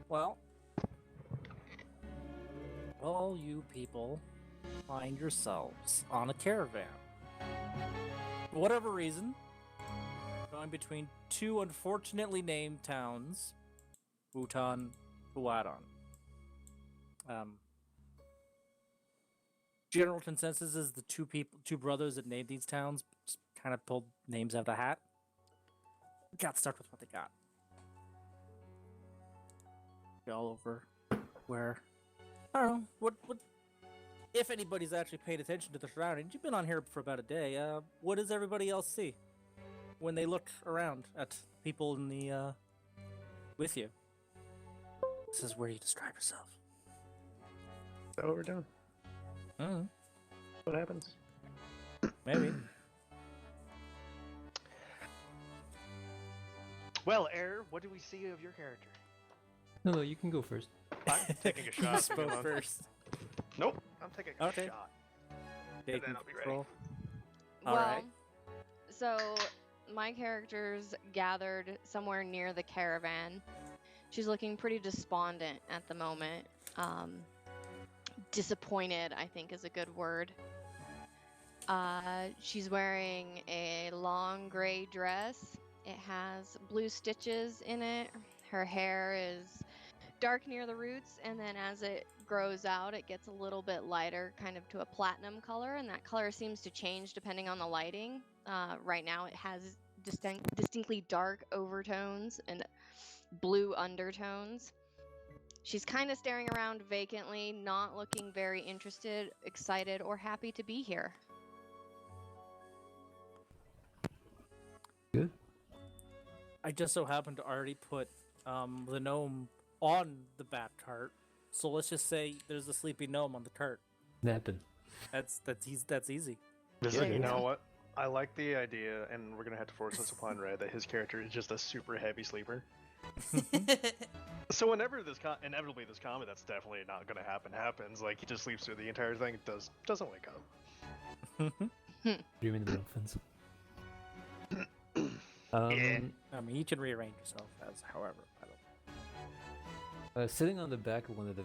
Well, all you people find yourselves on a caravan. For whatever reason, going between two unfortunately named towns, Bhutan, Huadon. General consensus is the two brothers that named these towns just kind of pulled names out of the hat. Got stuck with what they got. All over where I don't know what if anybody's actually paid attention to the surroundings. You've been on here for about a day. What does everybody else see when they look around at people in the with you? This is where you describe yourself. Is that what we're doing? Mm-hmm. What happens? Maybe. Well, Air, what do we see of your character? No, you can go first. I'm taking a You shot. spoke first. Nope, I'm taking a Okay. shot. Taking then I'll be ready. control. Well, Alright. so my character's gathered somewhere near the caravan. She's looking pretty despondent at the moment. Disappointed, I think, is a good word. She's wearing a long gray dress. It has blue stitches in it. Her hair is dark near the roots, and then as it grows out, it gets a little bit lighter, kind of to a platinum color, and that color seems to change depending on the lighting. Right now, it has distinctly dark overtones and blue undertones. She's kind of staring around vacantly, not looking very interested, excited, or happy to be here. Good. I just so happened to already put the gnome on the bat cart, so let's just say there's a sleepy gnome on the cart. Napping. That's easy. You know what? I like the idea, and we're gonna have to force this upon Red that his character is just a super heavy sleeper. So whenever inevitably this combat that's definitely not gonna happens, like he just sleeps through the entire thing, doesn't wake up. Dreaming the dolphins. Yeah. I mean, you can rearrange yourself as however. I don't. Sitting on the back of one of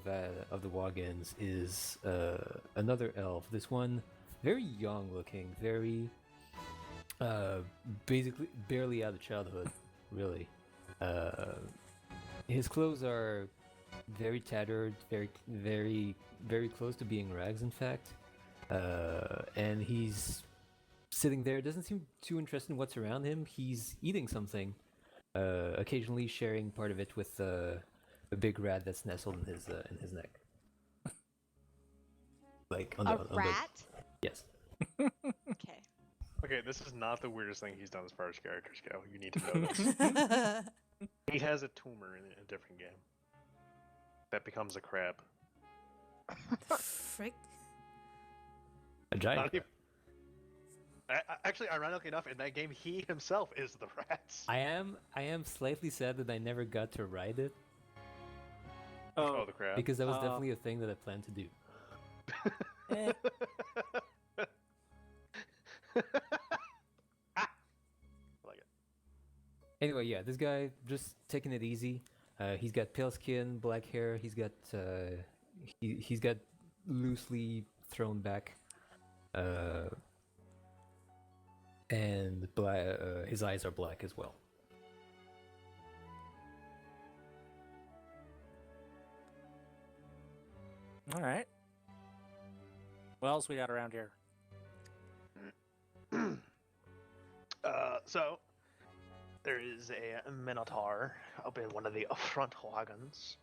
the wagons is another elf. This one, very young looking, very basically barely out of childhood, really. His clothes are very tattered, very close to being rags, in fact. And he's sitting there, doesn't seem too interested in what's around him. He's eating something, occasionally sharing part of it with a big rat that's nestled in his neck. Like on A rat? Yes. Okay. Okay, this is not the weirdest thing he's done as far as characters go. You need to know this. He has a tumor in a different game that becomes a crab. Frick. A giant. Not even- Actually, ironically enough, in that game, he himself is the rats. I am slightly sad that I never got to ride it, Oh, the crab. because that was definitely a thing that I planned to do. Eh, I like it. Anyway, yeah, this guy just taking it easy. He's got pale skin, black hair. He's got he's got loosely thrown back, and his eyes are black as well. all right. What else we got around here? So there is a minotaur up in one of the front wagons,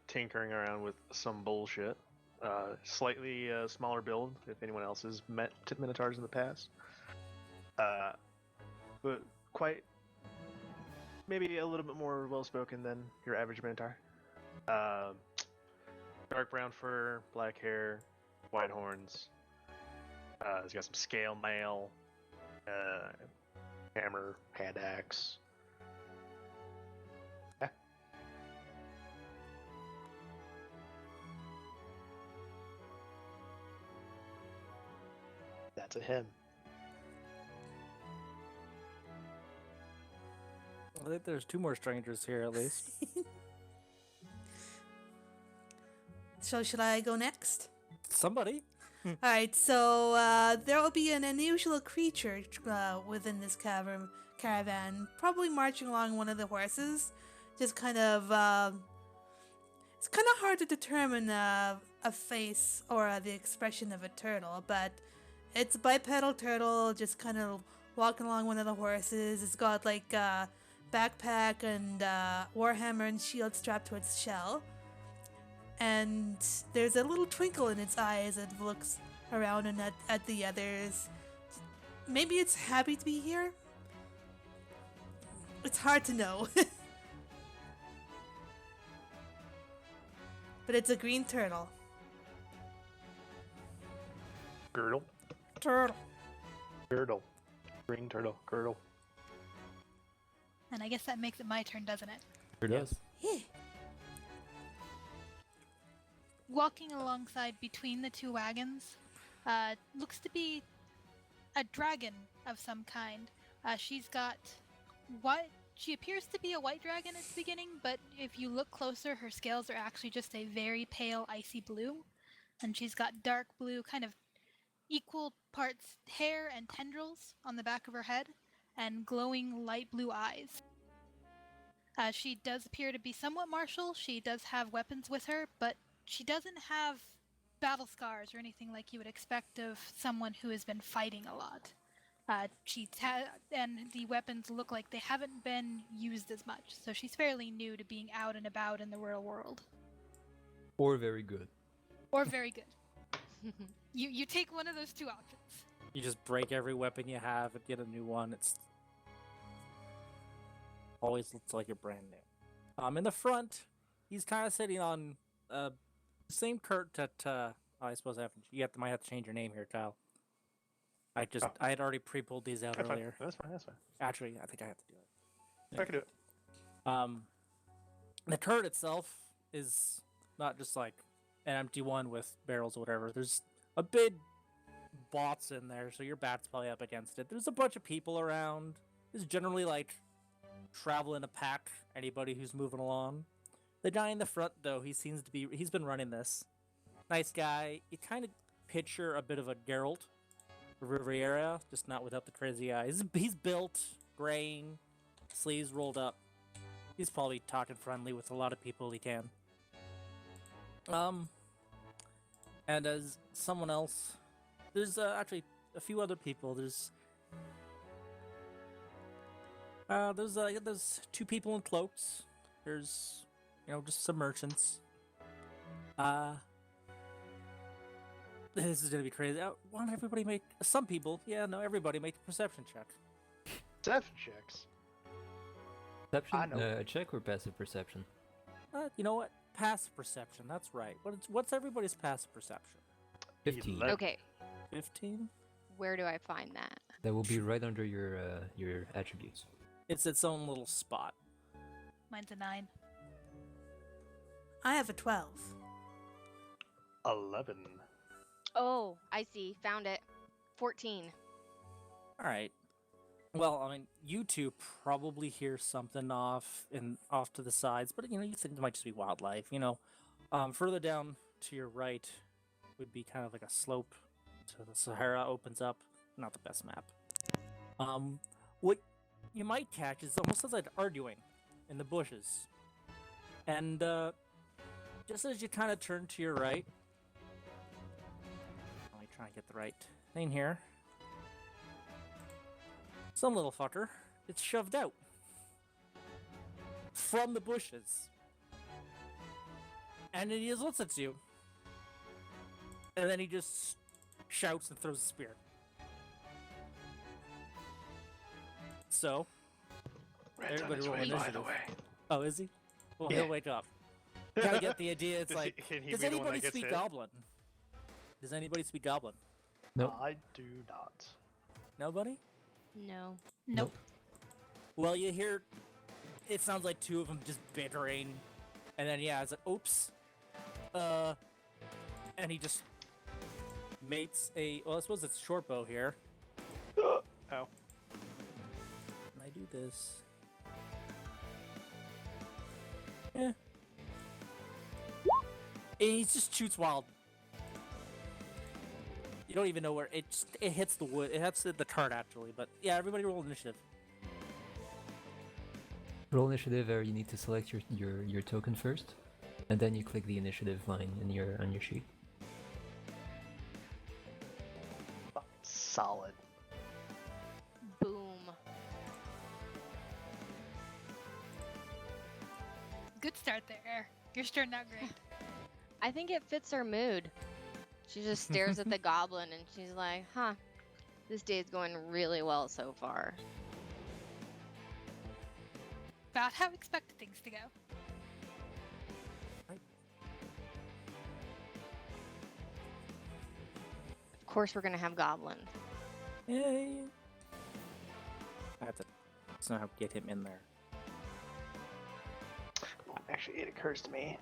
tinkering around with some bullshit. Slightly smaller build, if anyone else has met minotaurs in the past. But quite, maybe a little bit more well-spoken than your average minotaur. Dark brown fur, black hair, white horns. He's got some scale mail, hammer, hand axe. Yeah. That's a him. I think there's two more strangers here at least. So should I go next? Somebody. All right. So there will be an unusual creature within this caravan, probably marching along one of the horses. Just kind of. It's kind of hard to determine a face or the expression of a turtle, but it's a bipedal turtle, just kind of walking along one of the horses. It's got like a backpack and warhammer and shield strapped to its shell. And there's a little twinkle in its eye as it looks around and at the others. Maybe it's happy to be here? It's hard to know. But it's a green turtle. Girdle. Turtle. Girdle. Green turtle. Girdle. And I guess that makes it my turn, doesn't it? Sure does. Yeah. Walking alongside between the two wagons, looks to be a dragon of some kind. She's got what? She appears to be a white dragon at the beginning, but if you look closer, her scales are actually just a very pale, icy blue. And she's got dark blue, kind of equal parts hair and tendrils on the back of her head, and glowing light blue eyes. She does appear to be somewhat martial. She does have weapons with her, but she doesn't have battle scars or anything like you would expect of someone who has been fighting a lot. And the weapons look like they haven't been used as much, so she's fairly new to being out and about in the real world. Or very good. Or very good. You take one of those two options. You just break every weapon you have and get a new one. It's always looks like you're brand new. In the front, he's kind of sitting on the same cart that I suppose might have to change your name here, Kyle. I had already pre-pulled these out That's earlier. fine. That's fine. That's fine. Actually, I think I have to do it. I can do it. The turret itself is not just like an empty one with barrels or whatever. There's a big bots in there, so your bat's probably up against it. There's a bunch of people around. It's generally like travel in a pack. Anybody who's moving along. The guy in the front, though, he's been running this. Nice guy. You kind of picture a bit of a Geralt Riviera, just not without the crazy eyes. He's built, graying, sleeves rolled up. He's probably talking friendly with a lot of people he can. And as someone else, there's actually a few other people. There's two people in cloaks. There's just some merchants. This is gonna be crazy. Why don't everybody make some people? Everybody make a perception check. Perception checks. Perception? I know. Check or passive perception? You know what? Passive perception. That's right. What's everybody's passive perception? 15. Okay, 15. where do I find that? That will be right under your attributes. It's its own little spot. Mine's a 9. I have a 12. 11. Oh, I see. Found it. 14. All right. Well, I mean, you two probably hear something off to the sides, but you think it might just be wildlife. Further down to your right would be kind of like a slope to the Sahara opens up. Not the best map. What you might catch is almost as like arguing in the bushes, and just as you kind of turn to your right, let me try and get the right thing here. Some little fucker gets shoved out from the bushes. And then he just looks at you. And then he just shouts and throws a spear. So, Red's on everybody his roll way, by initiative. the way. Oh, is he? Well, Yeah. he'll wake up. You gotta get the idea. It's Does he- like, can he does be the one that anybody gets speak hit? Goblin? Does anybody speak Goblin? Nope. I do not. Nobody? No. Nope. Well, you hear, it sounds like two of them just bickering, and then it's like, oops, and he just mates I suppose it's short bow here. Ow. Can I do this? Yeah. And he just shoots wild. You don't even know where it hits the wood. It hits the cart actually. But yeah, everybody roll initiative. Roll initiative, or you need to select your token first, and then you click the initiative line on your sheet. Solid. Boom. Good start there. You're starting out great. I think it fits her mood. She just stares at the goblin and she's like, huh, this day's going really well so far. About how I expected things to go. Of course, we're going to have goblins. Yay! I have to somehow get him in there. Actually, it occurs to me,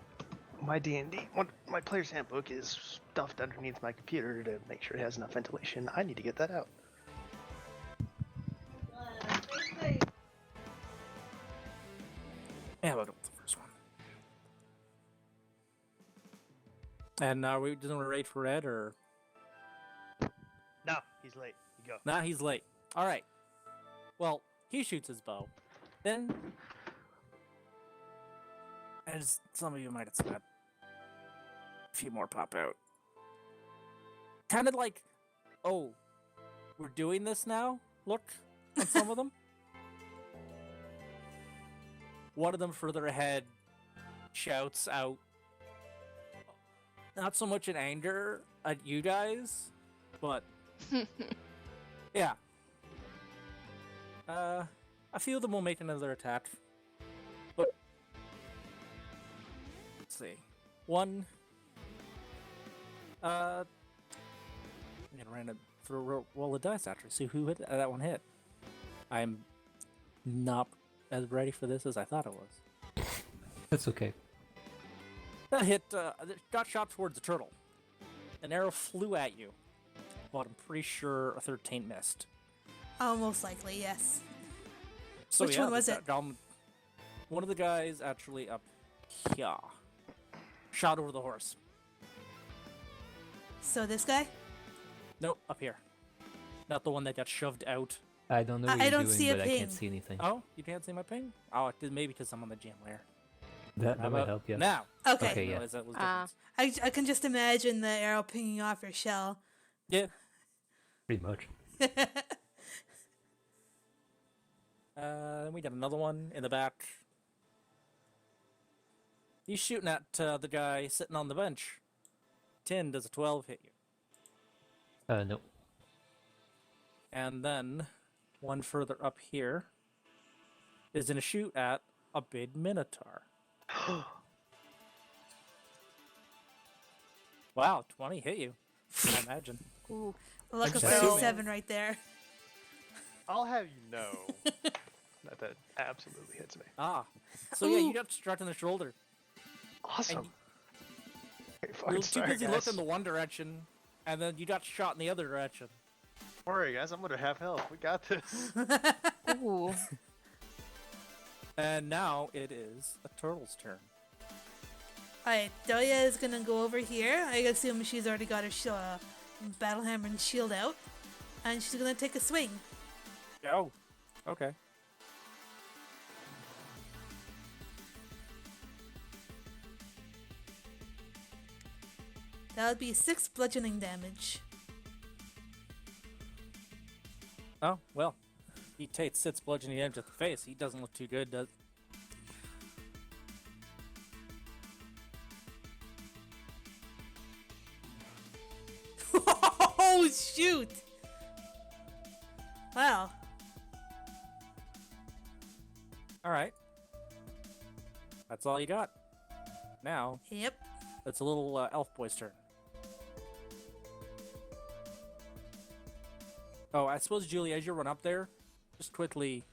my D&D, my player's handbook is stuffed underneath my computer to make sure it has enough ventilation. I need to get that out. Yeah, we'll go with the first one. And are we doing a raid for Ed or? No, he's late. You go. Nah, he's late. All right. Well, he shoots his bow. Then, as some of you might have said, a few more pop out. Kind of like, oh, we're doing this now? Look at some of them. One of them further ahead shouts out, not so much in anger at you guys, but yeah. A few of them will make another attack. But let's see. One. I'm gonna roll the dice after, see who hit that one hit. I'm not as ready for this as I thought it was. That's okay. That hit got shot towards the turtle. An arrow flew at you, but I'm pretty sure a 13 missed. Oh, most likely, yes. So Which one was it? One of the guys actually up here shot over the horse. So this guy? Nope, up here. Not the one that got shoved out. I don't know what I you're don't doing, see a but I ping. can't see anything. Oh, you can't see my ping? Oh, maybe because I'm on the jam layer. That How might about help you. now? Okay. Okay, yeah. Realize that was Ah. different. I can just imagine the arrow pinging off your shell. Yeah. Pretty much. Then we got another one in the back. He's shooting at the guy sitting on the bench. 10, does a 12 hit you? No. And then one further up here is gonna shoot at a big minotaur. Wow, 20 hit you. I imagine. Ooh, luck of I'm just 37 right there. I'll have you know that absolutely hits me. Ah. So yeah, Ooh. you got struck in the shoulder. Awesome. And Great You fucking were too start, busy guys. looking the one direction, and then you got shot in the other direction. Don't worry, guys. I'm gonna have health. We got this. Ooh. And now it is a turtle's turn. Alright, Delia is gonna go over here. I assume she's already got her battle hammer and shield out. And she's gonna take a swing. Oh, okay. That would be 6 bludgeoning damage. Oh, well. He takes 6 bludgeoning damage to the face. He doesn't look too good, does Oh, shoot! Wow. Alright. That's all you got. Now, Yep. it's a little elf boy's turn. Oh, I suppose, Julie, as you run up there, just quickly...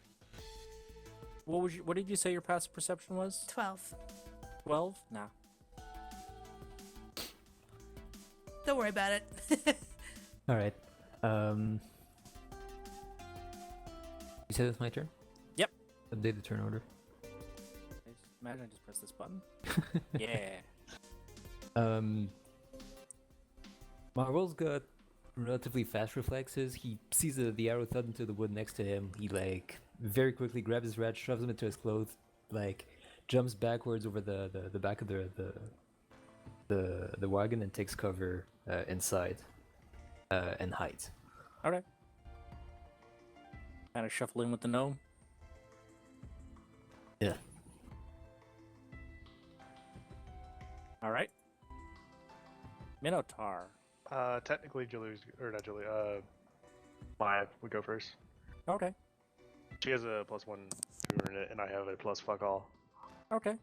What did you say your passive perception was? 12. 12? Nah. Don't worry about it. All right. You said it's my turn? Yep. Update the turn order. Imagine I just press this button. Yeah. Marvel's got relatively fast reflexes. He sees the arrow thud into the wood next to him. He like very quickly grabs his rat, shoves him into his clothes, like jumps backwards over the back of the wagon and takes cover inside and hides. Okay. Kind of shuffling with the gnome. Yeah. All right. Minotaur. Technically, Julie's or not Julie. Maya would go first. Okay. She has a +1 to earn it, and I have a plus fuck all. Okay.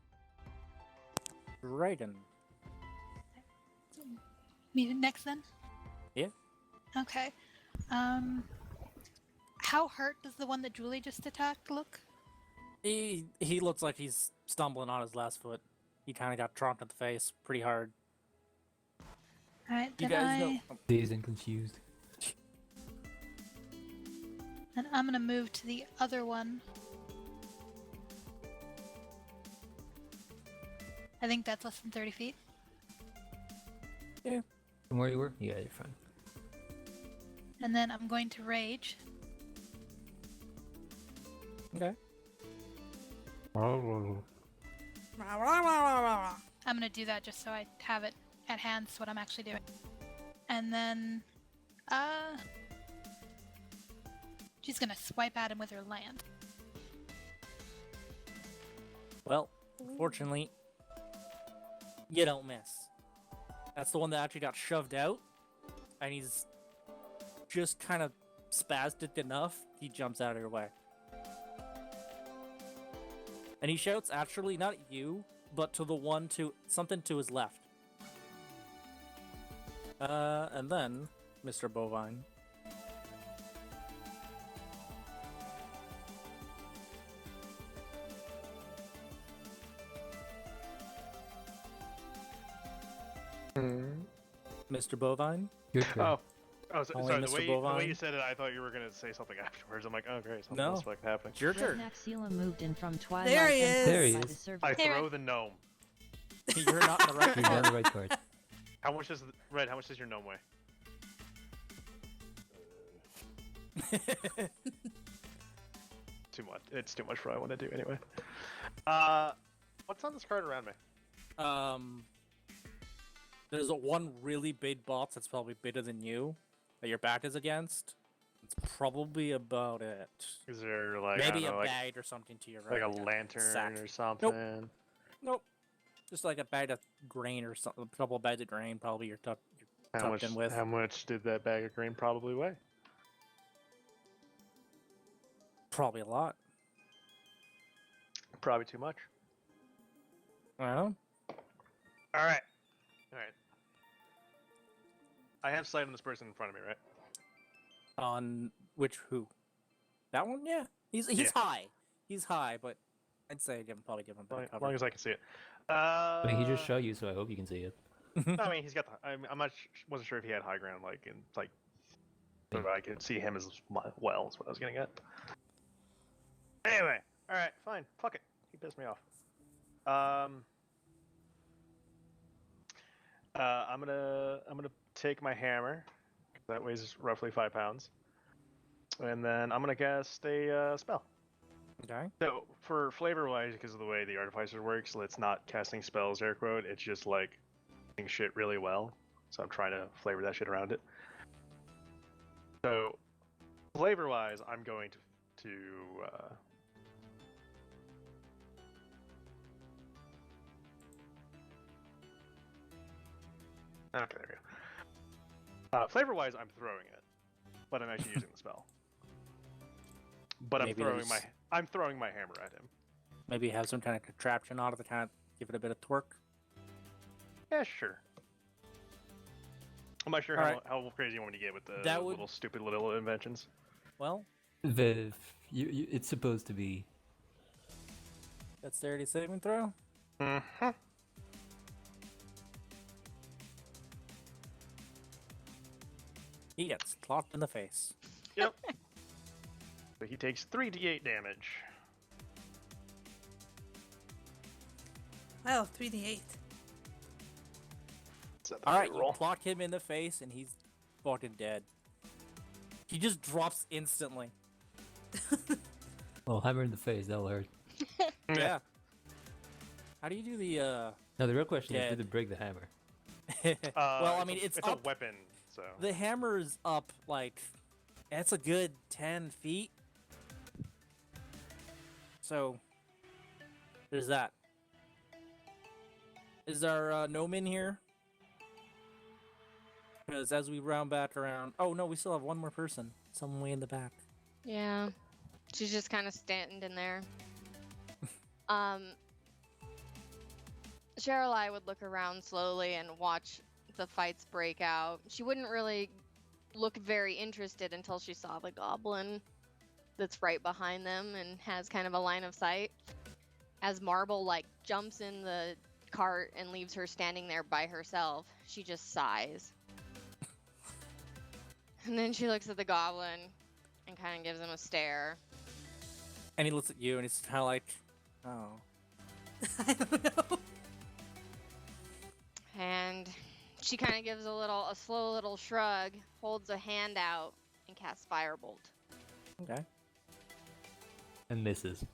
Raiden. Me next then? Yeah. Okay. How hurt does the one that Julie just attacked look? He looks like he's stumbling on his last foot. He kind of got tronked in the face pretty hard. Alright, You then guys know. Dazed and confused. Then I'm gonna move to the other one. I think that's less than 30 feet. From where you were? Yeah, you're fine. And then I'm going to rage. Okay. I'm gonna do that just so I have it at hand, so what I'm actually doing. And then, she's gonna swipe at him with her land. Well, unfortunately, you don't miss. That's the one that actually got shoved out, and he's just kind of spastic enough, he jumps out of your way. And he shouts, actually, not at you, but to the one to something to his left. And then, Mr. Bovine. Mr. Bovine? Your turn. Only Sorry. Mr. The way Bovine? you said it, I thought you were gonna say something afterwards. I'm like, oh great, something No. else fucking happening. It's your turn. Redneck moved in from Twilight. There he and is. There he by is. the server. I Hey, throw Red. the gnome. You're not in the right You're on part. the right card. How much does Red? How much does your gnome weigh? Too much. It's too much for what I want to do anyway. What's on this card around me? There's a one really big box that's probably bigger than you that your back is against. It's probably about it. Is there like Maybe I a don't know, bag or something to your like right. a lantern sack. or something? Nope. Just like a bag of grain or something. A couple of bags of grain, probably you're tucked How much? in with. How much did that bag of grain probably weigh? Probably a lot. Probably too much. I don't know. All right. All right. I have sight on this person in front of me, right? On which who? That one? Yeah. He's Yeah. high. He's high, but I'd say probably give him As better long cover. as I can see it. I mean, he just showed you, so I hope you can see it. I mean, he's got the. I'm not. Wasn't sure if he had high ground, like in like. So I could see him as well. Is what I was getting at. Anyway, all right, fine. Fuck it. He pissed me off. I'm gonna take my hammer. That weighs roughly 5 pounds. And then I'm gonna cast a spell. Okay. So for flavor-wise, because of the way the artificer works, it's not casting spells, air quote. It's just like doing shit really well. So I'm trying to flavor that shit around it. So flavor-wise, I'm going to okay, there we go. Flavor-wise, I'm throwing it, but I'm actually using the spell. But Maybe I'm throwing my hammer at him. Maybe have some kind of contraption on it to kind of give it a bit of torque. Yeah, sure. I'm not sure All right. how crazy you want me to get with the That would- little stupid little inventions. Well, It's supposed to be. dexterity saving throw. Mm-hmm. He gets clocked in the face. Yep. So he takes 3d8 damage. Wow, 3d8. Set the All right, you roll. clock him in the face, and he's fucking dead. He just drops instantly. Well, hammer in the face, that'll hurt. Yeah. How do you do the No, the real question is, Dead. did it break the hammer? well, I mean, it's a up. weapon, so The hammer is up like that's a good 10 feet. So there's that. Is our gnome in here? Because as we round back around, oh no, we still have one more person, some way in the back. Yeah. She's just kind of standing there. Sharelai would look around slowly and watch the fights break out. She wouldn't really look very interested until she saw the goblin that's right behind them and has kind of a line of sight. As Marble like jumps in the cart and leaves her standing there by herself, she just sighs. And then she looks at the goblin and kind of gives him a stare. And he looks at you and he's kind of like, oh. I don't know. And she kind of gives a slow little shrug, holds a hand out, and casts Firebolt. Okay. And misses.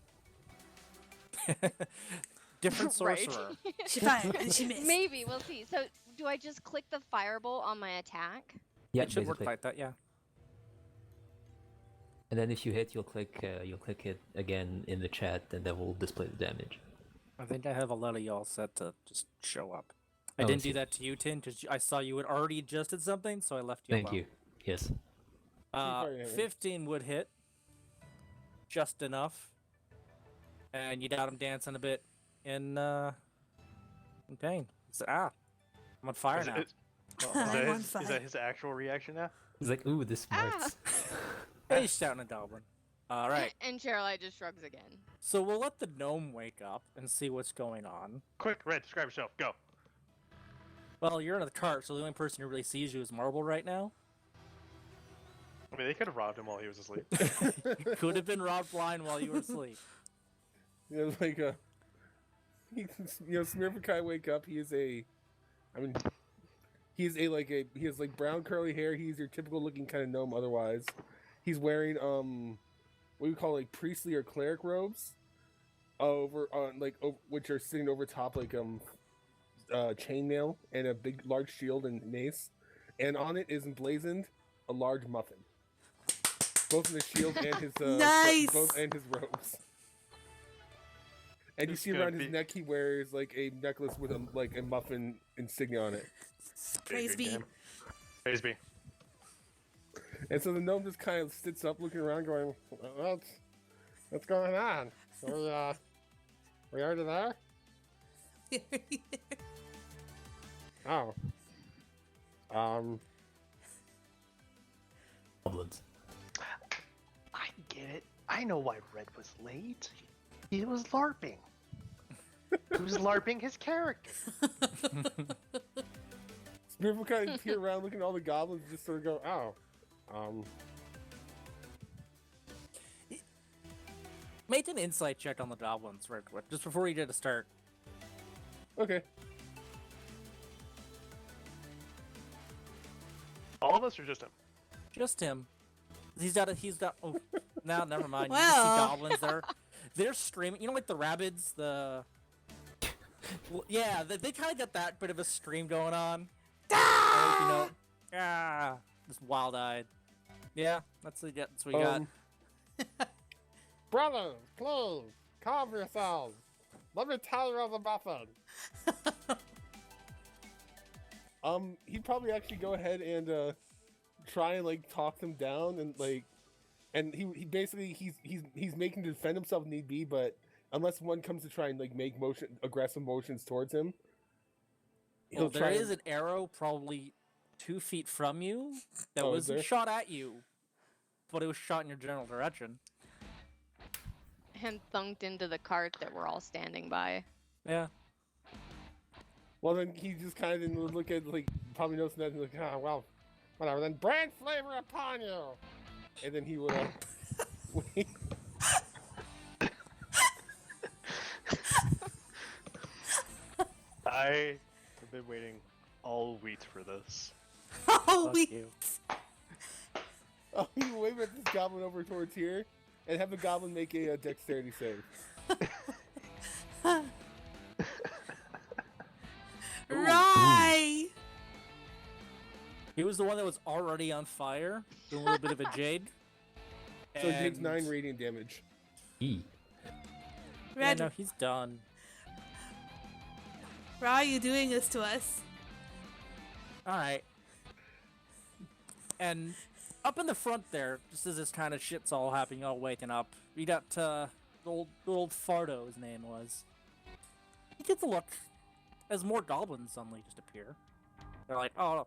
Different Right. sorcerer. She fired and she missed. Maybe, we'll see. So, do I just click the Firebolt on my attack? Yeah, It should work basically. like that, yeah. And then if you hit, you'll click it again in the chat, and that will display the damage. I think I have a lot of y'all set to just show up. I Oh, I didn't do see. that to you, Tin, because I saw you had already adjusted something, so I left you Thank alone. you. Yes. Sorry, Henry. 15 would hit. Just enough. And you got him dancing a bit in pain. I'm on fire Is now. it- I'm on is fire. that his actual reaction now? He's like, ooh, this smarts. Hey, he's shouting at Goblin. All right. And Sharelai just shrugs again. So we'll let the gnome wake up and see what's going on. Quick, Red, describe yourself. Go. Well, you're in the cart, so the only person who really sees you is Marble right now. I mean, they could have robbed him while he was asleep. Could have been robbed blind while you were asleep. You know, like Smurf kind of wake up. He is he has like brown curly hair. He's your typical looking kind of gnome. Otherwise, he's wearing what we call like priestly or cleric robes, which are sitting over top like chainmail and a big large shield and mace, and on it is emblazoned a large muffin, both in the shield and his Nice! both and his robes. And you This see could around his be- neck he wears like a necklace with a muffin insignia on it. Praise be. Praise be. And so the gnome just kind of sits up, looking around, going, "What's going on? We already there? Oh, Goblins. I get it. I know why Red was late. He was LARPing. He was LARPing his character. Spirit will kind of peer around, looking at all the goblins, and just sort of go, Make an insight check on the goblins real quick, just before you get to start. okay." All of us or just him? Just him. He's got. Oh, now never mind. You Well. can see goblins there. They're screaming. You know, like the rabbits. Well, yeah, they kind of got that bit of a scream going on. Like, you know, just wild-eyed. Yeah, that's what we got. Brothers, please, calm yourselves. Let me tell you of the muffin. He'd probably actually go ahead and try and like talk them down and he basically he's making to defend himself if need be, but unless one comes to try and like make aggressive motions towards him, Well, there is an arrow probably 2 feet from you that Oh, is wasn't there? shot at you, but it was shot in your general direction. And thunked into the cart that we're all standing by. Yeah. Well, then he just kind of would look at like probably notice that and like, well, whatever. Then brand flavor upon you, and then he would. I have been waiting all wheat for this. Oh, Fuck we. you. Oh, you wave at this goblin over towards here, and have the goblin make a dexterity save. Right. He was the one that was already on fire, doing a little bit of a jade. So he takes And- 9 radiant damage. E. Yeah, Red, no, he's done. why are you doing this to us? Alright. And up in the front there, just as this kind of shit's all happening, all waking up, we got the old Fardo, his name was. He gets a look as more goblins suddenly just appear. They're like, oh.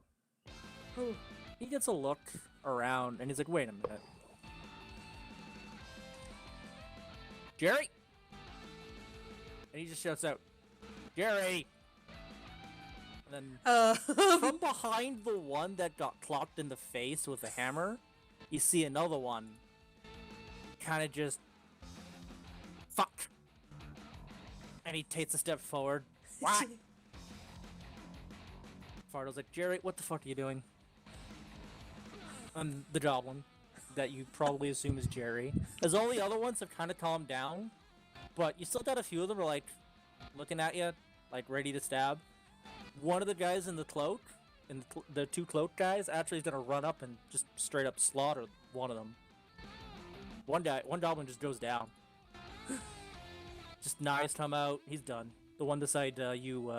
He gets a look around and he's like, wait a minute. Jerry? And he just shouts out, Jerry! And then from behind the one that got clocked in the face with a hammer, you see another one kind of just fuck. And he takes a step forward. What? Fardo's like, Jerry, what the fuck are you doing? And the goblin that you probably assume is Jerry, as all the other ones have kind of calmed down, but you still got a few of them are like looking at you, like ready to stab. One of the guys in the cloak, and the two cloak guys, actually is gonna run up and just straight up slaughter one of them. One goblin just goes down. Just knives come out. He's done. The one beside you,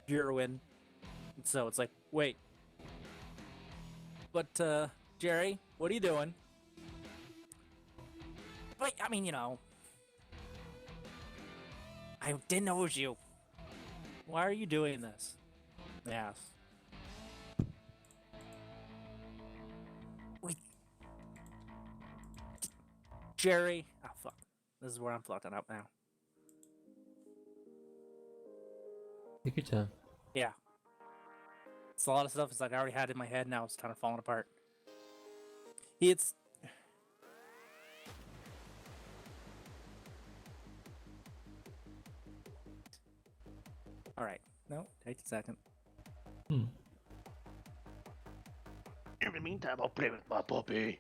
Jerwin. So it's like, wait. But Jerry, what are you doing? But I mean, you know, I didn't know it was you. Why are you doing this? Yes. Wait. Jerry. Oh, fuck. This is where I'm fucking up now. Take your time. Yeah. It's a lot of stuff. It's like I already had in my head. Now it's kind of falling apart. It's... Alright. No, take a second. Hmm. In the meantime, I'll play with my puppy.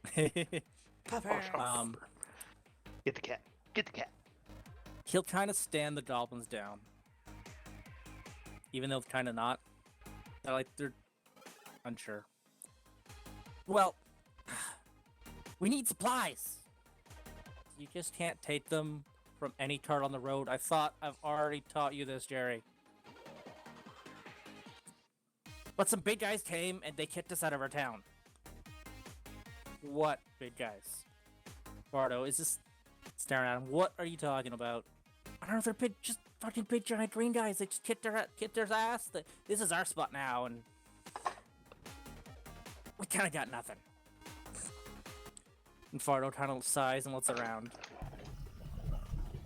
um, Get the cat. Get the cat. he'll kind of stand the goblins down. Even though it's kind of not. They're unsure. Well, we need supplies. You just can't take them from any cart on the road. I thought I've already taught you this, Jerry. But some big guys came and they kicked us out of our town. What big guys? Bardo is just staring at him. What are you talking about? I don't know if they're big, just fucking big giant green guys. They just kicked their ass. This is our spot now, and we kind of got nothing. And Fardo kind of sighs and looks around.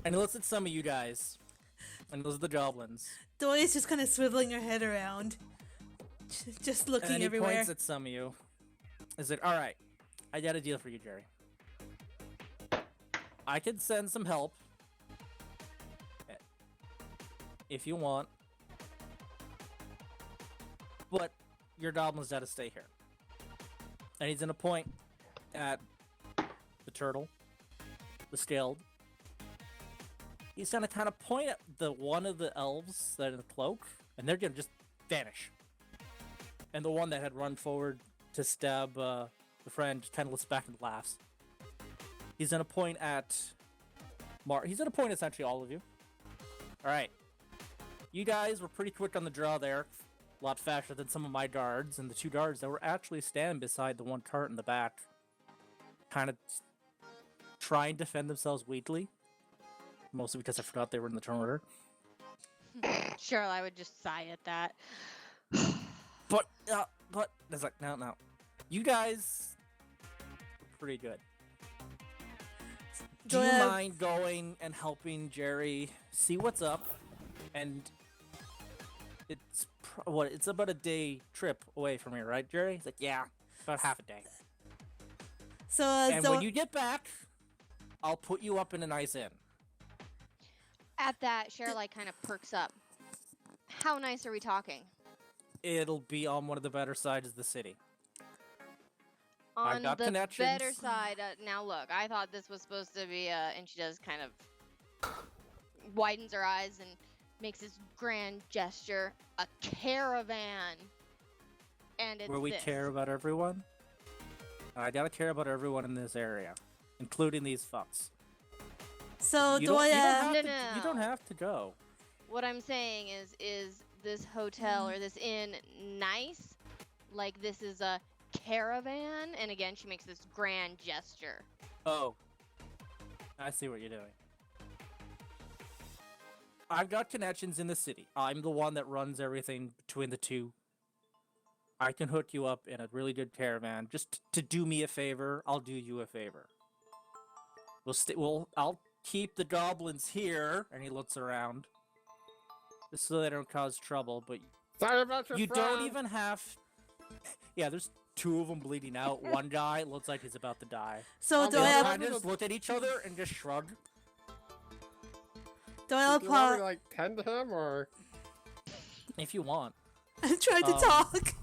And he looks at some of you guys. And those are the goblins. Doy's just kind of swiveling her head around. Just And looking then he everywhere. points at some of you. Is like, alright, I got a deal for you, Jerry. I could send some help. If you want. But your goblins gotta stay here. And he's gonna point at the turtle, the scaled. He's gonna kind of point at the one of the elves that are in the cloak, and they're gonna just vanish. And the one that had run forward to stab the friend just kind of looks back and laughs. He's gonna point at he's gonna point at essentially all of you. All right, you guys were pretty quick on the draw there, a lot faster than some of my guards, and the two guards that were actually standing beside the one cart in the back, kind of try and defend themselves weakly. Mostly because I forgot they were in the turn order. Cheryl, I would just sigh at that. But it's like, no. You guys are pretty good. Do you mind going and helping Jerry see what's up? And it's it's about a day trip away from here, right, Jerry? He's like, yeah, about half a day. So, And when you get back, I'll put you up in a nice inn. At that, Cheryl kind of perks up. How nice are we talking? it'll be on one of the better sides of the city. I've On got the better connections. side, now look, I thought this was supposed to be and she does kind of widens her eyes and makes this grand gesture, a caravan. And it's Where we this. care about everyone. I gotta care about everyone in this area, including these fucks. So You don't, you, don't Doya, have No, to, you no. don't have to go. What I'm saying is this hotel or this inn nice? Like this is a caravan? And again, she makes this grand gesture. Oh. I see what you're doing. I've got connections in the city. I'm the one that runs everything between the two. I can hook you up in a really good caravan. Just to do me a favor, I'll do you a favor. I'll keep the goblins here, and he looks around. Just so they don't cause trouble, but Sorry about your you friend. don't even have... Yeah, there's two of them bleeding out. One guy looks like he's about to die. so The other Doya, one- Kind of just look at each other and just shrug. Doya, Do you want me to like tend to him or? If you want. I'm trying to Um, talk.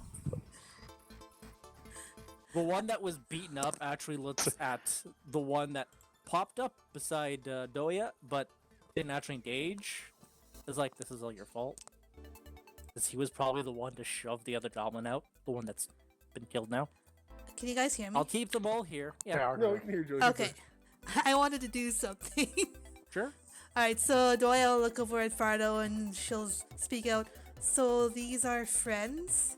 The one that was beaten up actually looks at the one that popped up beside Doya, but didn't actually engage. It's like, this is all your fault. Because he was probably the one to shove the other goblin out, the one that's been killed now. Can you guys hear me? I'll keep them all here. Yeah, No, we can hear you. Okay. I wanted to do something. sure. Alright, so Doya will look over at Fardo and she'll speak out. So these are friends?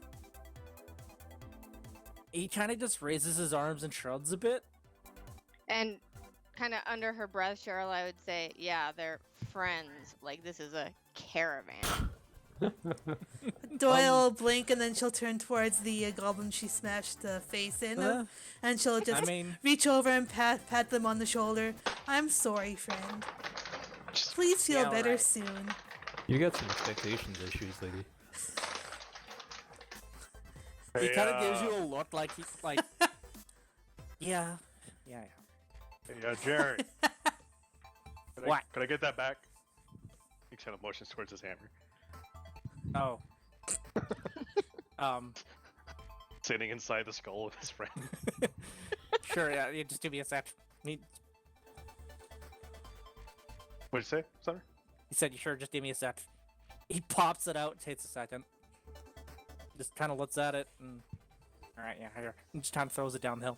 He kind of just raises his arms and shrugs a bit. And kind of under her breath, Cheryl, I would say, yeah, they're friends. Like, this is a caravan. Doya will blink and then she'll turn towards the goblin she smashed the face in. And she'll just I mean, reach over and pat them on the shoulder. I'm sorry, friend. Please feel Yeah, better alright. soon. You got some expectations issues, lady. he kind of gives you a look like he's like, yeah. Yeah, Jerry. What? Could I get that back? He kind of motions towards his hammer. Oh. Sitting inside the skull of his friend. Sure, yeah, you just give me a sec. He What'd you say, Sumner? said, you sure, just give me a sec. He pops it out, takes a second. Just kind of looks at it, and... Alright, yeah, here. And just kind of throws it down the hill.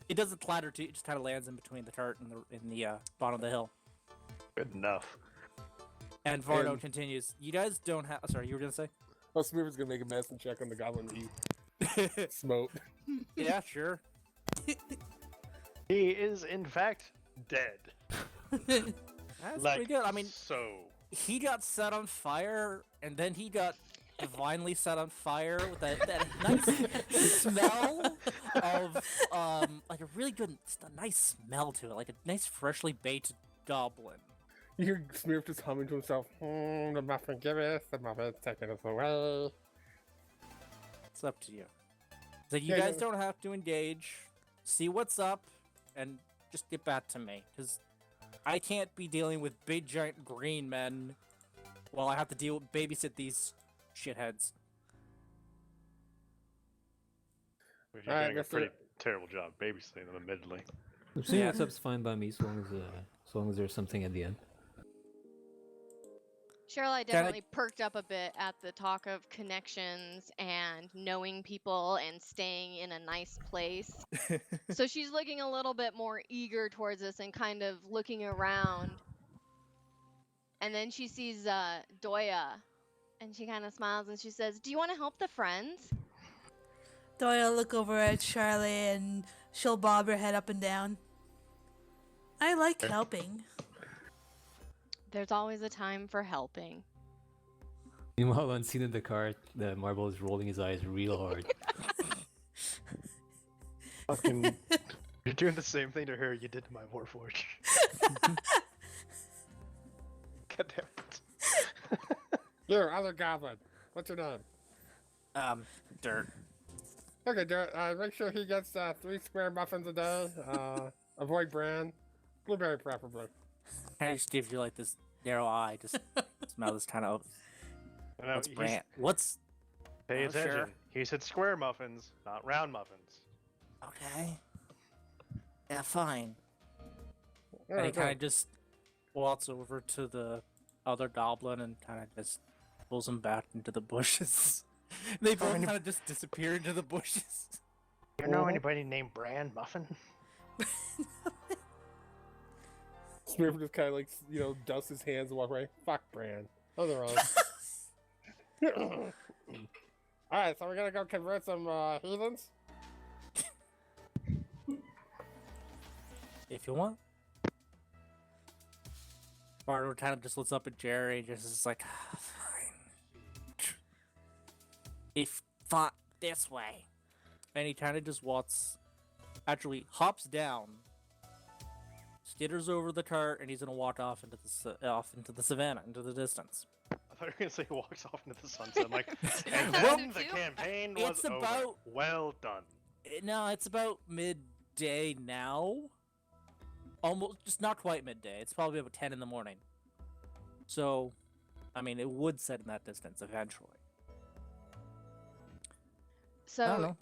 It doesn't clatter to, it just kind of lands in between the tart and the bottom of the hill. Good enough. And Vardo And- continues, you guys don't have... Sorry, you were gonna say? Oh, Smoover's gonna make a medicine check on the goblin he smote. Yeah, sure. He is, in fact, dead. That's Like, pretty good. I mean, so... he got set on fire, and then he got divinely set on fire with that nice smell of, like a really good, just a nice smell to it, like a nice freshly baked goblin. You hear Smurf just humming to himself, the muffin giveth, the muffin taketh us away. It's up to you. So you Yeah, guys no. don't have to engage. See what's up, and just get back to me, because I can't be dealing with big giant green men while I have to babysit these shitheads. You're Alright, doing a Mr. pretty terrible job babysitting them, admittedly. Seeing Yeah. what's up's fine by me, as long as there's something at the end. Cheryl, I definitely perked up a bit at the talk of connections and knowing people and staying in a nice place. So she's looking a little bit more eager towards this and kind of looking around. And then she sees Doya, and she kind of smiles and she says, "Do you want to help the friends?" Doya will look over at Charlie and she'll bob her head up and down. I like helping. There's always a time for helping. Meanwhile, unseen in the car, the marble is rolling his eyes real hard. Fucking... You're doing the same thing to her you did to my Warforge. God damn it. Here, other goblin. What's your name? Dirt. Okay, Dirt, make sure he gets 3 square muffins a day. Avoid bran. Blueberry preferably. I just give you like this narrow eye, just smell this kind of I know, what's he's- brand. What's Pay Oh, attention. sure. He said square muffins, not round muffins. Okay. Yeah, fine. All And he right, kind of just walks over to the other goblin and kind of just pulls him back into the bushes. They both Fine. kind of just disappear into the bushes. You know anybody named Bran Muffin? Smurf just kind of like, dusts his hands and walk away. Fuck Bran. Oh, they're wrong. Alright, so we're gonna go convert some heathens? If you want. Bardo kind of just looks up at Jerry and just is like, fine. If thought this way. And he kind of just actually hops down, skitters over the cart, and he's gonna walk off into the savannah, into the distance. I thought you were gonna say he walks off into the sunset. Like, and Well, then the too. campaign was It's over. about- Well done. No, it's about midday now. Almost, just not quite midday. It's probably about 10 in the morning. So, I mean, it would set in that distance eventually. I don't So, know.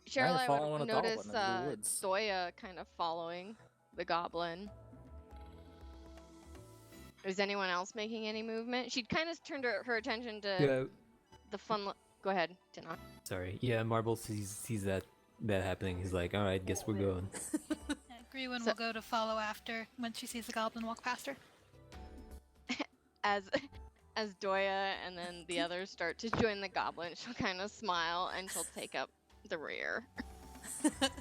Cheryl, They're I following would a goblin notice in the woods. Zoya kind of following the goblin. Is anyone else making any movement? She'd kind of turned her attention to Yeah. the fun. Go ahead, Dinon. Sorry. Yeah, Marble sees that happening. He's like, all right, guess we're going. Yeah, Grewin So- will go to follow after when she sees the goblin walk past her. As Doya and then the others start to join the goblin, she'll kind of smile and she'll take up the rear. You got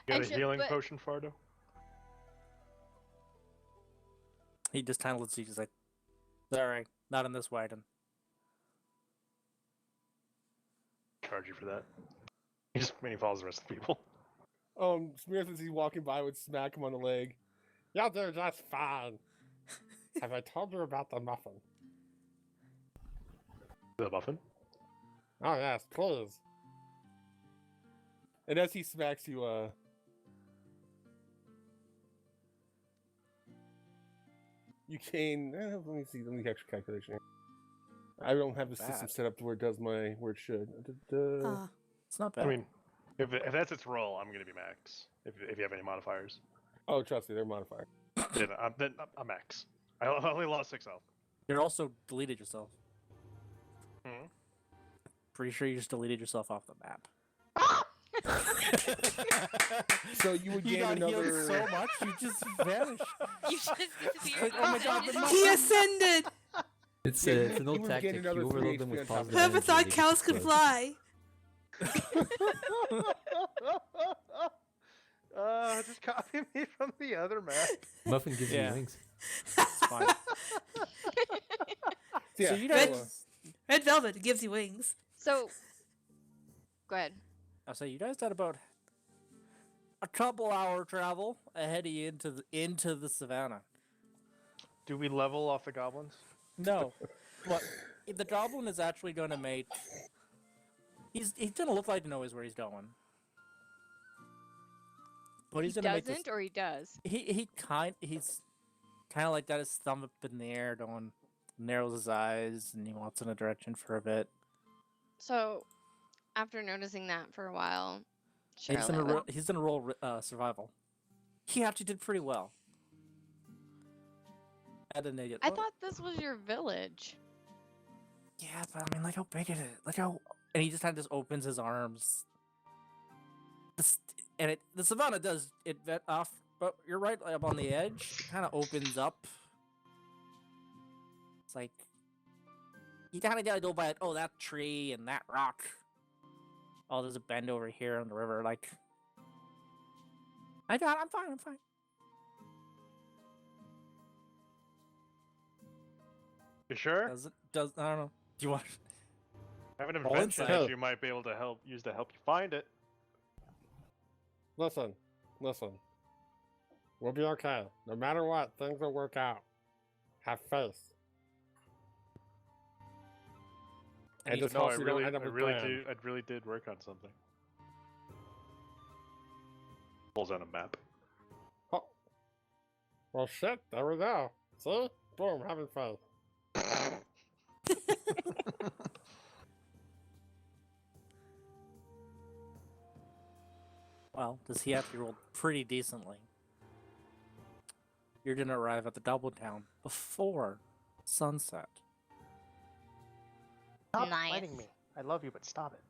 And a she- healing but- potion, Fardo? He just kind of looks at you, he's like, sorry, not in this wagon. Charge you for that. He follows the rest of the people. Smurf, as he's walking by, would smack him on the leg. Yeah, they're just fine. Have I told you about the muffin? The muffin? Oh, yes, please. And as he smacks you, you gain. Let me see. Let me extra calculation here. I don't have the system Bad. set up to where it does where it should. Da-da-da. It's not bad. I mean, if that's its roll, I'm gonna be max. If you have any modifiers, Oh, trust me, they're modified. then I'm max. I only lost 6 health. You're also deleted yourself. Hmm? Pretty sure you just deleted yourself off the map. So you would You gain got healed another. so much, you just vanished. You just disappeared. Oh my God, the He ascended! It's, Yeah, it's you- an old you would gain tactic. another You 3 overload them HP with on top of positive that. Whoever energy, thought they cows just could explode. fly? Just copy me from the other map. Muffin gives Yeah. you wings. It's fine. Yeah, So you Red- guys, Red velvet gives you wings. So, go ahead. I'll say you guys had about a couple hour travel ahead of you into the savannah. Do we level off the goblins? No, but the goblin is actually going to make. He's gonna look like he knows where he's going, but he's He gonna make this. doesn't, or he does. He's kind of like got his thumb up in the air, going narrows his eyes, and he walks in a direction for a bit. So, after noticing that for a while, And Cheryl, he's gonna roll survival. He actually did pretty well. Add a negative. I thought this was your village. Yeah, but I mean, look how big it is. Look how, and he just kind of just opens his arms. The savannah does it vet off, but you're right up on the edge. It kind of opens up. It's like you kind of gotta go by. Oh, that tree and that rock. Oh, there's a bend over here on the river. Like, I'm fine. I'm fine. You sure? Does I don't know. Do you want? I have an Roll invention inside. that you might be able to use to help you find it. Listen. We'll be okay. No matter what, things will work out. Have faith. And he- just No, hope I you don't really, end up I with really Bran. do. I really did work on something. Pulls out a map. Oh. Well, shit. There we go. See? Boom. Having faith. well, does he actually roll pretty decently. You're gonna arrive at the Double Town before sunset. Stop Nice. fighting me. I love you, but stop it.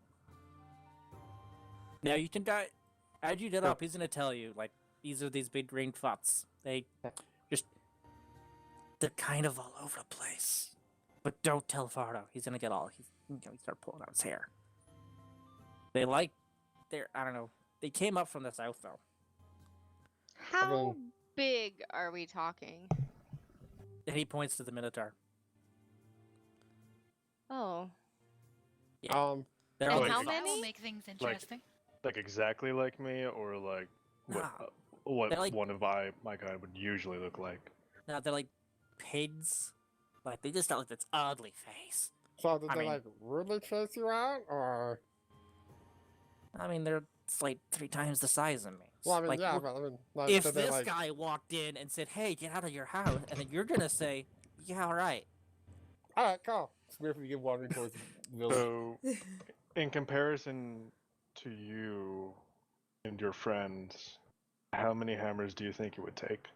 Now you can die. As you get up, he's gonna tell you, like, these are these big green futs. They're kind of all over the place. But don't tell Fardo. He's gonna get all, he start pulling out his hair. I don't know. They came up from the south, though. How big are we talking? And he points to the Minotaur. Oh. They're And all how big. That will many? make things interesting. Like exactly like me, or like what Nah. what They're like- one of my kind would usually look like. No, they're like pigs. Like, they just got like this ugly face. So did I they mean- like rudely chase you out, or? I mean, they're like 3 times the size of me. Well, I mean, Like, yeah, look, but I mean, like, if did they, this like, guy walked in and said, "Hey, get out of your house," and then you're gonna say, "Yeah, all right." all right, cool. Smear if you get wandering towards the village. So, in comparison to you and your friends, how many hammers do you think it would take?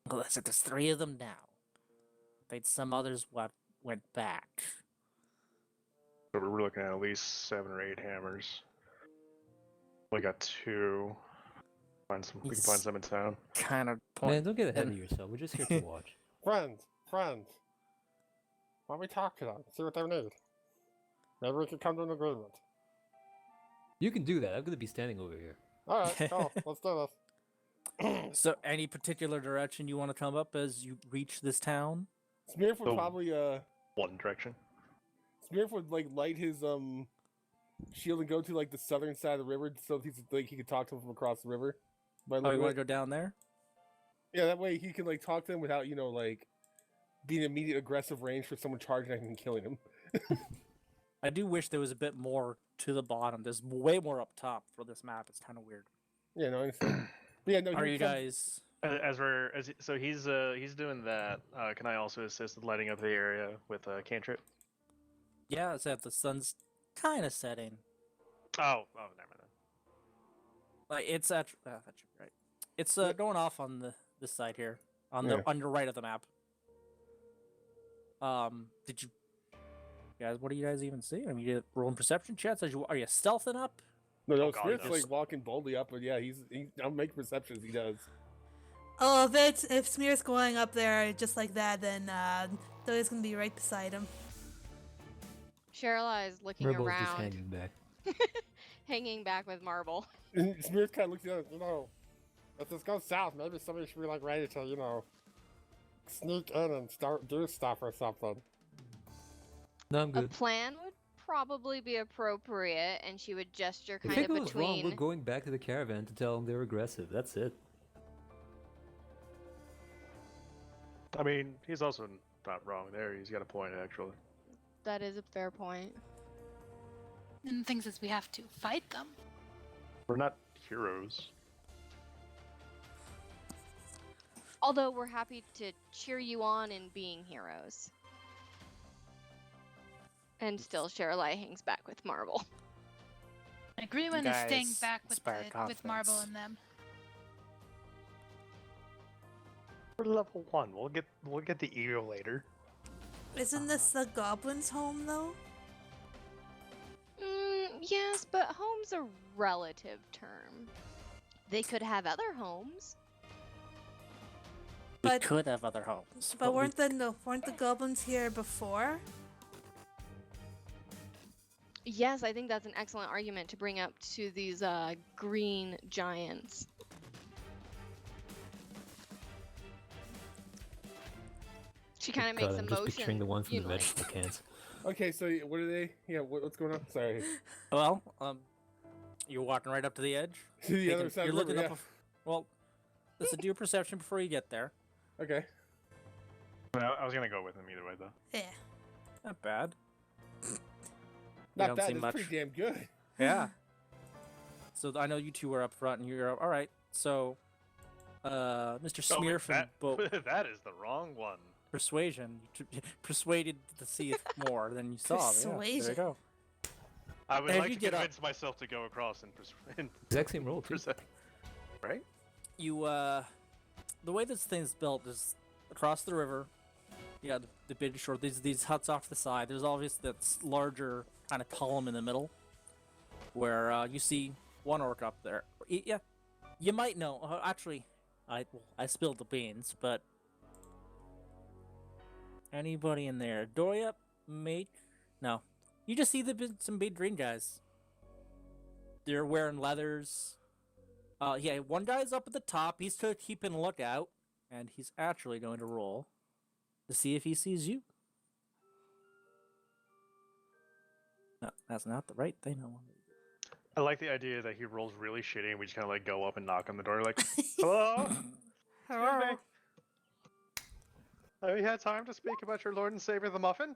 Well, listen, there's 3 of them now. But some others went back. So we're looking at least 7 or 8 hammers. We got 2. We can find He's- some in town. Kind of Man, point. don't get ahead of and- yourself. We're just here to watch. Friends. Why don't we talk to them? See what they need. Maybe we can come to an agreement. You can do that. I'm gonna be standing over here. All right, cool. Let's do this. So, any particular direction you want to come up as you reach this town? Smearf would Oh. probably One direction. Smearf would like light his shield and go to like the southern side of the river so that he could talk to him from across the river. By Oh, you looking want at- to go down there? Yeah, that way he can like talk to them without like being immediate aggressive range for someone charging at him and killing him. I do wish there was a bit more to the bottom. There's way more up top for this map. It's kind of weird. Yeah, no, I understand. But yeah, no. Are he you comes- guys? So he's doing that. Can I also assist with lighting up the area with a cantrip? Yeah, it's that the sun's kind of setting. Oh, never mind. Like, it's at that's right. It's Yeah. going off on this side here, on Yeah. the on your right of the map. Did you guys? What do you guys even see? I mean, you rolling perception checks? Are you stealthing up? No, Oh, God, Smearf's no. like walking boldly up, but yeah, I'll make perceptions. He does. Oh, if Smear's going up there just like that, then Thoya's gonna be right beside him. Sherla is looking Rebel's just around, hanging back. hanging back with Marble. And Smearf kind of looks at it, if this goes south, maybe somebody should be like ready to, sneak in and start do stuff or something. No, I'm A good. plan would probably be appropriate, and she would gesture If kind it of goes wrong, between. we're going back to the caravan to tell them they're aggressive. That's it. I mean, he's also not wrong there. He's got a point, actually. That is a fair point. And the thing is, we have to fight them. We're not heroes. Although we're happy to cheer you on in being heroes. And still, Sherla hangs back with Marble. Agreement is staying guys back with inspire with Marble confidence. and them. We're level 1. We'll get the ego later. Isn't this the goblin's home though? Yes, but home's a relative term. They could have other homes. We But- could have other homes, But we- weren't the goblins here before? Yes, I think that's an excellent argument to bring up to these green giants. She kind of God, makes a I'm just motion. picturing the one from you the know, like- vegetable cans. Okay, so what are they? Yeah, what's going on? Sorry. Well, you're walking right up to the edge. To the other Taking- side you're of the river, looking up. Well, listen, do your perception before you get there. yeah. Okay. I was gonna go with him either way, though. Yeah. Not bad. Not don't bad. see That's much. pretty damn good. Yeah. So I know you two are up front, and you're all right. So, Mr. Smearf and Bo that is the wrong one. Persuasion, you persuaded to see more than you saw. Yeah, there you Persuasion. go. I would As like you to get up- convince myself to go across and Exact same roll too. right? You the way this thing's built is across the river. Yeah, the big shore. These huts off the side. There's obviously that larger kind of column in the middle, where you see one orc up there. Yeah, you might know. Actually, I spilled the beans, but anybody in there? Doya, mate? No, you just see some big green guys. They're wearing leathers. Yeah, one guy's up at the top. He's keeping a lookout, and he's actually going to roll to see if he sees you. No, that's not the right thing I wanted to do. I like the idea that he rolls really shitty and we just kind of like go up and knock on the door like, hello? Hello. Excuse me. Have you had time to speak about your Lord and Savior the Muffin?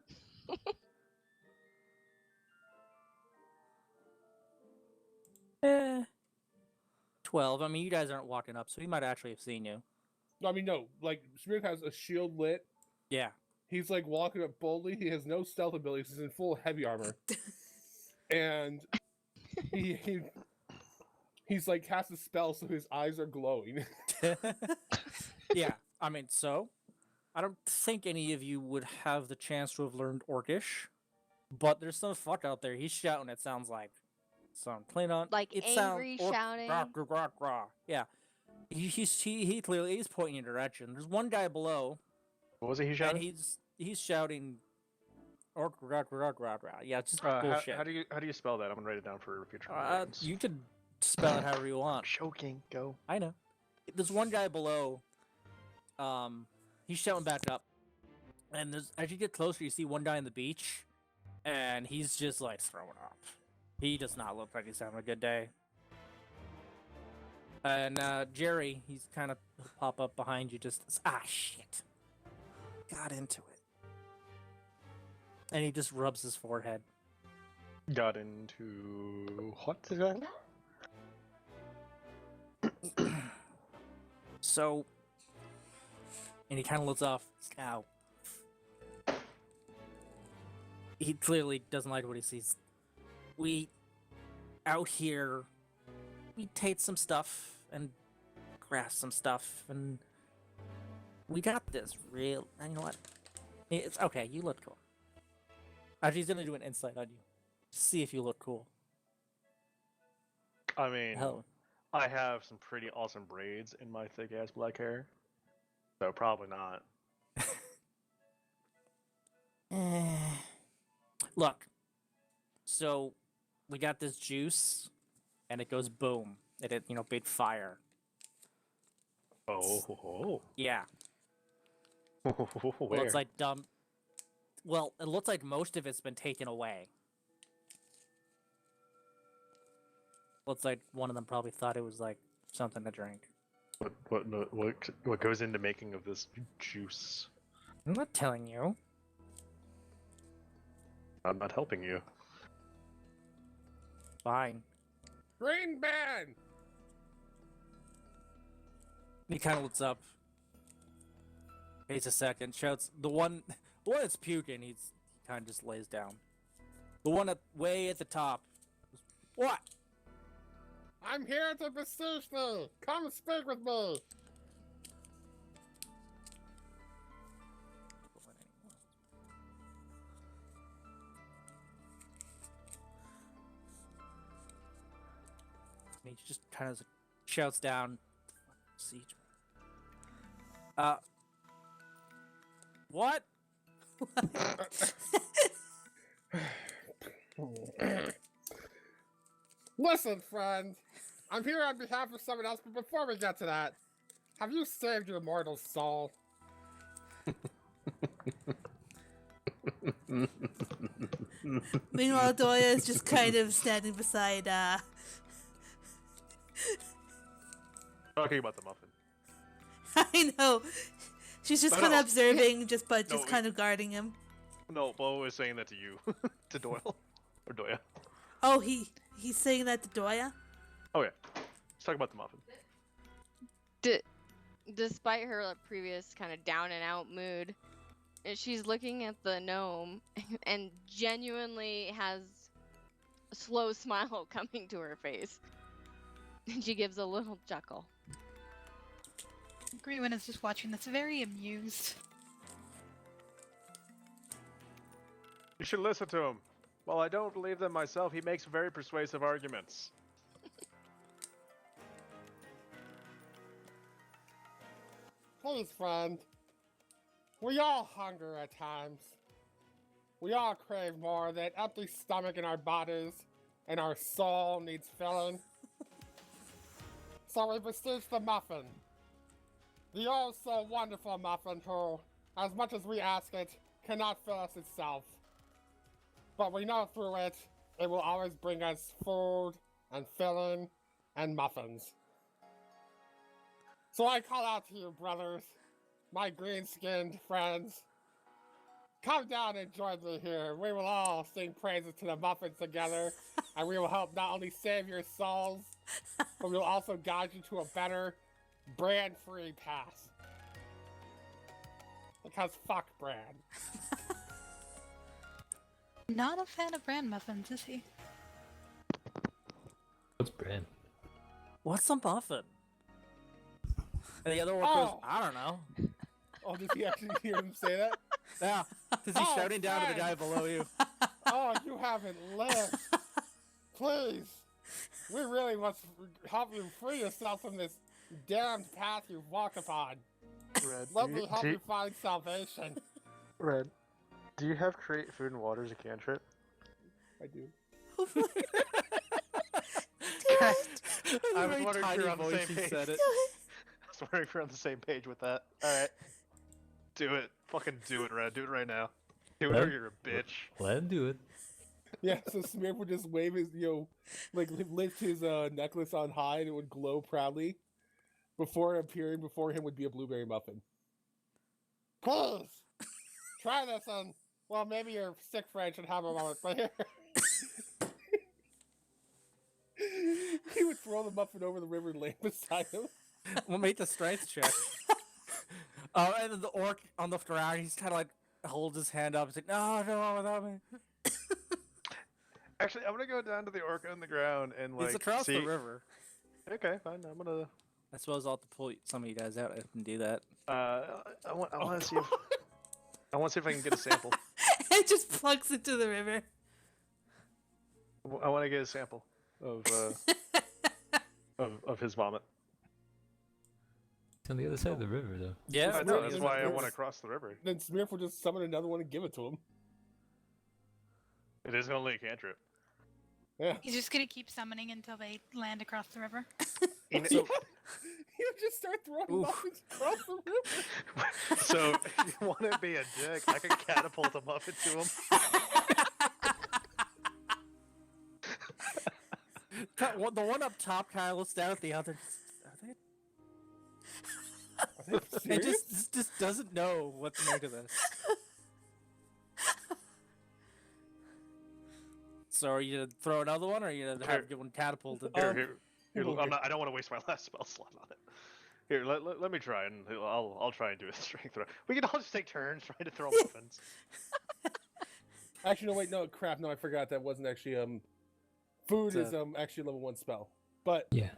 12. I mean, you guys aren't walking up, so he might actually have seen you. I mean, no. Like Smith has a shield lit. Yeah. He's like walking up boldly. He has no stealth abilities. He's in full heavy armor, and he's like cast a spell so his eyes are glowing. Yeah. I mean, so I don't think any of you would have the chance to have learned Orcish, but there's some fuck out there. He's shouting. It sounds like some plain on Like it angry shouting? Rah, rah, rah, rah. Yeah. He clearly he's pointing in your direction. There's one guy below. What was it he And shouted? he's shouting, orc, rah, rah, rah, rah. Yeah, just How bullshit. how do you spell that? I'm gonna write it down for future. You could spell it however you want. Choking. Go. I know. There's one guy below. He's shouting back up, and as you get closer, you see one guy on the beach, and he's just like throwing up. He does not look like he's having a good day. And Jerry, he's kind of pop up behind you, just shit. Got into it. And he just rubs his forehead. Got into what is that? So, and he kind of looks off. Ow. He clearly doesn't like what he sees. We, out here, we take some stuff and grasp some stuff, and we got this real. And you know what? It's okay. You look cool. Actually, he's gonna do an insight on you. See if you look cool. I mean, Hell. I have some pretty awesome braids in my thick ass black hair, so probably not. Look. So, we got this juice, and it goes boom. It big fire. Oh, Yeah. where? Well, it's like dumb. Well, it looks like most of it's been taken away. Looks like one of them probably thought it was like something to drink. What goes into making of this juice? I'm not telling you. I'm not helping you. Fine. Green Man. He kind of looks up. Waits a second. Shouts. The one that's puking. He kind of just lays down. The one way at the top. What? I'm here to beseech thee. Come speak with me. And he just kind of shouts down. Siege. What? Listen, friend. I'm here on behalf of someone else, but before we get to that, have you saved your mortal soul? Meanwhile, Doya is just kind of standing beside, Talking about the muffin. I know. She's just No, kind of no. observing, just No, kind of guarding him. No, Bo was saying that to you, to Doyle or Doya. Oh, he's saying that to Doya? Oh yeah, let's talk about the muffin. Despite her previous kind of down and out mood, she's looking at the gnome and genuinely has slow smile coming to her face. And she gives a little chuckle. Greenwin is just watching this, very amused. You should listen to him. While I don't believe them myself, he makes very persuasive arguments. Please, friend. We all hunger at times. We all crave more. That empty stomach in our bodies and our soul needs filling. So we beseech the muffin. The oh so wonderful muffin who, as much as we ask it, cannot fill us itself. But we know through it, it will always bring us food and filling and muffins. So I call out to you, brothers, my green-skinned friends. Come down and join me here. We will all sing praises to the muffins together, and we will help not only save your souls, but we will also guide you to a better, brand-free path. Because fuck brand. Not a fan of bran muffins, is he? What's Bran? What's a muffin? And the other one goes, I don't know. Oh, did he actually hear him say that? Yeah, because he's Oh, shouting down to the guy friend. below you. Oh, you haven't lived. Please. We really must help you free yourself from this damned path you've walked upon. Red, Let me help you find salvation. Red, do you have create food and water as a cantrip? I do. I was wondering if you're on the same page. Said it. I was wondering if you're on the same page with that. Alright. Do it. Fucking do it, Red. Do it right now. Do it or Red? you're a bitch. Let him do it. Yeah, so Smurf would just wave his, like lift his necklace on high and it would glow proudly. Before appearing before him would be a blueberry muffin. Please! Try this and, well, maybe your sick friend should have a moment, but here. He would throw the muffin over the river and lay beside him. We'll make the strength check. And then the orc on the ground, he's kind of like holds his hand up. He's like, no, no, without me. Actually, I'm gonna go down to the orc on the ground and like He's across see. the river. Okay, fine. I'm gonna. I suppose I'll have to pull some of you guys out. I can do that. I want to see if I want to see if I can get a sample. It just plugs into the river. I want to get a sample of of his vomit. It's on the other side of the river, though. Yeah, I know. Smurf- That's why I Smurf- want to cross the river. Then Smurf would just summon another one and give it to him. It is only a cantrip. Yeah. He's just gonna keep summoning until they land across the river. He would just start throwing Oof. muffins across the river. So if you want to be a dick, I can catapult a muffin to him. The one up top kind of looks down at the other. Are they? Are they It serious? just doesn't know what to make of this. So are you gonna throw another one, or are you gonna have one catapulted? Here. I don't want to waste my last spell slot on it. Here, let me try, and I'll try and do a strength throw. We can all just take turns trying to throw muffins. Actually, no, wait, no, crap, no, I forgot that wasn't actually, food is, actually a level 1 spell. But, Yeah.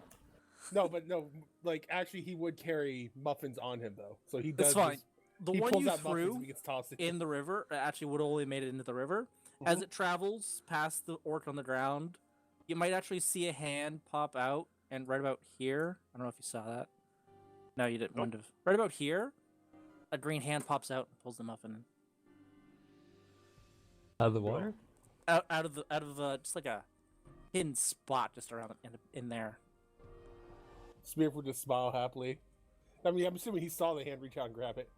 no, like, actually, he would carry muffins on him, though. So he does. That's fine. just- The he one pulls you out muffins threw and he gets tossed in the river actually would only made it into the river. As it travels past the orc on the ground, you might actually see a hand pop out, and right about here, I don't know if you saw that. No, you didn't. Nope. Wouldn't have. Right about here, a green hand pops out and pulls the muffin Out of the water? out of just like a hidden spot just around in there. Smurf would just smile happily. I mean, I'm assuming he saw the hand reach out and grab it.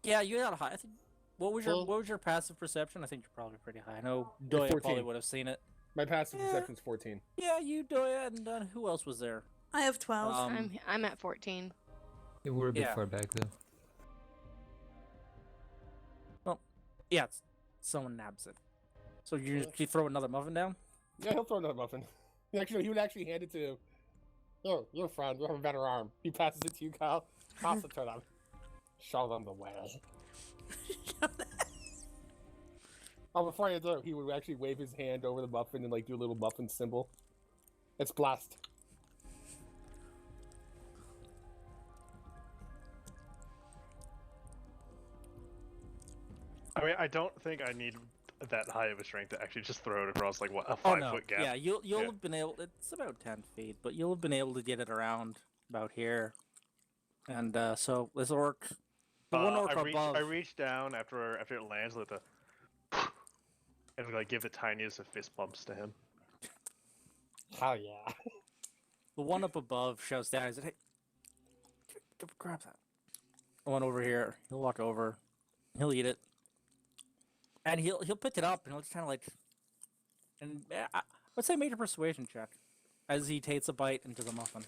Yeah, you got a high. I think. What was Well- your passive perception? I think you're probably pretty high. I know Doya 14. probably would have seen it. My passive Yeah. perception's 14. Yeah, you Doya, and who else was there? I have 12. I'm at 14. Yeah, we're a bit Yeah. far back, though. Yeah, someone nabs it. So you throw another muffin down? Yeah, he'll throw another muffin. He would actually hand it to. Oh, your friend, you have a better arm. He passes it to you, Kyle. Toss it to them. Show them the way. Oh, before you do, he would actually wave his hand over the muffin and like do a little muffin symbol. It's blessed. I mean, I don't think I need that high of a strength to actually just throw it across like what a Oh 5-foot no, gap. yeah, you'll Yeah. have been able. It's about 10 feet, but you'll have been able to get it around about here. And so this orc, the one orc above. I reach down after it lands with a and like give the tiniest of fist bumps to him. Hell yeah. The one up above shouts down. He said, "Hey, grab that." The one over here. He'll walk over. He'll eat it, and he'll pick it up and he'll just kind of like, and let's say make a persuasion check, as he takes a bite into the muffin.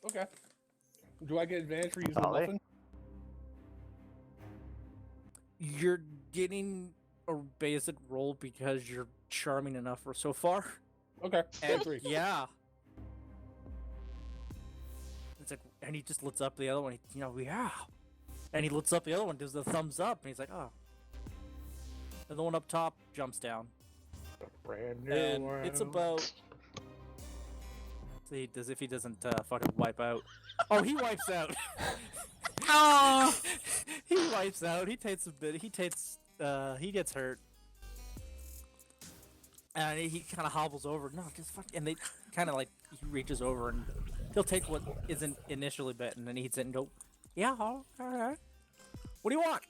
Okay. Do I get advantage for using the Ollie? muffin? You're getting a basic roll because you're charming enough for so far. Okay. And Three. yeah. It's like, and he just looks up the other one. Yeah. And he looks up the other one, does the thumbs up, and he's like, oh. And the one up top jumps down. Brand new And one. it's about. So as if he doesn't fucking wipe out. Oh, he wipes out. Oh, He wipes out. He takes a bit. He gets hurt. And he kind of hobbles over. No, just fuck. And they kind of like, he reaches over and he'll take what isn't initially bitten and eats it and go, yeah, all right. What do you want?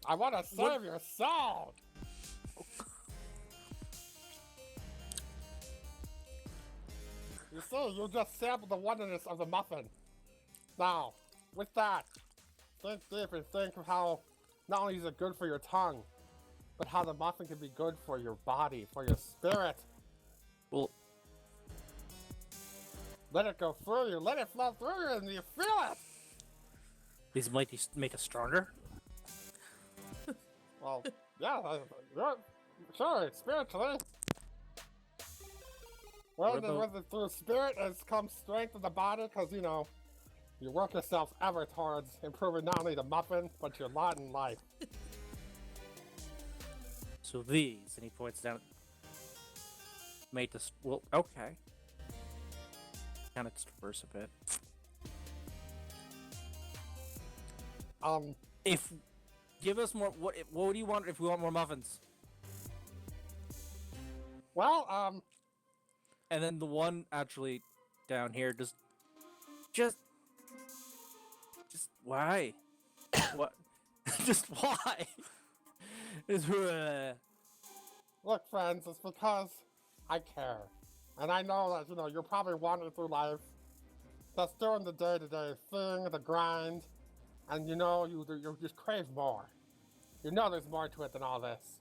I want to serve your soul. You see, you just sampled the wonderness of the muffin. Now, with that, think deep and think of how not only is it good for your tongue, but how the muffin can be good for your body, for your spirit. Well, Let it go through you, let it flow through you, and you feel it. these might make us stronger. Well, yeah, sure, spiritually. Well, What about- through spirit has come strength of the body, because, you know, you work yourself ever towards improving not only the muffin, but your lot in life. So these, and he points down. Made us. Well, okay. Kind of disperse a bit. If give us more. What do you want if we want more muffins? Well, And then the one actually down here just why? What? Just why? It's, look, friends, it's because I care. And I know that, you know, you're probably wandering through life, just doing the day-to-day thing, the grind, and you know, you just crave more. You know there's more to it than all this.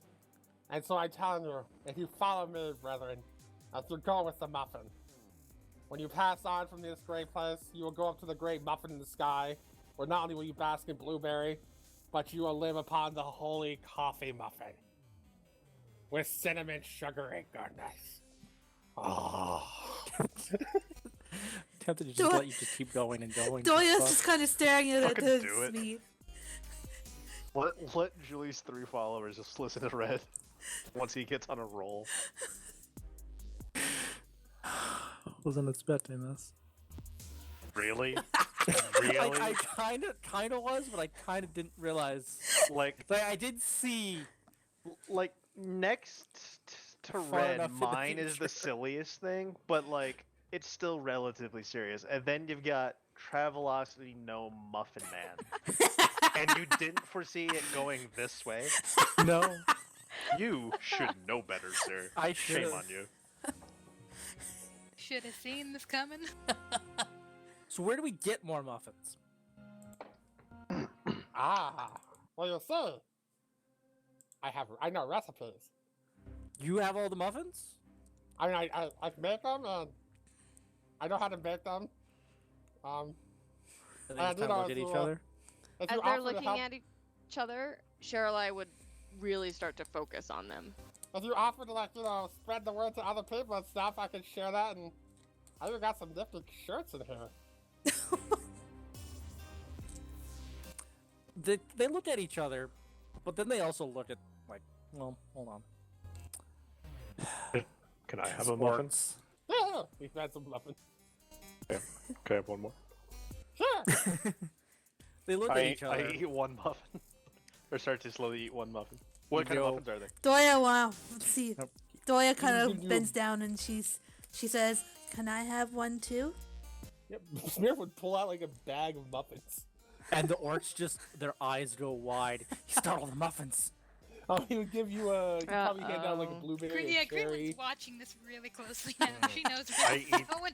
And so I'm telling you, if you follow me, brethren, as you go with the muffin, when you pass on from this great place, you will go up to the great muffin in the sky, where not only will you bask in blueberry, but you will live upon the holy coffee muffin with cinnamon sugary goodness. Oh. tempted to just Do I- let you just keep going and going. Doria's Fuck. just kind of staring at Fucking the do it. meat. Let Julie's 3 followers just listen to Red once he gets on a roll. Wasn't expecting this. Really? Really? I kind of was, but I kind of didn't realize. Like, I did see. like next to Far Red, enough in the mine is the future. silliest thing, but like it's still relatively serious. And then you've got Travelocity Gnome Muffin Man, and you didn't foresee it going this way. No, You should know better, sir. I Shame should've. on you. Should have seen this coming. So where do we get more muffins? Well, you see, I know recipes. You have all the muffins? I mean, I make them, and I know how to make them. And they I just do kind of know look at it's, each other. If As you they're offer to looking help- at each other, Shirley would really start to focus on them. If you offer to, like, you know, spread the word to other people and stuff, I can share that, and I even got some nifty shirts in here. They look at each other, but then they also look at well, hold on. Can I have a muffin? Sports. We've had some muffin. Can I have one more? Sure. They look at each I other. eat one muffin. Or start to slowly eat one muffin. What You kind of go- muffins are they? Doya, wow. Let's see. Nope. Doya kind You- of you- bends down and she says, "Can I have one too?" Yep. Smurf would pull out like a bag of muffins. And the orcs just, their eyes go wide. He stole all the muffins. Oh, he would give you a. He'd probably hand out like a Uh-oh. blueberry, Yeah, a cherry. Greenland's watching this really closely now. She knows I where it's eat- going.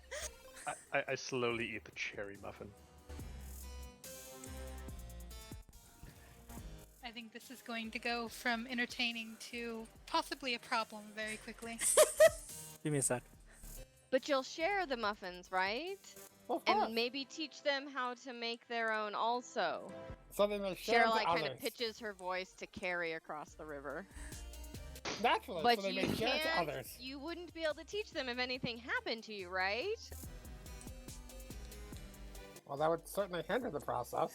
I slowly eat the cherry muffin. I think this is going to go from entertaining to possibly a problem very quickly. Give me a sec. But you'll share the muffins, right? Well, of course. And maybe teach them how to make their own also. Something that share Cheryl to like kind others. of pitches her voice to carry across the river. Naturally, But so they you may share it to can't, others. you wouldn't be able to teach them if anything happened to you, right? Well, that would certainly hinder the process.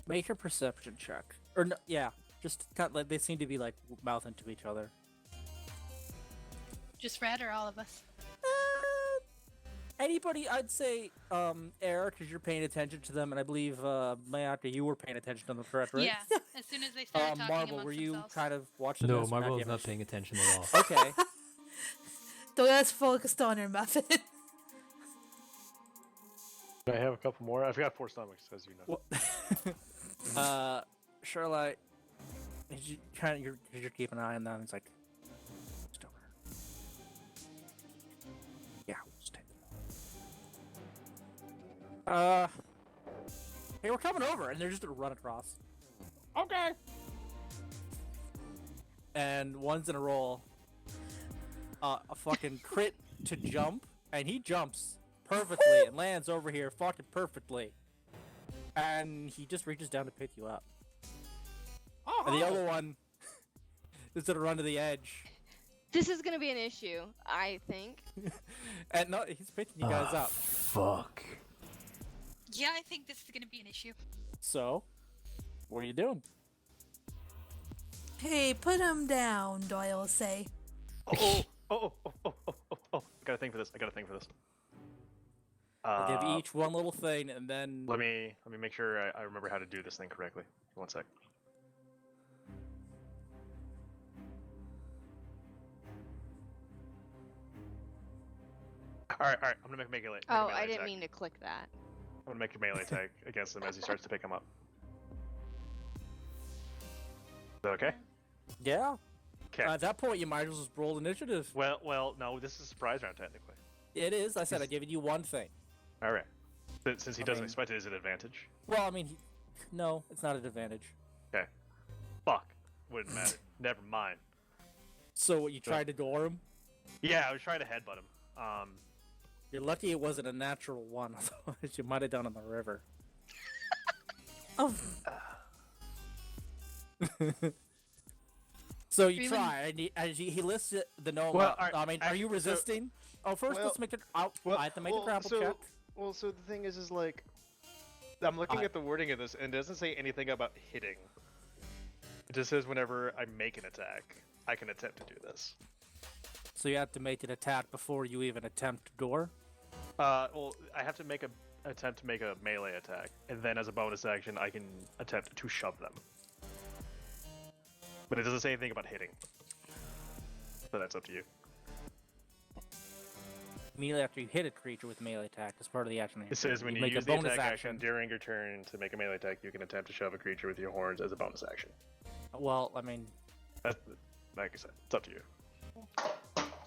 Make a perception check. Or no, yeah, just kind of like they seem to be like mouthing to each other. Just Red or all of us? Anybody, I'd say, Eric, because you're paying attention to them, and I believe, Mayaka, you were paying attention to them, correct, right? Yeah, as soon as they started talking Marble, amongst were you themselves. kind of watching No, this? Marble is giving a not sh- paying attention at all. Okay. Doya's focused on her muffin. Can I have a couple more? I've got 4 stomachs, as you know. Well, Charlotte, you're keeping an eye on them. It's like, just over. Yeah, we'll just take it. Hey, we're coming over, and they're just gonna run across. Okay. And one's in a roll. A fucking crit to jump, and he jumps perfectly and lands over here fucking perfectly. And he just reaches down to pick you up. Oh, And the other one is gonna run to the edge. This is going to be an issue, I think. And no, he's picking you guys up. Fuck. Yeah, I think this is going to be an issue. So, what are you doing? Hey, put him down, Doya will say. Oh. I got a thing for this. I'll give each one little thing, and then Let me make sure I remember how to do this thing correctly. One sec. All right. I'm gonna make a melee. Oh, I didn't mean to click that. I'm gonna make a melee attack against him as he starts to pick him up. Is that okay? yeah. Okay. At that point, you might as well just roll initiative. Well, no. This is a surprise round technically. It is. I said I'd given you one thing. All right. Since he I doesn't mean- expect it, is it advantage? Well, I mean, no, it's not an advantage. Okay. Fuck. Wouldn't matter. Never mind. So what, you tried to door him? Yeah, I was trying to headbutt him. You're lucky it wasn't a natural one, otherwise you might have done in the river. Oh, So you Really? try, and he lists it, the gnome Well, up. alright, I mean, are you so- resisting? First well- let's make it out. I have to make a grapple so, check. Well, so the thing is like, I'm looking I- at the wording of this, and it doesn't say anything about hitting. It just says whenever I make an attack, I can attempt to do this. So you have to make an attack before you even attempt to door. Well, I have to make a attempt to make a melee attack, and then as a bonus action, I can attempt to shove them. But it doesn't say anything about hitting. So that's up to you. Immediately after you hit a creature with melee attack, as part of the action. It says when you make use a the bonus attack action during your turn to make a melee attack, you can attempt to shove a creature with your horns as a bonus action. Well, I mean, That's, like I said, it's up to you.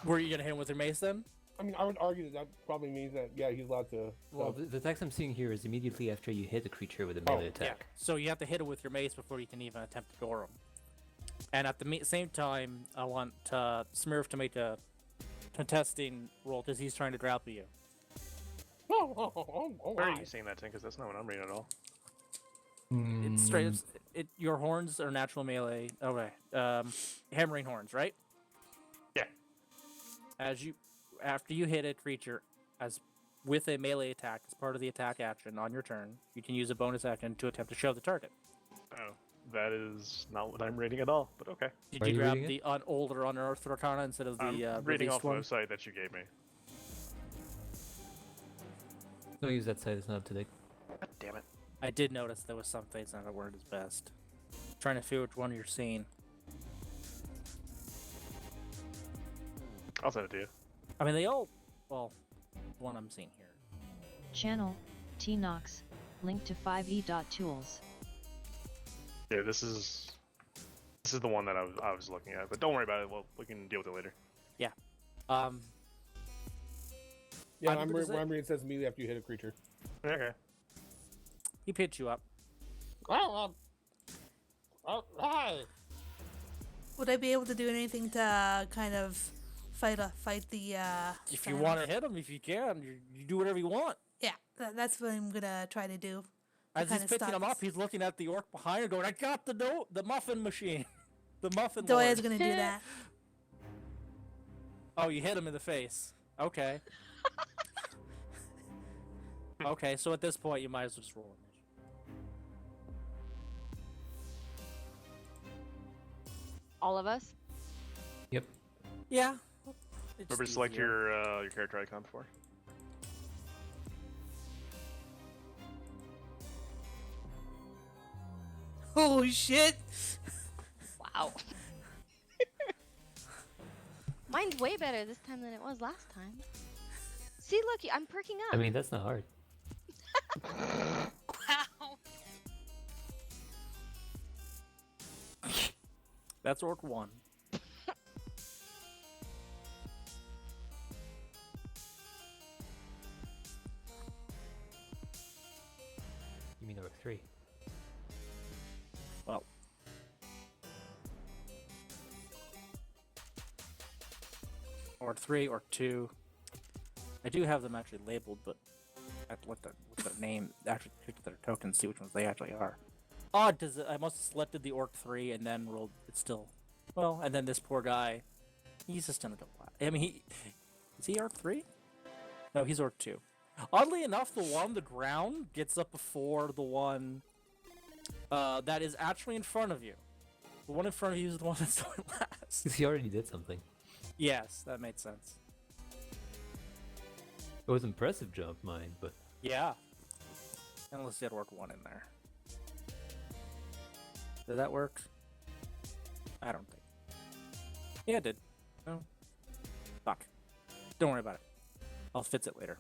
were you gonna hit him with your mace then? I mean, I would argue that probably means that, yeah, he's allowed to. Well, the text I'm seeing here is immediately after you hit a creature with a melee attack. So you have to hit him with your mace before you can even attempt to door him. And at the same time, I want Smurf to make a contesting roll because he's trying to grapple you. Oh, Where are my. you seeing that, Tim? Because that's not what I'm reading at all. It's straight. Your horns are natural melee. Okay. Hammering horns, right? Yeah. After you hit a creature with a melee attack as part of the attack action on your turn, you can use a bonus action to attempt to shove the target. Oh. that is not what I'm reading at all. But okay, Did Are you you grab reading the older unearthed Rotana instead of the I'm reading released off the one? website that you gave me. Don't use that site, it's not up to date. God damn it! I did notice there was some fates that weren't as best. Trying to figure which one you're seeing. I'll send it to you. I mean, they all. Well, the one I'm seeing here. Channel, Tnox, link to 5e.tools. Yeah, this is the one that I was looking at. But don't worry about it. Well, we can deal with it later. Um, Yeah, I'm I'm gonna say- remembering it says immediately after you hit a creature. Okay. he picked you up. Hi. Would I be able to do anything to kind of fight the? If you Sumner? want to hit him, if you can, you do whatever you want. Yeah, that's what I'm gonna try to do. As he's kinda picking him stop up, this. he's looking at the orc behind him, going, "I got the muffin machine, the muffin Doya's lord." gonna do that. Oh, you hit him in the face. Okay. Okay, so at this point, you might as well just roll initiative. All of us. Yep. Yeah. It's Remember to select easier. your character icon before. Oh shit! Wow. Mine's way better this time than it was last time. See, look, I'm perking up. I mean, that's not hard. Wow. That's orc 1. You mean orc 3? Well. Orc 3, orc 2. I do have them actually labeled, but I have to let their name actually pick their tokens, see which ones they actually are. Odd, does it? I must have selected the orc 3 and then rolled. It's still. Well, and then this poor guy, he's just gonna go. I mean, is he orc 3? No, he's orc 2. Oddly enough, the one on the ground gets up before the one that is actually in front of you. The one in front of you is the one that's going last. Because he already did something. Yes, that made sense. It was impressive jump, mine, but Yeah. Unless you had orc 1 in there. Did that work? I don't think. Yeah, it did. No. Fuck. Don't worry about it. I'll fix it later.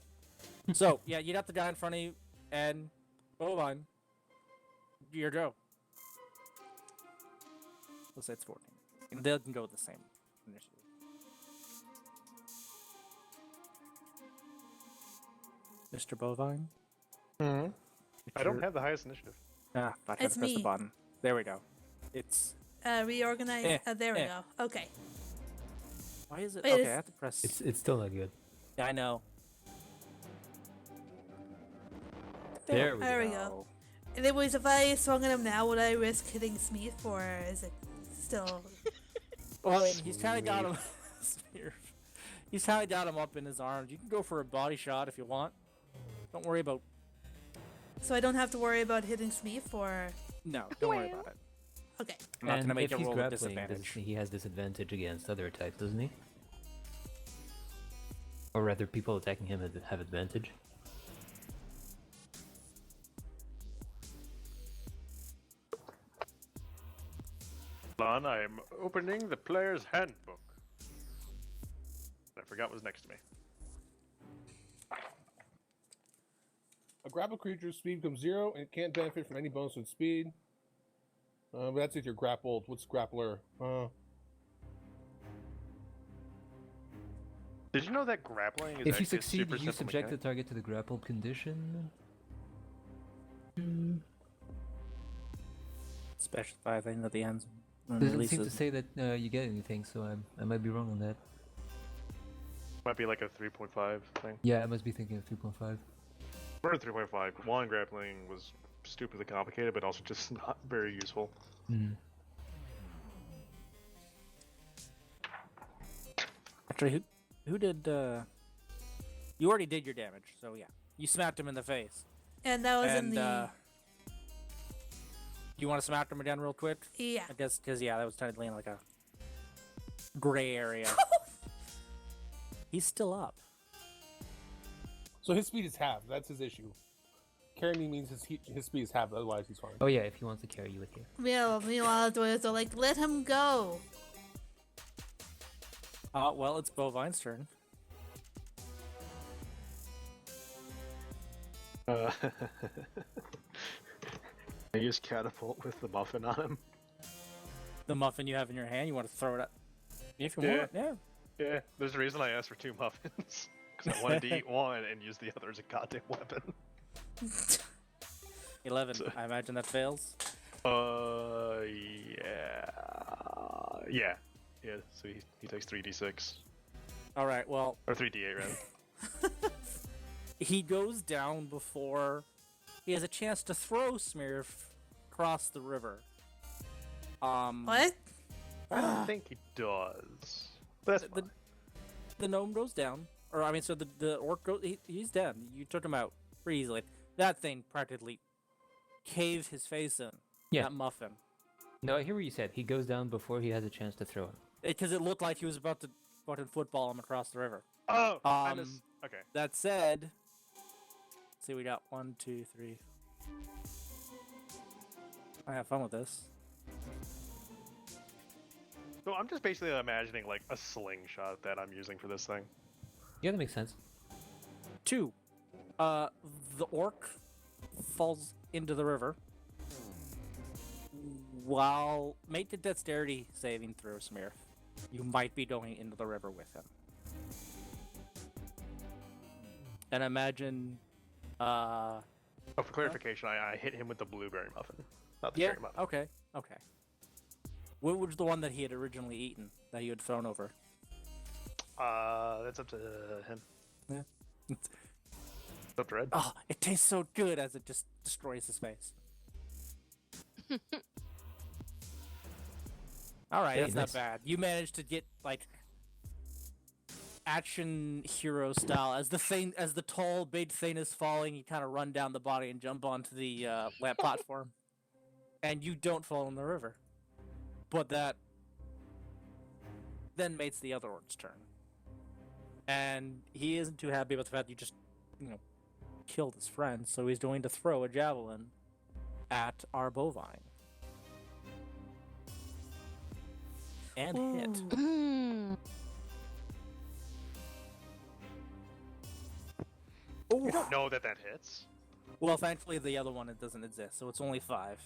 So, yeah, you got the guy in front of you, and bovine. Your go. Let's say it's 14. And they can go with the same initiative. Mr. Bovine? Mm-hmm. I don't Your- have the highest initiative. Ah, fuck, I had It's to press the me. button. There we go. It's... Reorganize. There we eh. go. Okay. Why is it... Wait, okay, it's- I have to press... it's still not good. Yeah, I know. There we go. Anyways, if I swung at him now, would I risk hitting Smith, or is it still? Well, I mean, he's kind of got him... he's kind of got him up in his arms. You can go for a body shot if you want. Don't worry about... So I don't have to worry about hitting Smith, or No, don't worry Well. about it. okay. I'm not going And to make if it he's roll with grappling, disadvantage. he has disadvantage against other attacks, doesn't he? Or rather, people attacking him have advantage. Hold on, I'm opening the player's handbook. I forgot what was next to me. A grapple creature's speed becomes 0, and it can't benefit from any bonus with speed. But that's if you're grappled. What's grappler? Did you know that grappling is If you actually a succeed, super you simple subject the mechanic? target to the grappled condition. Specify thing at the end. when Doesn't releases. seem to say that you get anything, so I might be wrong on that. Might be like a 3.5 thing. Yeah, I must be thinking of 3.5. Or a 3.5. One, grappling was stupidly complicated, but also just not very useful. Mm. Actually, who did? You already did your damage, so yeah, you smacked him in the face. And that was in And the. you want to smack him down real quick? Yeah. I guess because that was technically in like a gray area. He's still up. So his speed is half. That's his issue. Carry me means his speed is half. Otherwise, he's fine. Oh yeah, if he wants to carry you with you. Meanwhile, the dwarves are like, let him go. Well, it's Bovine's turn. I use catapult with the muffin on him. The muffin you have in your hand, you want to throw it at. If you Yeah. want, yeah. Yeah, there's a reason I asked for 2 muffins. Because I wanted to eat one and use the other as a goddamn weapon. 11. So- I imagine that fails. Yeah. Yeah, so he takes 3d6. All right. Well, Or 3d8, rather. he goes down before he has a chance to throw Smirf across the river. What? I don't think he does. But that's fine. The gnome goes down, or I mean, so the orc goes. He's dead. You took him out pretty easily. That thing practically caved his face in. Yeah. That muffin. No, I hear what you said. He goes down before he has a chance to throw him. Because it looked like he was about to fucking football him across the river. Oh! I miss... Okay. That said, let's see, we got 1, 2, 3. I have fun with this. So I'm just basically imagining like a slingshot that I'm using for this thing. Yeah, that makes sense. 2. The orc falls into the river. While make the dexterity saving throw, Smirf. You might be going into the river with him. And imagine, Oh, for clarification, I hit him with the blueberry muffin, not the cherry muffin. okay. What was the one that he had originally eaten that you had thrown over? That's up to him. Yeah. It's up to Red. Oh, it tastes so good as it just destroys his face. All right, Hey, that's nice. not bad. You managed to get like action hero style as the tall big thing is falling. You kind of run down the body and jump onto the lamp platform, and you don't fall in the river. But that then makes the other orc's turn, and he isn't too happy about the fact that you just killed his friend. So he's going to throw a javelin at our bovine. And hit. Ooh. You don't know that hits. Well, thankfully the other one, it doesn't exist, so it's only 5.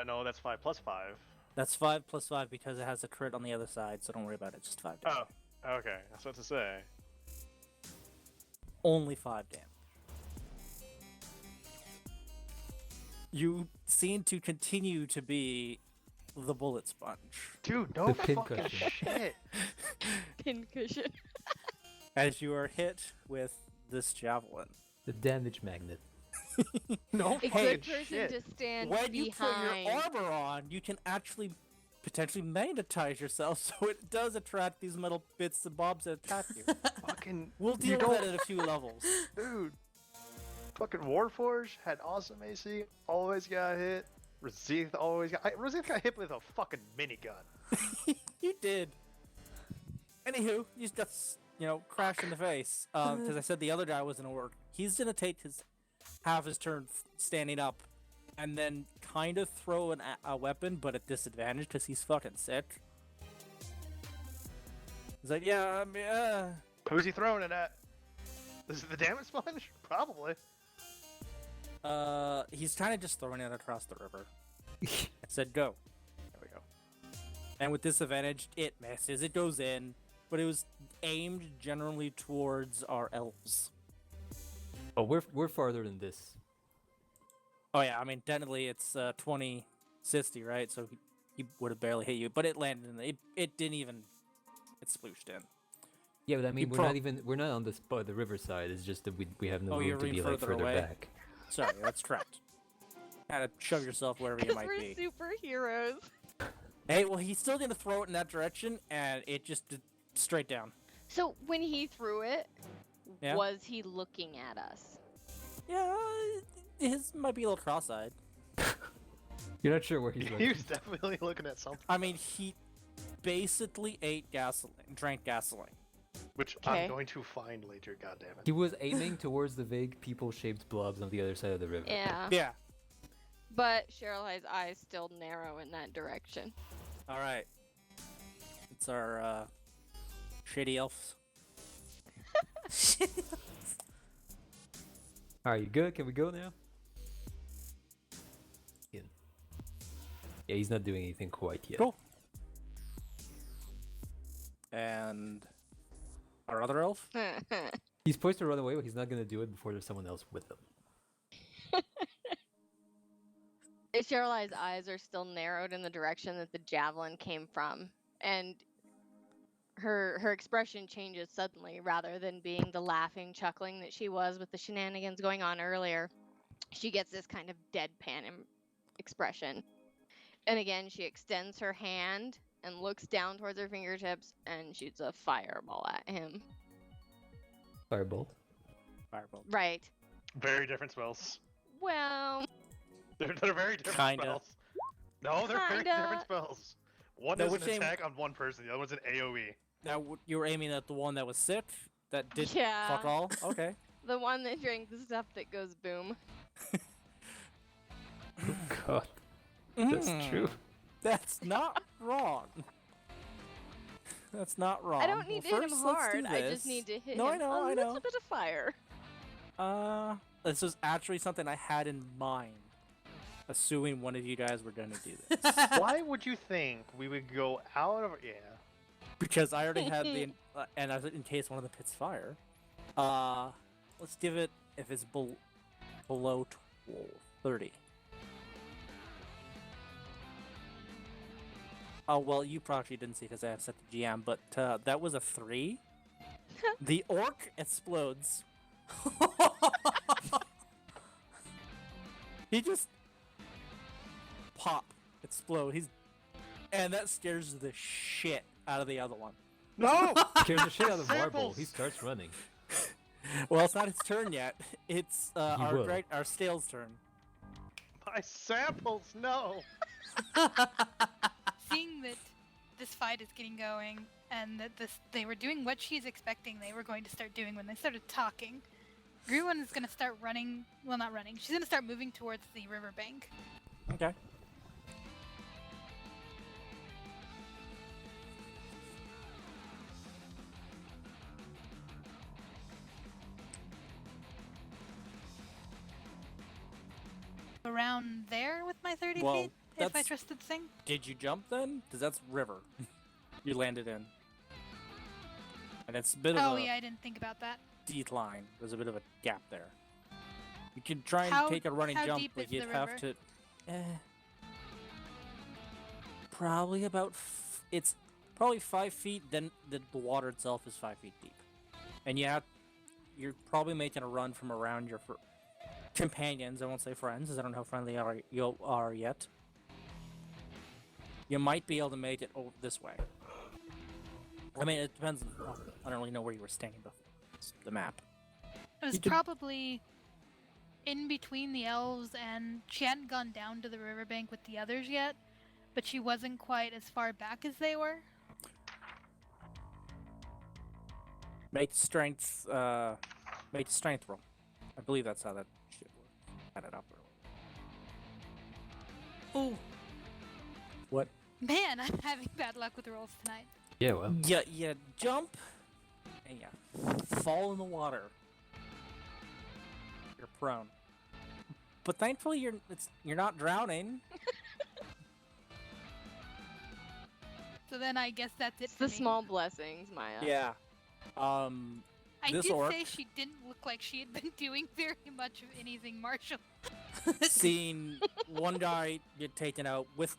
No, that's 5 plus 5. That's 5 plus 5 because it has a crit on the other side, so don't worry about it. Just 5 damage. Oh, okay. That's what to say. Only 5 damage. You seem to continue to be the bullet sponge. Dude, no The pin fucking cushion. shit. Pin cushion. As you are hit with this javelin. The damage magnet. No A fucking good person shit. to stand When you put behind. your armor on, you can actually potentially magnetize yourself so it does attract these metal bits and bobs that attack you. Fucking, We'll deal with that at a few levels. dude. Fucking Warforge had awesome AC. Always got hit. Razith always got. Razith got hit with a fucking minigun. You did. Anywho, you just got, crashed in the face. Because I said the other guy wasn't gonna work. He's gonna take half his turn standing up, and then kind of throw a weapon, but at disadvantage because he's fucking sick. He's like, yeah, I mean, Who's he throwing it at? Is it the damage sponge? Probably. he's kind of just throwing it across the river. I said, go. There we go. And with disadvantage, it misses. It goes in, but it was aimed generally towards our elves. Oh, we're farther than this. Oh yeah, I mean, technically it's 2060, right? So he would have barely hit you, but it landed in it didn't even, it splooshed in. Yeah, but I mean, You we're not on the riverside. It's just that we have no Oh, room you're to be even like further further away? back. Sorry, that's correct. Gotta shove yourself wherever you Because might we're be. superheroes. Hey, well, he's still gonna throw it in that direction, and it just did straight down. So when he threw it, Yeah. was he looking at us? Yeah, his might be a little cross-eyed. You're not sure where he's He looking. was definitely looking at something. I mean, he basically ate gasoline, drank gasoline. Which Okay. I'm going to find later, goddammit. He was aiming towards the vague people-shaped blobs on the other side of the river. Yeah. Yeah. But Cheryl's eyes still narrow in that direction. All right. It's our shady elves. Are you good? Can we go now? Yeah, he's not doing anything quite yet. Cool. And our other elf? He's poised to run away, but he's not gonna do it before there's someone else with him. Cheryl's eyes are still narrowed in the direction that the javelin came from, and her expression changes suddenly. Rather than being the laughing, chuckling that she was with the shenanigans going on earlier, she gets this kind of deadpan expression. And again, she extends her hand and looks down towards her fingertips and shoots a fireball at him. Firebolt. Firebolt. Right. Very different spells. Well, They're very different Kinda. spells. No, they're very Kinda. different spells. One No, is which an aim- attack on one person, the other one's an AoE. Now, you were aiming at the one that was sick? That did Yeah. fuck all? Okay. the one that drank the stuff that goes boom. God, that's true. That's not wrong. That's not wrong. I don't need to hit him first, let's do hard. I just this. need to hit No, him I know, a I little know. bit of fire. This was actually something I had in mind, assuming one of you guys were going to do this. Why would you think we would go out of... Yeah. Because I already had the... and I was in case one of the pits fire. Let's give it, if it's below 30. Oh, well, you probably didn't see because I have set the GM, but that was a 3. The orc explodes. He just explode. And that scares the shit out of the other one. No! Scares the shit out of Marble. Samples! He starts running. Well, it's not its turn yet. It's will. our Scale's turn. My samples, no! Seeing that this fight is getting going and that they were doing what she's expecting they were going to start doing when they started talking, Gruin is going to start running. Well, not running. She's going to start moving towards the riverbank. Okay. Around there with my 30 Well, feet, if I that's- trusted the thing. Did you jump then? Because that's river. You landed in. And it's a bit of Oh a yeah, I didn't think about that. decline. There's a bit of a gap there. You can try and How- take a running how jump, deep but is you'd the have river? to. Probably about. It's probably 5 feet. Then the water itself is 5 feet deep, and you're probably making a run from around your companions. I won't say friends, as I don't know how friendly you are yet. You might be able to make it over this way. I mean, it depends. I don't really know where you were standing before the map. It was You could- probably in between the elves, and she hadn't gone down to the riverbank with the others yet, but she wasn't quite as far back as they were. Make strength roll. I believe that's how that shit works. Add it up. Oh, What? Man, I'm having bad luck with the rolls tonight. Yeah, well. Yeah, jump, and fall in the water. You're prone. But thankfully, you're not drowning. So then I guess that's it It's for the me. small blessings, Maya. Yeah. I this did orc- say she didn't look like she had been doing very much of anything martial. Seeing one guy get taken out with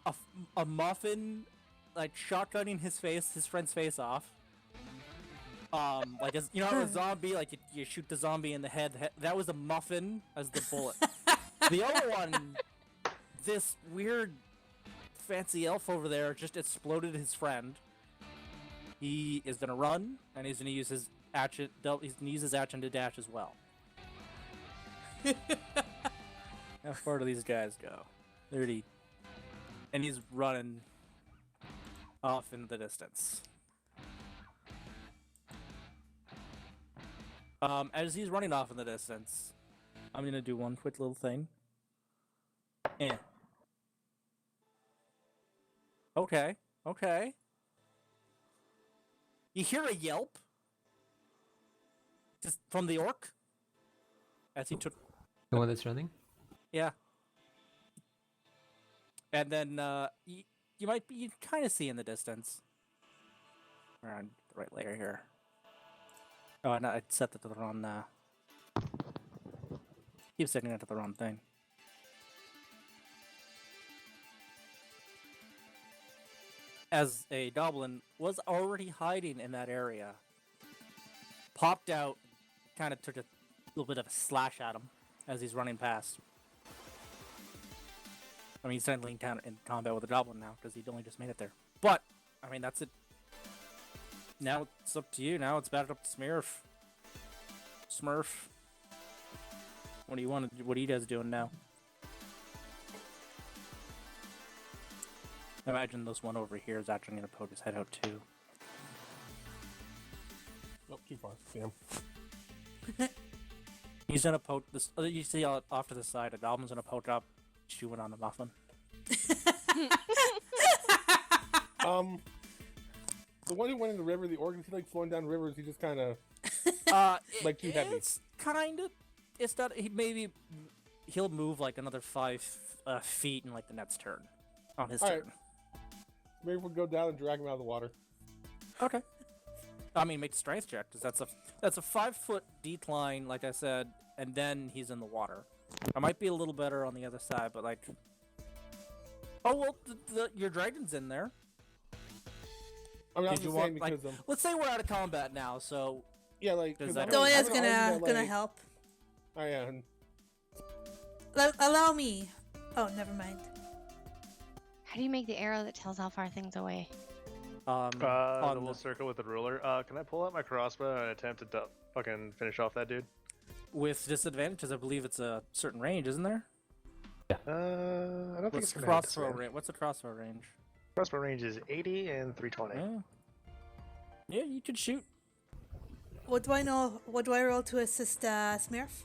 a muffin, like shotgunning his friend's face off. Like a zombie, like you shoot the zombie in the head. That was a muffin as the bullet. The other one, this weird, fancy elf over there, just exploded his friend. He is gonna run, and he's gonna use his action. He's gonna use his action to dash as well. How far do these guys go? 30. and he's running off in the distance. As he's running off in the distance, I'm gonna do one quick little thing. Yeah. Okay. Okay. You hear a yelp? Just from the orc? As he took... The one that's running? Yeah. And then, you kind of see in the distance. We're on the right layer here. Oh, no, I set that to the wrong, keep setting it to the wrong thing. As a goblin was already hiding in that area, popped out, kind of took a little bit of a slash at him as he's running past. I mean, he's technically in combat with a goblin now because he'd only just made it there. But I mean, that's it. Now it's up to you. Now it's back up to Smurf. Smurf. What do you want to do? What are you guys doing now? I imagine this one over here is actually going to poke his head out too. Nope, too far. Damn. He's going to poke this. You see off to the side, a goblin's going to poke up, chewing on the muffin. The one who went in the river, the organ, is he like flowing down rivers? He just kind of like too heavy. It's kind of. It's not. He'll move like another 5 feet in like the next turn. On his turn. Right. Maybe we'll go down and drag him out of the water. Okay. I mean, make a strength check because that's a 5-foot decline, like I said, and then he's in the water. I might be a little better on the other side, but like. Oh well, your dragon's in there. I mean, Did you want, like, let's say we're out of combat now, so yeah, like Donia's gonna help. Oh yeah. Allow me. Oh, never mind. How do you make the arrow that tells how far things away? The little circle with the ruler. Can I pull out my crossbow and attempt to fucking finish off that dude? With disadvantage, because I believe it's a certain range, isn't there? I don't think What's it's the gonna crossbow range? What's the crossbow range? Crossbow range is 80 and 320. Yeah, you could shoot. What do I know? What do I roll to assist Smurf?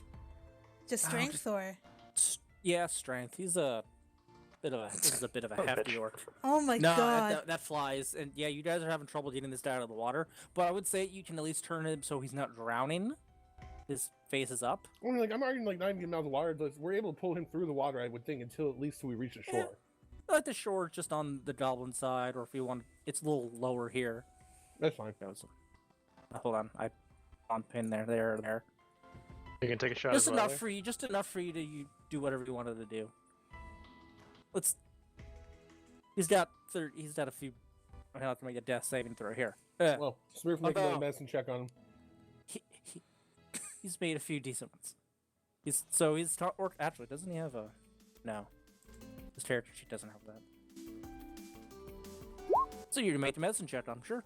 Just strength or? Yeah, strength. He's a bit of a hefty orc. Oh my god! That flies, and yeah, you guys are having trouble getting this guy out of the water. But I would say you can at least turn him so he's not drowning. His face is up. I mean, like I'm already like not even getting out of the water. But we're able to pull him through the water, I would think, until at least we reach the shore. Yeah. Like the shore, just on the goblin side, or if you want, it's a little lower here. That's fine. Hold on, I on pin there. You can take a shot. Just enough for you to do whatever you wanted to do. He's got a few. I have to make a death saving throw here. Well, Smurf make another medicine check on him. He's made a few decent ones. He's orc. Actually, doesn't he have a? No, his character sheet doesn't have that. So you make the medicine check, I'm sure.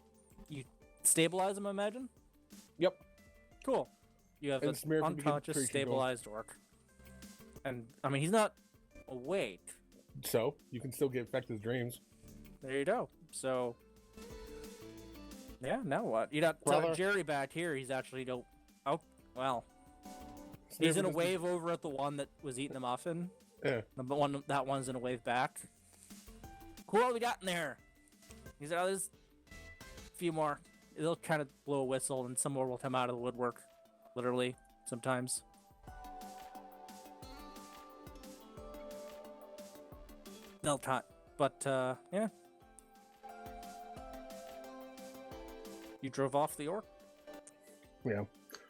You stabilize him, I imagine. Yep. Cool. You have an unconscious, stabilized orc. And I mean, he's not awake. So you can still affect his dreams. There you go. So. Yeah. Now what? You got Jerry back here. He's actually Oh, well. He's in a wave over at the one that was eating the muffin. Yeah. That one's in a wave back. Cool, what we got in there? He's like, there's a few more. They'll kind of blow a whistle and some more will come out of the woodwork. Literally, sometimes. They'll try. But, yeah. You drove off the orc? Yeah.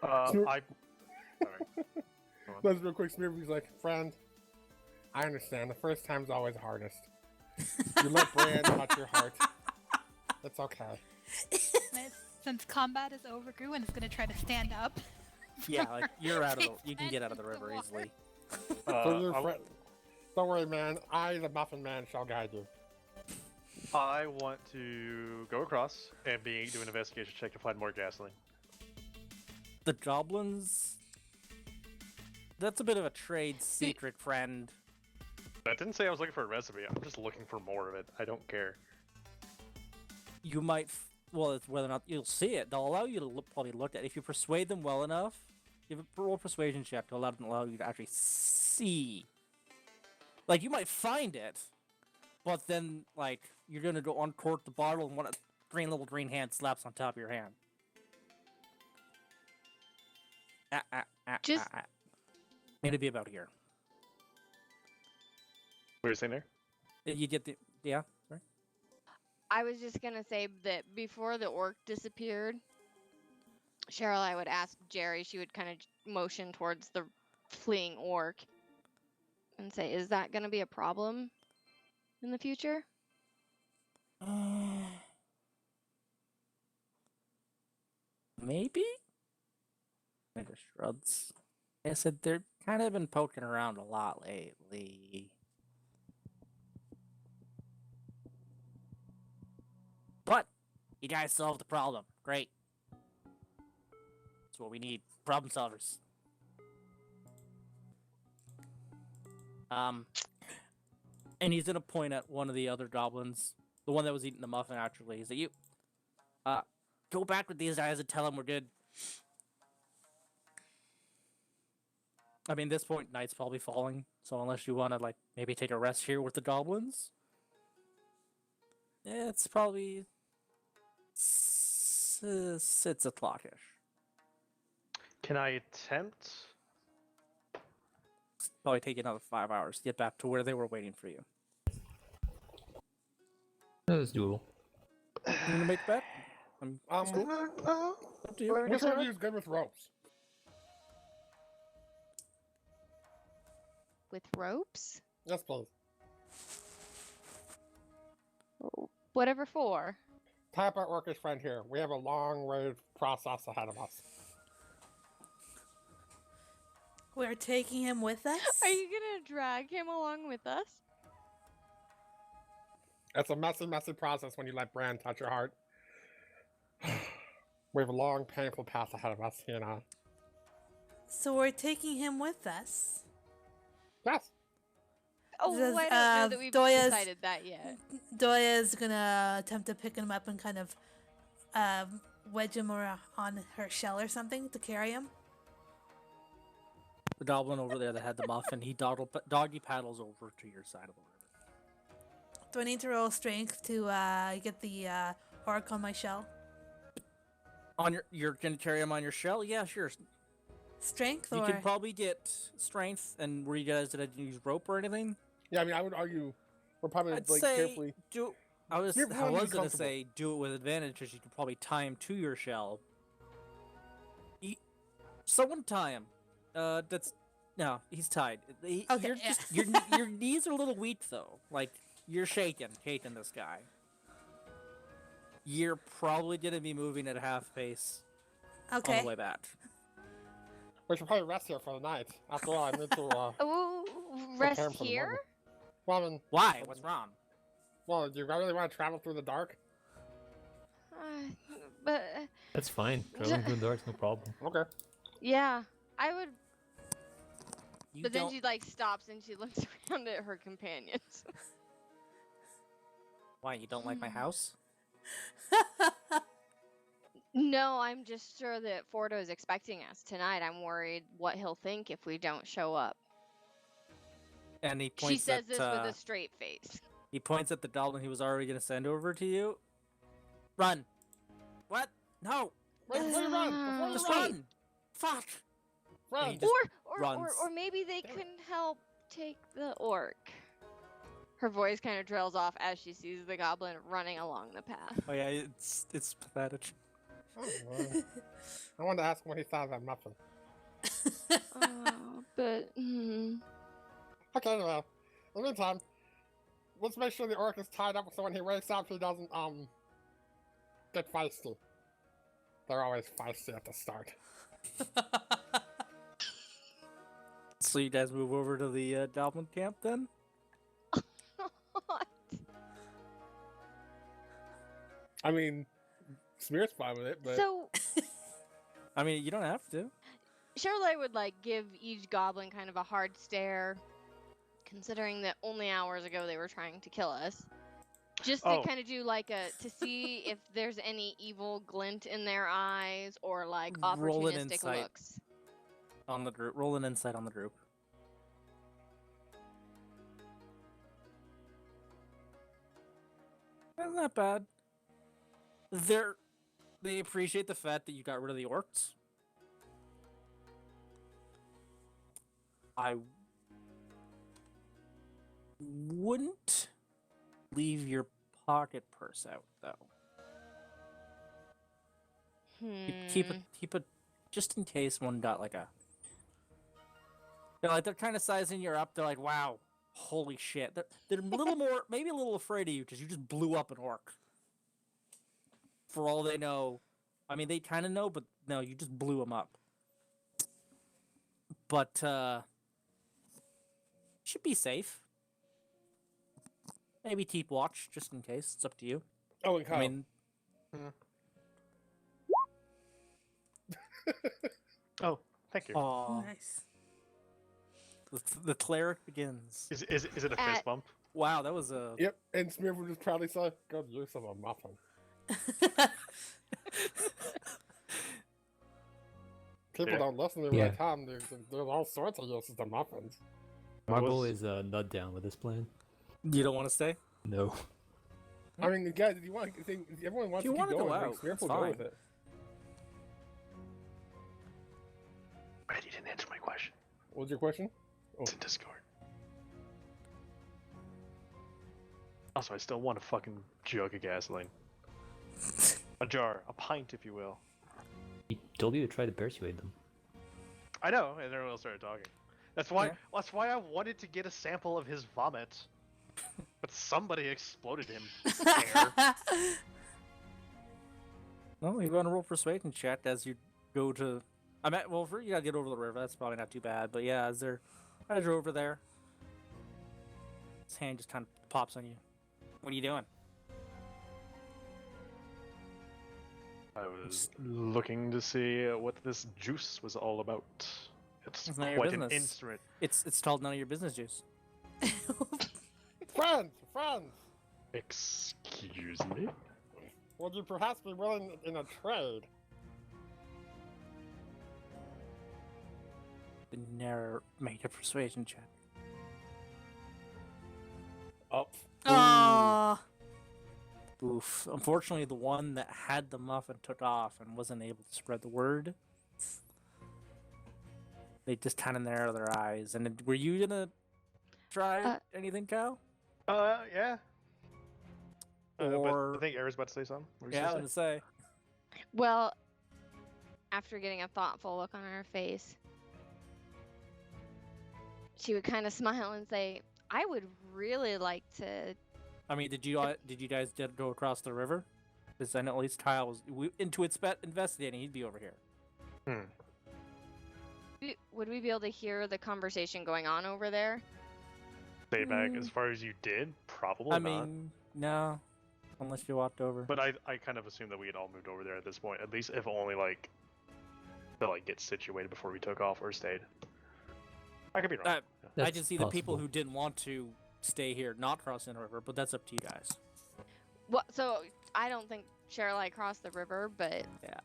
Sorry. Let's real quick. Smurfy's like, friend, I understand. The first time's always the hardest. You let Brand touch your heart. That's okay. Since combat is over, Gruen is going to try to stand up. Yeah, like you're you can get out of the river easily. Don't worry, man. I, the Muffin Man, shall guide you. I want to go across and do an investigation check to find more gasoline. The goblins. That's a bit of a trade secret, friend. I didn't say I was looking for a recipe. I'm just looking for more of it. I don't care. You might. Well, it's whether or not you'll see it. They'll allow you to probably look at it. If you persuade them well enough, give a roll persuasion check to allow you to actually see. Like, you might find it, but then, like, you're gonna go uncork the bottle and one little green hand slaps on top of your hand. Just- It'd be about here. What are you saying there? You get the yeah. Sorry. I was just gonna say that before the orc disappeared, Cheryl, I would ask Jerry. She would kind of motion towards the fleeing orc and say, "Is that gonna be a problem in the future?" Maybe. I just shrugs. I said they're kind of been poking around a lot lately. But you guys solved the problem. Great. That's what we need. Problem solvers. And he's gonna point at one of the other goblins, the one that was eating the muffin. Actually, is that you? Go back with these guys and tell them we're good. I mean, this point, night's probably falling, so unless you want to, like, maybe take a rest here with the goblins, it's probably 6 o'clock-ish. Can I attempt? Probably take another 5 hours to get back to where they were waiting for you. That's doable. You gonna make the bet? Up to you. I guess I'm use good with ropes. With ropes? Yes, please. Whatever for. Tie up our orcish friend here. We have a long road process ahead of us. We're taking him with us? Are you gonna drag him along with us? It's a messy, messy process when you let Bran touch your heart. We have a long, painful path ahead of us, you know. So we're taking him with us? Yes. Oh, Does, I don't know that we've Doya's- decided that yet. Doya's gonna attempt to pick him up and kind of wedge him on her shell or something to carry him. The goblin over there that had the muffin, he doggy paddles over to your side of the river. Do I need to roll strength to get the orc on my shell? You're gonna carry him on your shell? Yeah, sure. Strength You or could probably get strength, and were you guys gonna use rope or anything? Yeah, I mean, I would argue we're probably I'd like say carefully. I was You're gonna comfortable. say do it with advantage because you could probably tie him to your shell. Someone tie him. No, he's tied. Okay, You're yeah. your knees are a little weak though. Like you're shaking this guy. You're probably gonna be moving at a half pace on okay. the way back. We should probably rest here for the night. After all, I need to. Oh, prepare rest him for the here? morning. Well, I mean, Why? What's wrong? well, do you really want to travel through the dark? But That's fine. Traveling through the dark's no problem. Okay. yeah, I would. You But then don't- she like stops and she looks around at her companions. Why you don't like my house? No, I'm just sure that Fordo is expecting us tonight. I'm worried what he'll think if we don't show up. And he points She says at, this with a straight face. He points at the goblin he was already gonna send over to you. Run! What? No! Wait, before you run! Before you Just run! run! Fuck! Run! And he just Or runs. maybe they Damn it. couldn't help take the orc. Her voice kind of trails off as she sees the goblin running along the path. Oh yeah, it's pathetic. Oh, well. I wanted to ask him what he thought of that muffin. But Okay, anyway. In the meantime, let's make sure the orc is tied up so when he wakes up he doesn't, get feisty. They're always feisty at the start. So you guys move over to the goblin camp then? I mean, Smear's fine with it, but... so I mean, you don't have to. Shirley would like give each goblin kind of a hard stare, considering that only hours ago they were trying to kill us. Just to Oh. kind of do like to see if there's any evil glint in their eyes or like Roll an opportunistic insight. looks. On the group. Roll an insight on the group. That's not bad. They appreciate the fact that you got rid of the orcs. I wouldn't leave your pocket purse out though. Keep a just in case one got like a. They're kind of sizing you up. They're like, wow, holy shit. They're a little more, maybe a little afraid of you because you just blew up an orc. For all they know, I mean, they kind of know, but no, you just blew them up. But should be safe. Maybe keep watch just in case. It's up to you. Oh, and Kyle. I mean, Oh, thank you. aw, Nice. the cleric begins. Is it a fist bump? Wow, that was a. Yep, and Smearford just proudly saw, "God, you're some a muffin." People Yeah. don't listen to Yeah. my time. There's all sorts of uses to muffins. Marble was- is nut down with this plan. You don't want to stay? No. I mean, guys, if you want, if everyone wants If you to keep wanna go going, out, Smearford that's will go fine. with it. Wait, you didn't answer my question. What was your question? It's in Discord. Also, I still want a fucking jug of gasoline. A jar, a pint, if you will. He told you to try to persuade them. I know, and everyone else started talking. That's why. Yeah. That's why I wanted to get a sample of his vomit. But somebody exploded him. Air. Well, you're going to roll persuasion check as you go to. Well, you gotta get over the river. That's probably not too bad. But yeah, as you're over there, his hand just kind of pops on you. What are you doing? I was looking to see what this juice was all about. It's It's none of your quite an business. instrument. It's called none of your business, juice. Friends, Excuse me? would you perhaps be willing in a trade? The Nair made a persuasion check. Up. Aww. Oof. Unfortunately, the one that had the muffin took off and wasn't able to spread the word. They just kind of narrow their eyes. And were you gonna try anything, Kyle? Yeah. Or but I think Era's about to say something. What were you yeah, I gonna was gonna say. Well, after getting a thoughtful look on her face, she would kind of smile and say, "I would really like to." I mean, did you guys go across the river? Because I know at least Kyle was into investigating. He'd be over here. Would we be able to hear the conversation going on over there? Stay back as far as you did? Probably I not. mean, no, unless you walked over. But I kind of assumed that we had all moved over there at this point. At least if only like to like get situated before we took off or stayed. I could be wrong. I That's can see the people possible. who didn't want to stay here, not crossing the river, but that's up to you guys. Well, so I don't think Shirley crossed the river, but Yeah.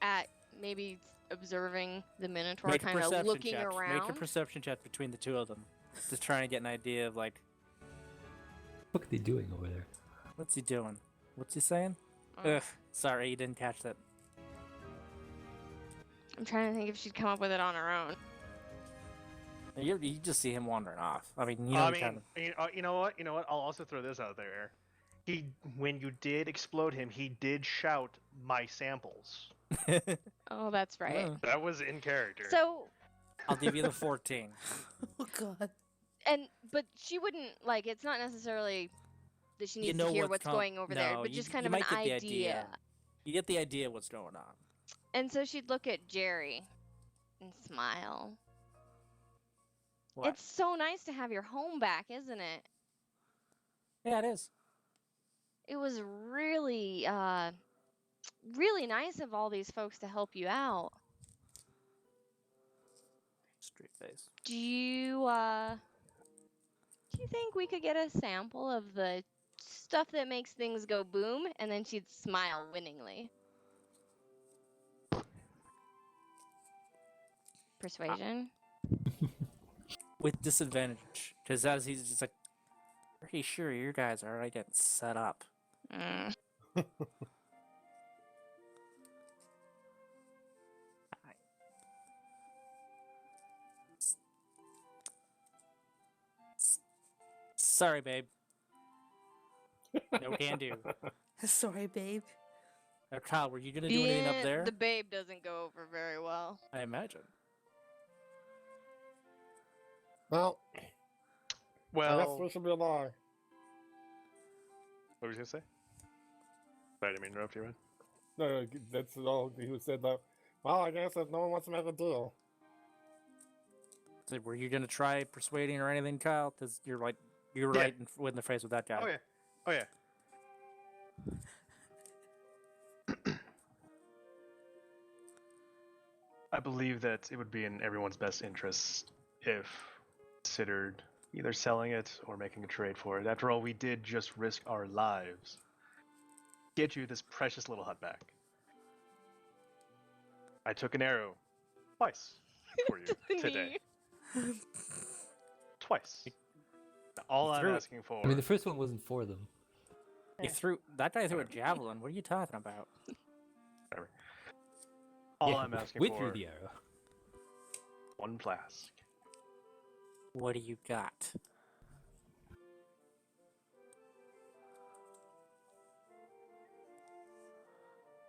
at maybe observing the Minotaur, Make a kind of perception looking check. around. Make a perception check between the two of them. Just trying to get an idea of like, What are they doing over there? what's he doing? What's he saying? Oh, Ugh, sorry, you didn't catch that. I'm trying to think if she'd come up with it on her own. You just see him wandering off. I mean, you know, I mean, kind you know what? You know what? I'll also throw this out there. When you did explode him, he did shout, "My samples." of. Oh, that's right. Yeah. That was in character. So, I'll give you the 14. Oh god. but she wouldn't like. It's not necessarily that she You needs know to hear what's what's going over there, no, but you- just kind you of an might get the idea. idea. You get the idea what's going on. And so she'd look at Jerry and smile. What? It's so nice to have your home back, isn't it? Yeah, it is. It was really, really nice of all these folks to help you out. Straight face. Do you, you think we could get a sample of the stuff that makes things go boom? And then she'd smile winningly. Persuasion. With disadvantage, because as he's just like, pretty sure you guys are already getting set up. Mm. Sorry, babe. No can do. Sorry, babe. Now, Kyle, were you gonna do anything up there? The babe doesn't go over very well. I imagine. Well, I guess Well, we should be alive. what was you gonna say? Sorry, I didn't mean to interrupt you, man. No, that's all he said. That. Well, I guess if no one wants to make a deal. So were you gonna try persuading or anything, Kyle? Because you're right Yeah. in the face with that guy. Oh yeah. Oh yeah. I believe that it would be in everyone's best interest if considered either selling it or making a trade for it. After all, we did just risk our lives. Get you this precious little hut back. I took an arrow twice for you today. Twice. All I'm threw it. asking for. I mean, the first one wasn't for them. That guy threw a javelin. What are you talking about? all Yeah, I'm asking we for. threw the arrow. One flask. What do you got?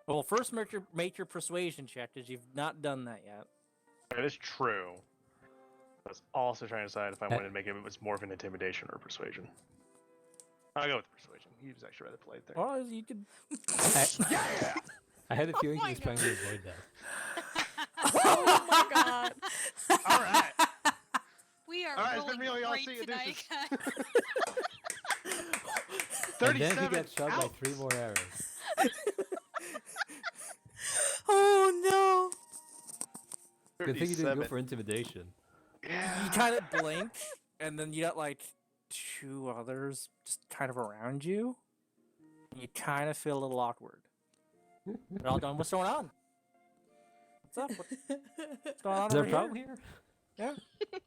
Well, first make your persuasion check, because you've not done that yet. That is true. I was also trying to decide if I wanted to make it was more of an intimidation or persuasion. I'll go with persuasion. He was actually rather polite there. Well, you could. I had a feeling he was trying to avoid that. Oh my god. All right. We are All right, it's been rolling real, y'all. great See you, tonight, deuces. guys. And then he 37. got shot by Ouch. 3 more arrows. Oh Good thing you didn't go 37. for intimidation. Yeah. You kind of blink, and then you got like 2 others just kind of around you. You kind of feel a little awkward. They're all going, "What's going on? What's up? What's going on Is there over a problem here?" here? Yeah.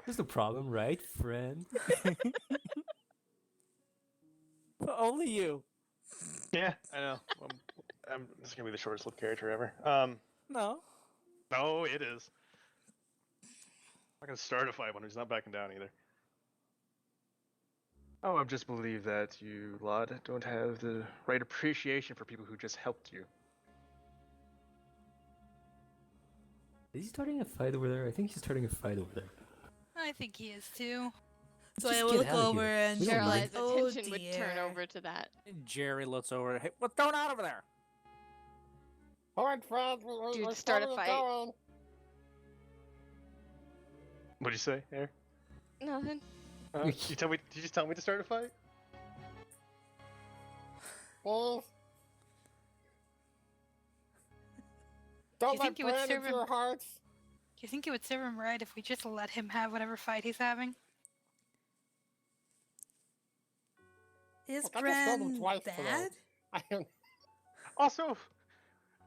There's no problem, right, friend? But only you. Yeah, I know. This is gonna be the shortest lived character ever. No. No, it is. I'm not gonna start a fight when he's not backing down either. Oh, I just believe that you, Lod, don't have the right appreciation for people who just helped you. Is he starting a fight over there? I think he's starting a fight over there. I think he is too. So Just I will get look out of over here. and We be don't like, Cheryl's oh attention would turn dear. over to that. Jerry looks over. Hey, what's going on over there? All right, Fred. Dude, we're start a starting fight. going. What'd you say, Air? Nothing. You tell me? Did you just tell me to start a fight? Well, don't you let think it would Brand serve into him- your hearts. Do you think it would serve him right if we just let him have whatever fight he's having? Is Look, I just told him Bran twice today. bad? I am. Also,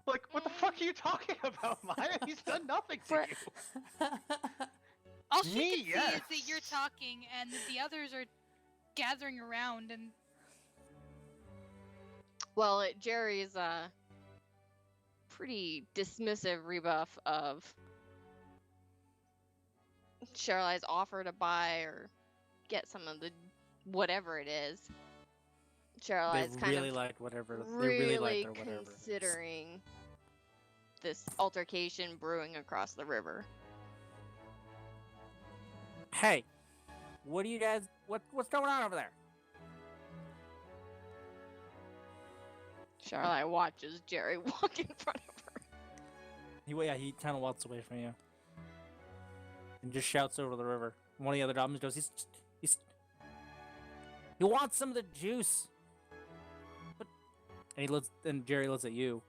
like, what the fuck are you talking about, Maya? He's done nothing to Bra- you. All she Me, can see is that yes. you're talking and that the others are gathering around and Well, Jerry's pretty dismissive rebuff of Cheryl's offer to buy or get some of the whatever it is. They Cheryl's kind really of like whatever. They really really like their whatever. it is. considering this altercation brewing across the river. Hey, what do you guys? What's going on over there? Charlotte watches Jerry walk in front of her. He kind of walks away from you and just shouts over the river. One of the other goblins goes, he wants some of the juice. And Jerry looks at you.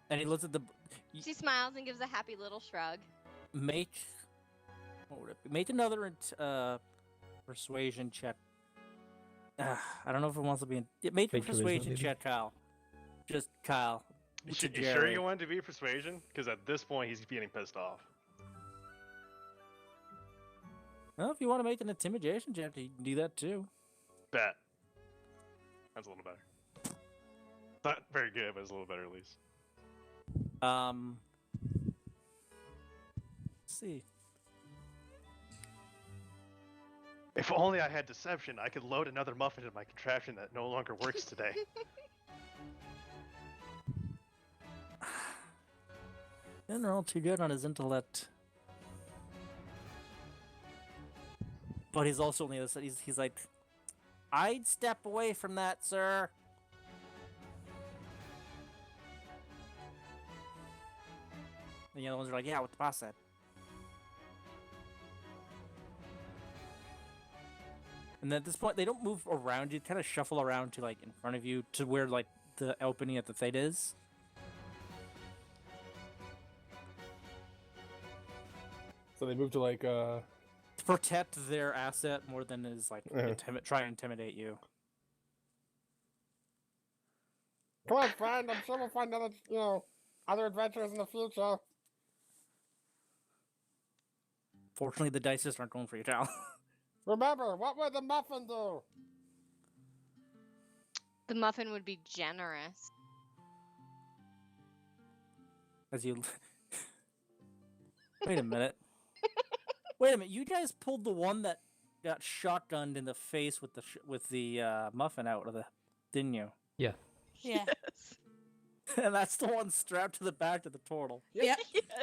And he looks at She smiles and gives a happy little shrug. Make what would it be? Make another persuasion check. I don't know if it wants to be. Make a Fake charisma, persuasion maybe? check, Kyle. Just Kyle. You to sure Jerry. you want it to be persuasion? Because at this point, he's getting pissed off. Well, if you want to make an intimidation check, you can do that too. Bet. That's a little better. Not very good, but it's a little better at least. Let's see. If only I had deception, I could load another muffin in my contraption that no longer works today. Didn't roll too good on his intellect. But he's also only he's like, I'd step away from that, sir. And the other ones are like, yeah, what the boss said. And then at this point, they don't move around you, kind of shuffle around to like in front of you to where like the opening at the thing is. So they move to like To protect their asset more than is like try and intimidate you. come on, friend. I'm sure we'll find other, other adventures in the future. Fortunately, the dice just aren't going for you, Tal. Remember, what would the muffin do? The muffin would be generous. As you wait a minute. Wait a minute. You guys pulled the one that got shotgunned in the face with the muffin out of the, didn't you? Yeah. Yeah. And that's the one strapped to the back of the turtle. Yep.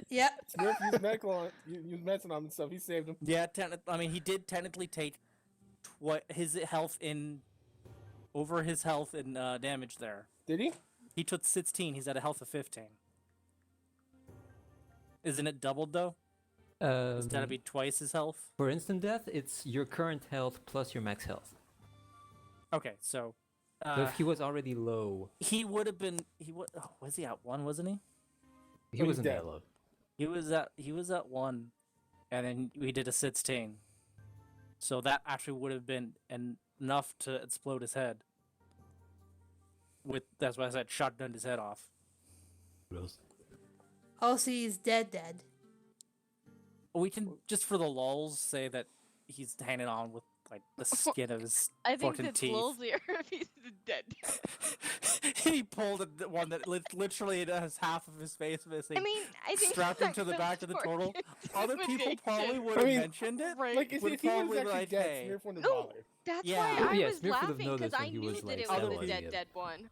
Yep. Smith used medical on used medicine on him and stuff. He saved him. Yeah, I mean, he did technically take his health over his health in damage there. Did he? He took 16. He's at a health of 15. Isn't it doubled though? It's gotta be twice his health. For instant death, it's your current health plus your max health. Okay, so. So if he was already low, He would have been. Was he at 1? Wasn't he? he he's wasn't dead. that low. He was at 1, and then we did a 16. So that actually would have been enough to explode his head. That's why I said shotgunned his head off. Gross. Oh, so he's dead. We can just for the lulz say that he's hanging on with like the skin of his I think fucking it's teeth. lulzier if he's dead. He pulled the one that literally has half of his face missing. I mean, I think strapped him that to the goes back of the towards turtle. Other people intimidation. probably would I have mean, mentioned it. Right. Like, if Would he was probably actually like, dead, hey. Smith wouldn't No. bother. That's Yeah. why Oh, I yeah, was Smith would have laughing because noticed I when he knew was, that like, it was stabilizing the it. dead one.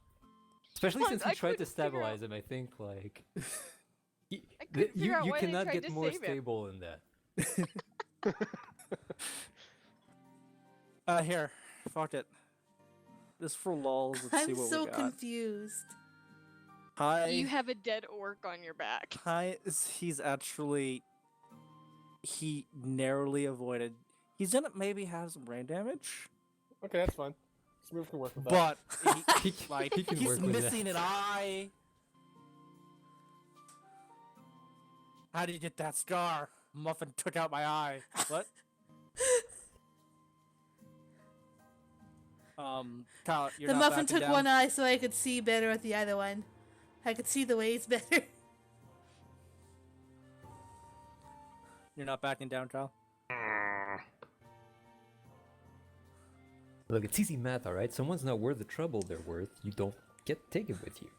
Especially Fuck, since I he tried to couldn't figure out- stabilize him, I think like I couldn't figure out you why they cannot tried get to more save him. stable than that. Here, fuck it. Just for lulz, let's see I'm what so we got. confused. Hi. You have a dead orc on your back. He's actually. He narrowly avoided. He's gonna maybe have some brain damage, Okay, that's fine. Smith can work with that. but He can he's work with that. missing an eye. How did you get that scar? Muffin took out my eye. What? Kyle, you're The not muffin backing took down? one eye so I could see better with the other one. I could see the ways better. You're not backing down, Kyle. Look, it's easy math, all right. Someone's not worth the trouble they're worth. You don't take it with you.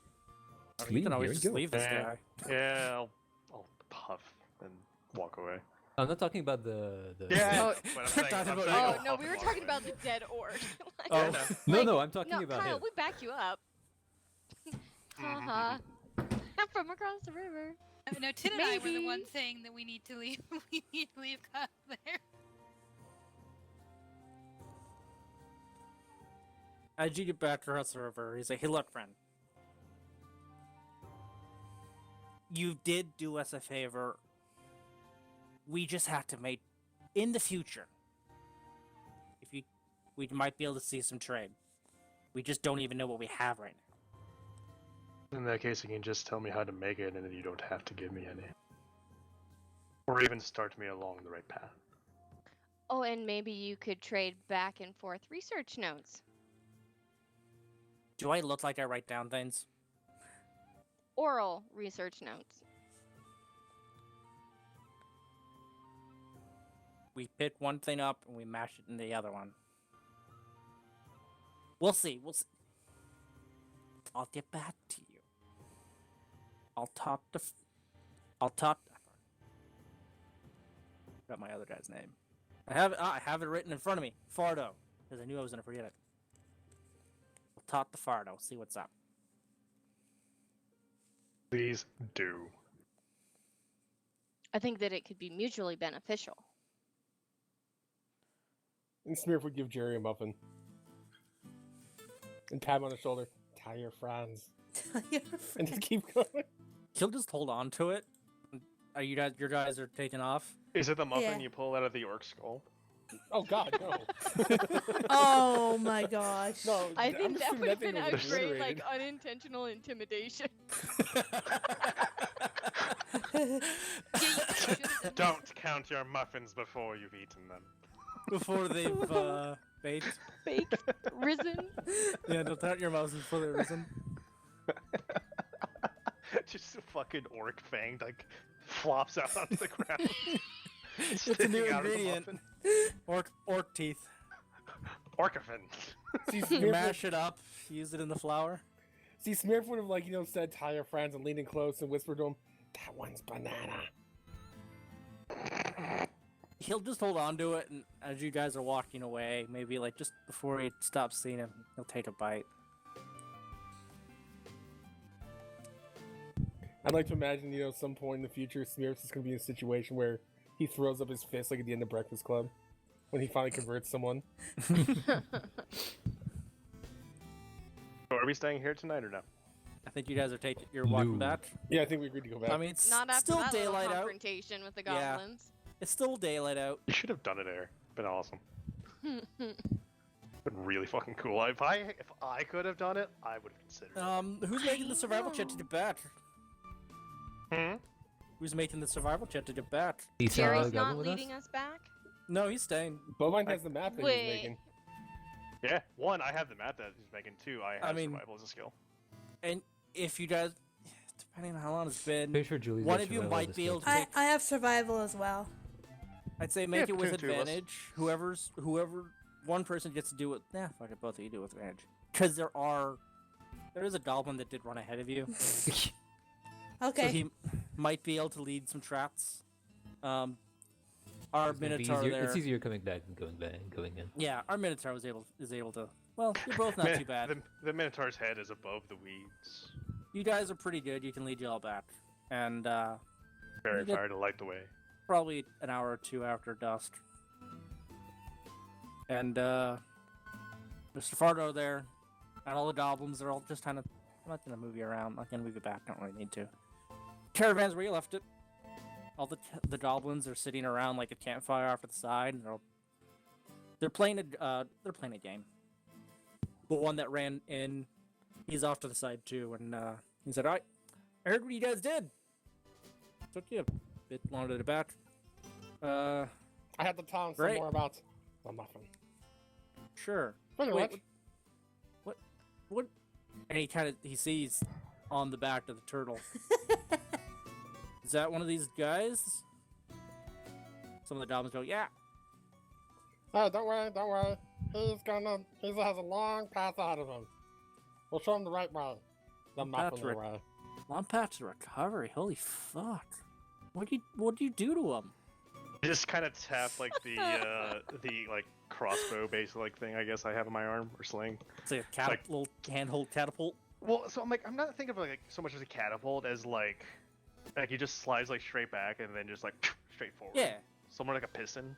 I mean, Clean, you can always here you just go. leave this guy. Yeah, I'll puff and walk away. I'm not talking about the. Yeah, but I'm saying, Talking I'm about- saying Oh I'll no, puff we and were walk talking away. about the dead orc. Like, Oh. No, like, I'm talking no, about Kyle, him. we back you up. Haha. I'm from across the river. No, Tin and I were the Maybe. ones saying that we need to leave. We need to leave Kyle there. As you get back across the river, he's like, hey, look, friend. You did do us a favor. We just have to make... In the future, we might be able to see some trade. We just don't even know what we have right now. In that case, you can just tell me how to make it, and then you don't have to give me any. Or even start me along the right path. Oh, and maybe you could trade back and forth research notes. Do I look like I write down things? Oral research notes. We pick one thing up and we mash it in the other one. We'll see. I'll get back to you. I'll talk to. Got my other guy's name. I have it written in front of me. Fardo, because I knew I was gonna forget it. I'll talk to Fardo. See what's up. Please do. I think that it could be mutually beneficial. And Smurf would give Jerry a muffin. And pat him on the shoulder. Tell your friends. And just keep going. He'll just hold on to it. Are you guys? Your guys are taking off. Is it the muffin Yeah. you pull out of the orc skull? Oh God, no. Oh my gosh. No, I I'm think that assuming would have thing been was a great, obliterated. like, unintentional intimidation. Don't count your muffins before you've eaten them. Before they've baked. Baked, risen. Yeah, don't count your mouse before they're risen. Just a fucking orc fang like flops out onto the ground. It's a new Sticking out of the ingredient. muffin. Orc teeth. Orcafin. See, You Smurf mash it up. Use it in the flour. Smurf would have, like, said, tell your friends and leaned in close and whispered to him, that one's banana. He'll just hold on to it, and as you guys are walking away, maybe like just before he stops seeing him, he'll take a bite. I'd like to imagine, some point in the future, Smurfs is going to be in a situation where he throws up his fist like at the end of Breakfast Club when he finally converts someone. So are we staying here tonight or no? I think you guys are you're walking No. back. Yeah, I think we agreed to go back. I mean, it's Not after still that little daylight out. confrontation with the Yeah. goblins. It's still daylight out. You should have done it there. Been awesome. Been really fucking cool. If I could have done it, I would have considered it. Who's making the survival check to get back? Hmm? Who's making the survival check to get back? He saw Jerry's a goblin not with leading us? us back? No, he's staying. Bovine has the map that he's Wait. making. Yeah, one, I have the map that he's making. Two, I have mean- survival as a skill. And if you guys, depending on how long it's been, Pretty sure Julie's one got of you survival might as be a able to skill. take. I have survival as well. I'd say make Yeah, it with between the two of us. advantage. Whoever one person gets to do it. Nah, fuck it, both of you do it with advantage. Because there is a goblin that did run ahead of you, Okay. so he might be able to lead some traps. Our It's gonna be minotaur easier- there. It's easier coming back than going back and going in. Yeah, our minotaur is able to. Well, you're both not too bad. The Minotaur's head is above the weeds. You guys are pretty good. You can lead you all back, and Very You get- fire to light the way. probably an hour or two after dusk. And Mr. Fardo there, and all the goblins are all just kind of. I'm not gonna move you around. I'm not gonna move you back. Don't really need to. Caravan's where you left it. All the goblins are sitting around like a campfire off to the side, and they're playing a game. The one that ran in, he's off to the side too, and he said, "All right, I heard what you guys did. Took you a bit longer to get back. I had to tell him some Great. more about the muffin. Sure. Pretty Wait, much. What? And he sees on the back of the turtle. Is that one of these guys? Some of the goblins go, yeah. Oh, don't worry. He has a long path ahead of him. We'll show him the right way. The muffin Patrick. way. Long path to recovery. Holy fuck. What do you do to him? I just kind of tap like the like crossbow base like thing I guess I have in my arm or sling. It's like a Like- little handhold catapult. Well, so I'm not thinking of like so much as a catapult as like he just slides like straight back and then just like straight forward. Yeah. So more like a piston.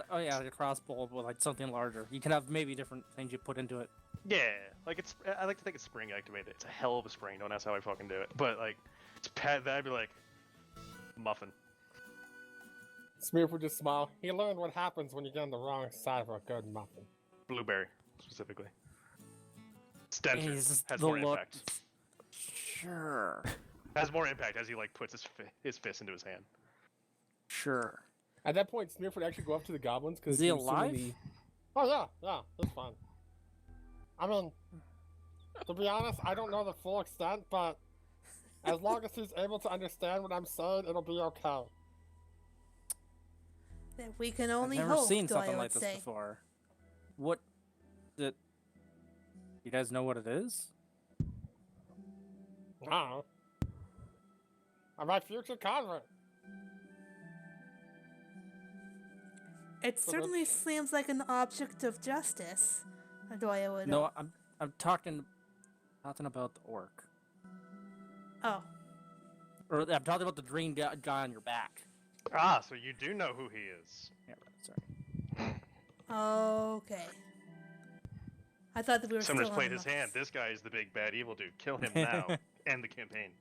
Oh yeah, like a crossbow with like something larger. You can have maybe different things you put into it. Yeah, like I like to think it's spring activated. It's a hell of a spring. Don't ask how I fucking do it. But like, it's that'd be like muffin. Smurf would just smile. He learned what happens when you get on the wrong side of a good muffin. Blueberry specifically. Stencher Is has the more look- impact. Sure. Has more impact as he like puts his fist into his hand. Sure. At that point, Smith would actually go up to the goblins because Is he alive? Oh yeah, that's fine. I mean, to be honest, I don't know the full extent, but as long as he's able to understand what I'm saying, it'll be okay. We can only I've never hope, seen Doyle something would like this say. before. What? You guys know what it is? No. I'm my future convert. It certainly seems like an object of justice, Doyle would. No, I'm talking about the orc. Oh. Or I'm talking about the green guy on your back. Ah, so you do know who he is. Yeah, right, sorry. Okay. I thought that we were Sumner's still played on his the- hand. This guy is the big bad evil dude. Kill him now. End the campaign.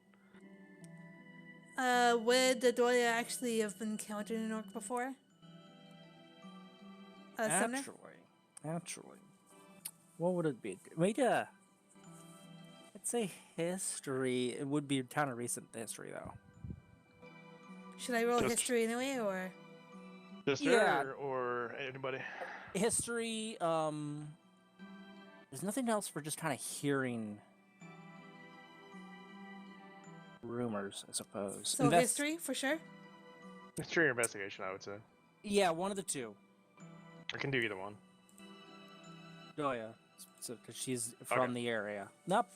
Would the Doyle actually have encountered an orc before? Sumner? Actually, what would it be? Wait, I'd say history. It would be kind of recent history, though. Should I roll Just- history anyway, or? Just Yeah. her or anybody? History, there's nothing else for just kind of hearing rumors, I suppose. So history, for sure? History or investigation, I would say. Yeah, one of the two. I can do either one. Doya, so because she's from Okay. the area. Nope.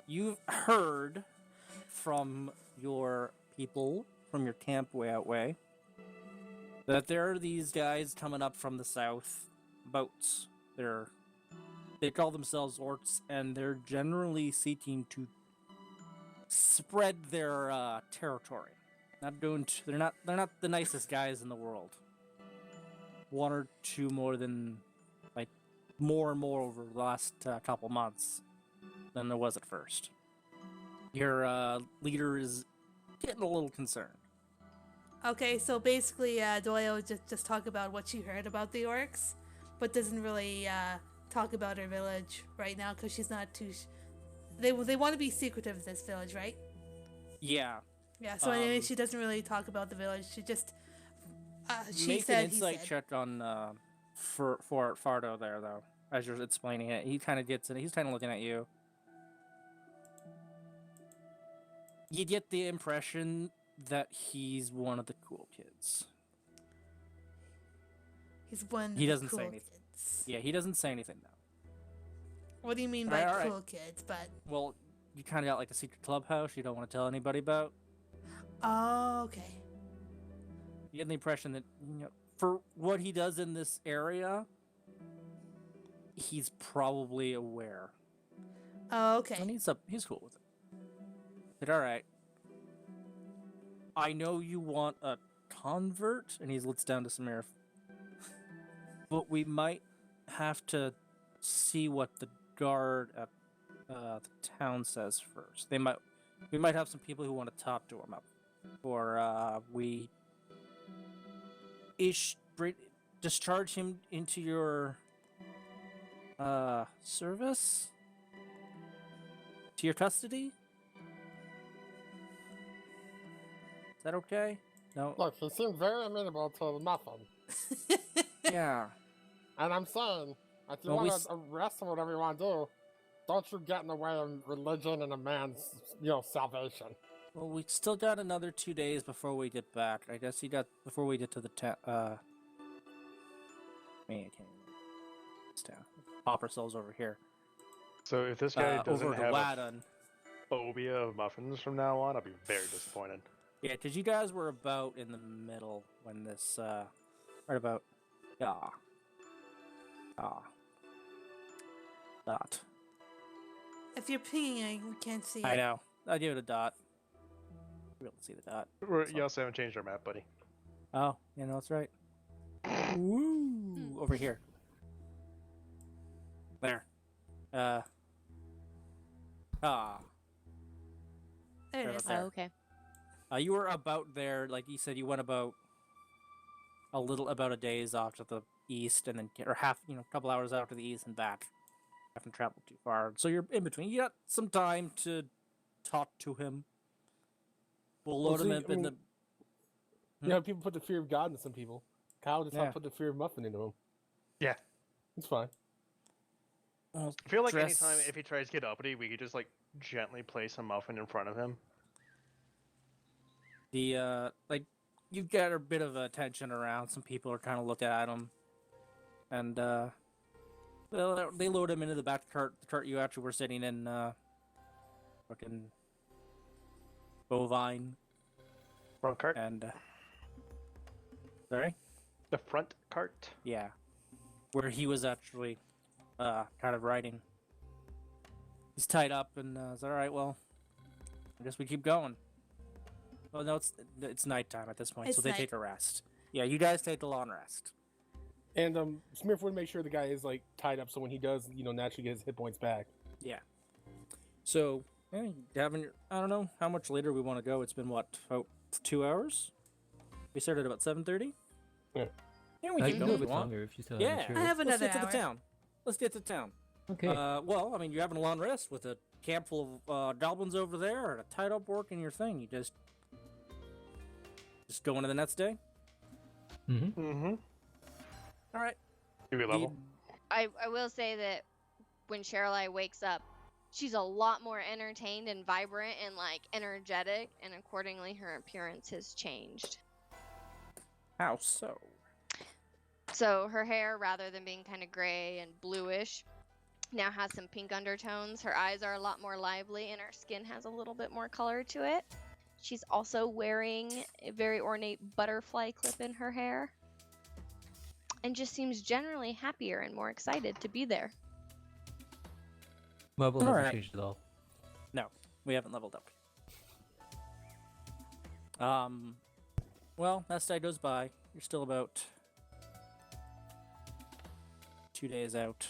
You've heard from your people, from your camp way out way, that there are these guys coming up from the south, boats. They call themselves orcs, and they're generally seeking to spread their territory. They're not the nicest guys in the world. One or two more than, like, more and more over the last couple months than there was at first. Your leader is getting a little concerned. Okay, so basically, Doyle would just talk about what she heard about the orcs, but doesn't really talk about her village right now because she's not too. They want to be secretive in this village, right? Yeah. Yeah. So anyway, she doesn't really talk about the village. She just. She Make said. an insight check on for Fardo there, though, as you're explaining it. He kind of gets it. He's kind of looking at you. You get the impression that he's one of the cool kids. He's one. He of the doesn't say cool anything. kids. Yeah, he doesn't say anything, though. What do you mean by Alright. cool kids? But Well, you kind of got like a secret clubhouse you don't want to tell anybody about. oh, okay. You get the impression that, for what he does in this area, he's probably aware. Oh, okay. And he's cool with it. But alright. I know you want a convert, and he looks down to Samir. But we might have to see what the guard at the town says first. We might have some people who want to talk to him up. Or we discharge him into your service? To your custody? Is that okay? No. Look, he seemed very amenable to nothing. Yeah. And I'm saying, if you Well, we want to arrest him, whatever you want to do, don't you get in the way of religion and a man's, salvation. Well, we still got another 2 days before we get back. I guess before we get to the town. I can't. This town. Popper Soul's over here. So if this guy doesn't over to have a Wadden. phobia of muffins from now on, I'll be very disappointed. Yeah, because you guys were about in the middle when this, right about, dot. If you're pinging, we can't see I it. know. I'll give it a dot. We don't see the dot. You also haven't changed our map, buddy. Oh, that's right. Woo! Over here. There. There it Right is. about there. Oh, okay. You were about there, like you said, you went about a days off to the east, and then or half, a couple hours out to the east and back. Haven't traveled too far, so you're in between. You got some time to talk to him. We'll load him up in the. You know, people put the fear of God into some people. Kyle just Yeah. put the fear of Muffin into him. Yeah. It's fine. Well, I feel like dress- anytime if he tries to get uppity, we could just like gently place a muffin in front of him. The like you get a bit of attention around. Some people are kind of looking at him, and they load him into the back cart. The cart you actually were sitting in. Fucking bovine Front cart. and sorry, The front cart. yeah, where he was actually kind of riding. He's tied up, and it's all right. Well, I guess we keep going. Well, no, it's nighttime at this point, It's so they night. take a rest. Yeah, you guys take a long rest. And Smurf would make sure the guy is like tied up, so when he does, naturally get his hit points back. Yeah. So, yeah, you having I don't know how much later we want to go. It's been what, about 2 hours? We started about 7:30. Yeah. Yeah, we I keep can going go a if you bit want. longer if you still Yeah. have I have Let's another get to hour. the town. Let's get to town. Okay. Well, I mean, you're having a long rest with a camp full of goblins over there and a tied up orc in your thing. You just go into the next day. Mm-hmm. Mm-hmm. All right. Do we level? I will say that when Shirley wakes up, she's a lot more entertained and vibrant and like energetic, and accordingly her appearance has changed. How so? So her hair, rather than being kind of gray and bluish, now has some pink undertones. Her eyes are a lot more lively, and her skin has a little bit more color to it. She's also wearing a very ornate butterfly clip in her hair, and just seems generally happier and more excited to be there. Level All hasn't right. changed at all. No, we haven't leveled up. Well, that day goes by. You're still about 2 days out.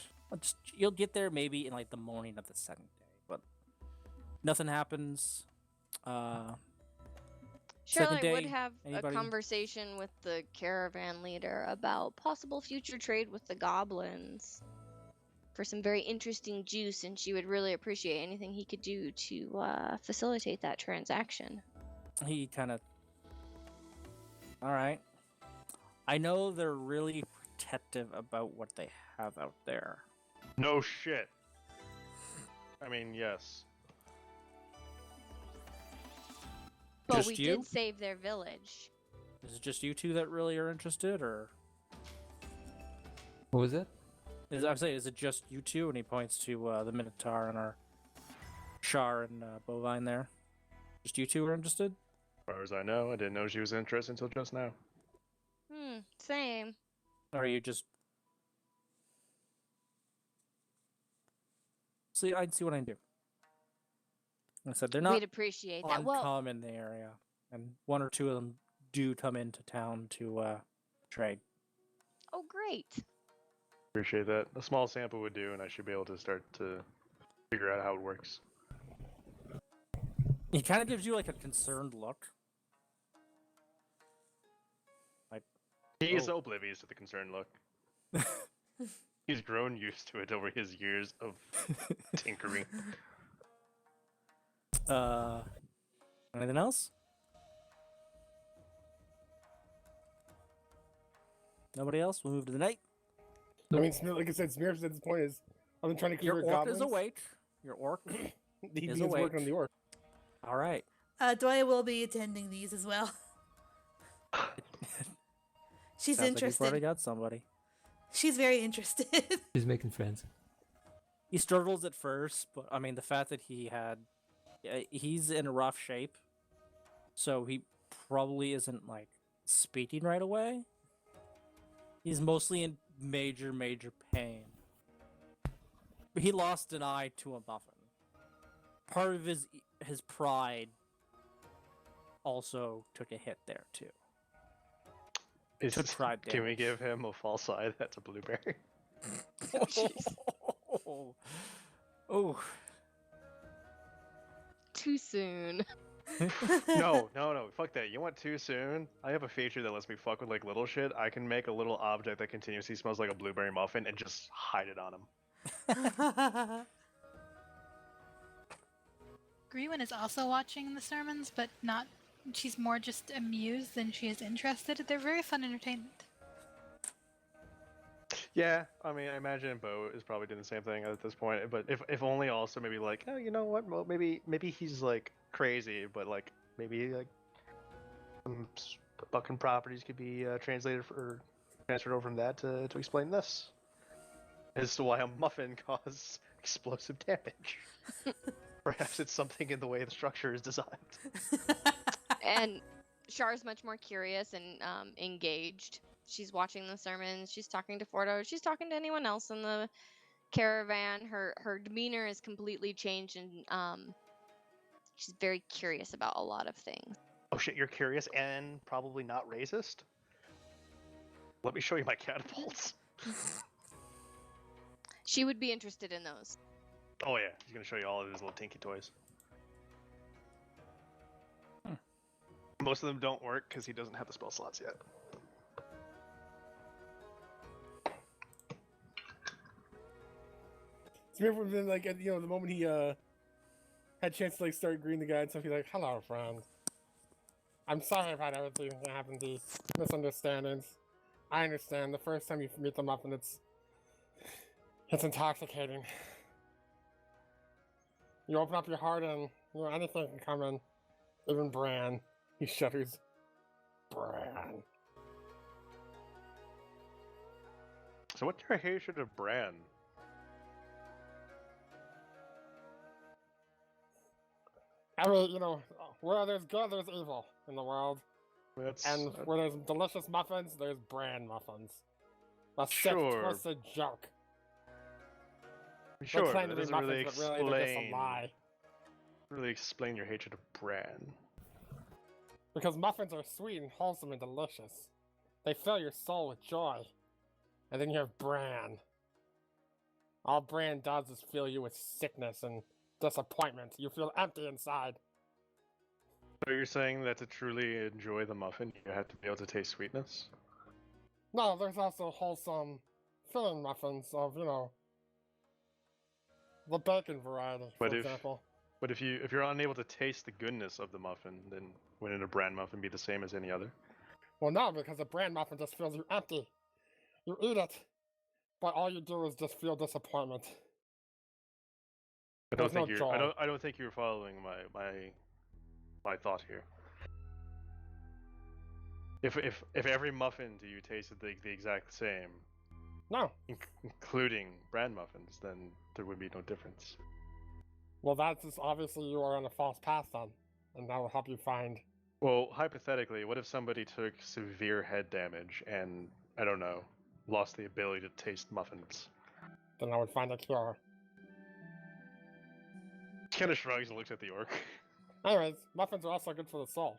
You'll get there maybe in like the morning of the second day, but nothing happens. Second Shirley would day, have anybody? a conversation with the caravan leader about possible future trade with the goblins for some very interesting juice, and she would really appreciate anything he could do to facilitate that transaction. He kind of. All right. I know they're really protective about what they have out there. No shit. I mean, yes. But Just we you? did save their village. Is it just you two that really are interested, or What was that? I'm saying, is it just you two? And he points to the Minotaur and our Char and Bovine there. Just you two are interested? As far as I know, I didn't know she was interested until just now. Same. Or are you just... See, I'd see what I can do. Like I said, they're not We'd appreciate that. Well, uncommon in the area. And one or two of them do come into town to trade. oh great. Appreciate that. A small sample would do, and I should be able to start to figure out how it works. He kind of gives you like a concerned look. Like, He is Oh. oblivious to the concerned look. He's grown used to it over his years of tinkering. Anything else? Nobody else? We'll move to the night. I mean, like I said, Smurf's at this point is, I've been trying to Your convert orc goblins. is awake. Your orc. He is begins awake. working on the orc. All right. Dwyer will be attending these as well. She's Sounds like you've already interested. got somebody. She's very interested. He's making friends. He struggles at first, but I mean, the fact that he's in rough shape, so he probably isn't like speaking right away. He's mostly in major pain. But he lost an eye to a muffin. Part of his pride also took a hit there too. pride Can we damage. give him a false eye that's a blueberry? Oh. Too soon. No, fuck that. You want too soon? I have a feature that lets me fuck with like little shit. I can make a little object that continuously smells like a blueberry muffin and just hide it on him. Greenwin is also watching the sermons, but not She's more just amused than she is interested. They're very fun entertainment. Yeah, I mean, I imagine Bo is probably doing the same thing at this point. But if only also maybe like, oh, you know what? Well, maybe he's like crazy, but like maybe like some fucking properties could be translated or transferred over from that to explain this as to why a muffin causes explosive damage. Perhaps it's something in the way the structure is designed. And Char's much more curious and engaged. She's watching the sermons. She's talking to Fordo. She's talking to anyone else in the caravan. Her demeanor is completely changed, and she's very curious about a lot of things. Oh shit, you're curious and probably not racist? Let me show you my catapults. She would be interested in those. Oh yeah, he's gonna show you all of his little tinky toys. Most of them don't work because he doesn't have the spell slots yet. So remember then, like, at, the moment he had a chance to like start greeting the guy and stuff, he's like, "Hello, friend. I'm sorry about everything that happened, the misunderstandings. I understand. The first time you meet them up, and it's intoxicating. You open up your heart, and anything can come in. Even Bran." He shudders. Bran. So what's your hatred of Bran? I mean, where there's good, there's evil in the world. And where there's delicious muffins, there's Bran muffins. A sick, Sure. twisted joke. Sure, They claim but to it be doesn't really muffins, but really they're just a explain. lie. Really explain your hatred of Bran. Because muffins are sweet and wholesome and delicious. They fill your soul with joy. And then you have Bran. All Bran does is fill you with sickness and disappointment. You feel empty inside. So you're saying that to truly enjoy the muffin, you have to be able to taste sweetness? No, there's also wholesome filling muffins of, the bacon variety, for example. But if you're unable to taste the goodness of the muffin, then wouldn't a Bran muffin be the same as any other? Well, no, because a Bran muffin just feels you empty. You eat it, but all you do is just feel disappointment. I don't There's no think joy. I don't think you're following my thought here. If every muffin to you tasted the exact same, No. including Bran muffins, then there would be no difference. Well, that's just obviously you are on a false path then, and that will help you find. Well, hypothetically, what if somebody took severe head damage and, I don't know, lost the ability to taste muffins? Then I would find a cure. He kind of shrugs and looks at the orc. Anyways, muffins are also good for the soul.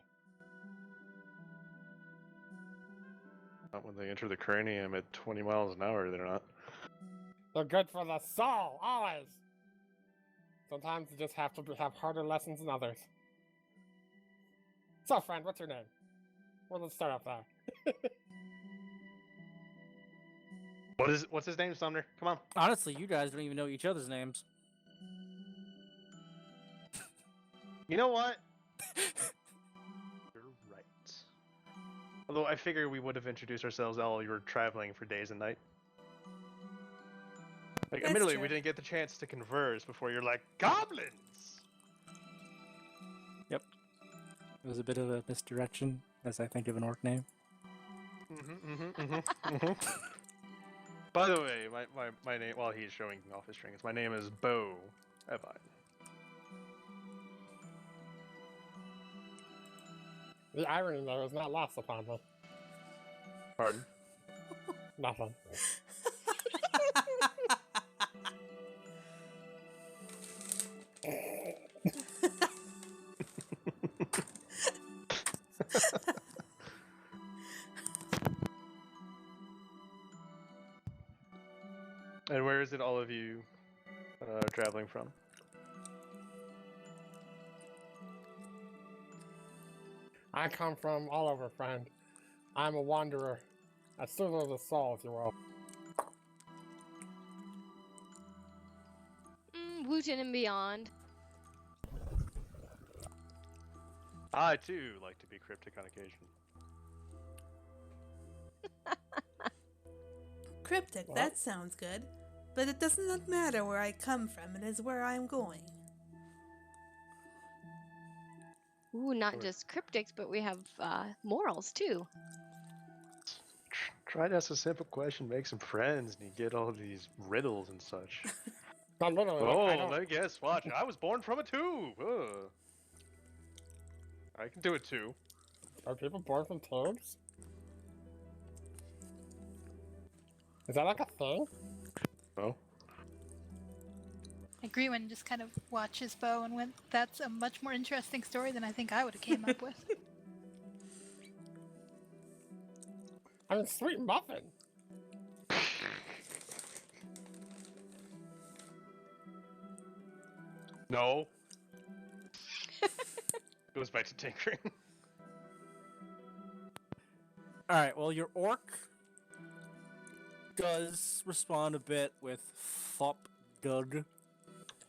Not when they enter the cranium at 20 miles an hour, they're not. They're good for the soul, always. Sometimes you just have to have harder lessons than others. So, friend, what's your name? Well, let's start off there. What's his name, Sumner? Come on. Honestly, you guys don't even know each other's names. You know what? You're right. Although I figure we would have introduced ourselves while you were traveling for days and night. Like, That's admittedly, true. we didn't get the chance to converse before you're like, goblins! It was a bit of a misdirection, as I think of an orc name. By the way, my name, while he's showing off his strings, my name is Bo Evine. The irony there is not lost upon me. Pardon? Nothing. And where is it all of you traveling from? I come from all over, friend. I'm a wanderer. A server of the soul, if you will. Wooten and beyond. I too like to be cryptic on occasion. Cryptic, What? that sounds good. But it does not matter where I come from, it is where I am going. Ooh, not Or- just cryptics, but we have morals too. Try to ask a simple question, make some friends, and you get all these riddles and such. Not literally. Oh, I don't. let me guess. Watch, I was born from a tube. I can do it too. Are people born from tubes? Is that like a thing? Oh, Greenwin just kind of watched his bow and went, "That's a much more interesting story than I think I would have came up with." I mean, sweet muffin. no. Goes back to tinkering. All right. Well, your orc does respond a bit with fop gug,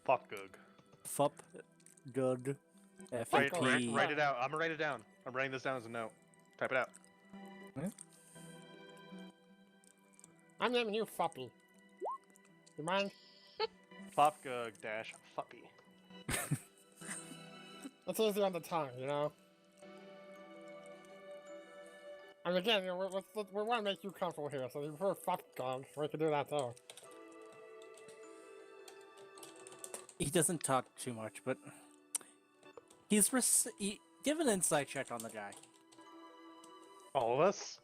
Fuck Goog. fop gug, f Write, u write, p. write it out. I'm gonna write it down. I'm writing this down as a note. Type it out. I'm naming you Fuppy. You mind? Fopgug dash fuppy. That's easier on the tongue, you know? And again, you know, we want to make you comfortable here, so if you prefer fuck god, we can do that too. He doesn't talk too much, but give an insight check on the guy. All of us?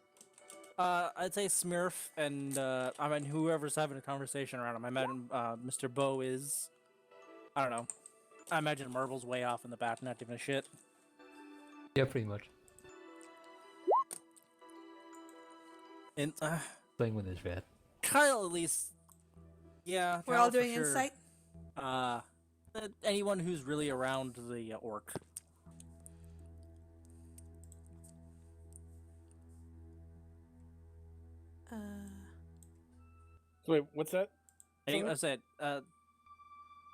I'd say Smurf and I mean whoever's having a conversation around him. I imagine Mr. Bo is. I don't know. I imagine Marble's way off in the back, not giving a shit. Yeah, pretty much. And Playing with his rat. Kyle, at least, yeah. We're Kyle all for doing sure. insight? Anyone who's really around the orc. So wait, what's that? I said, I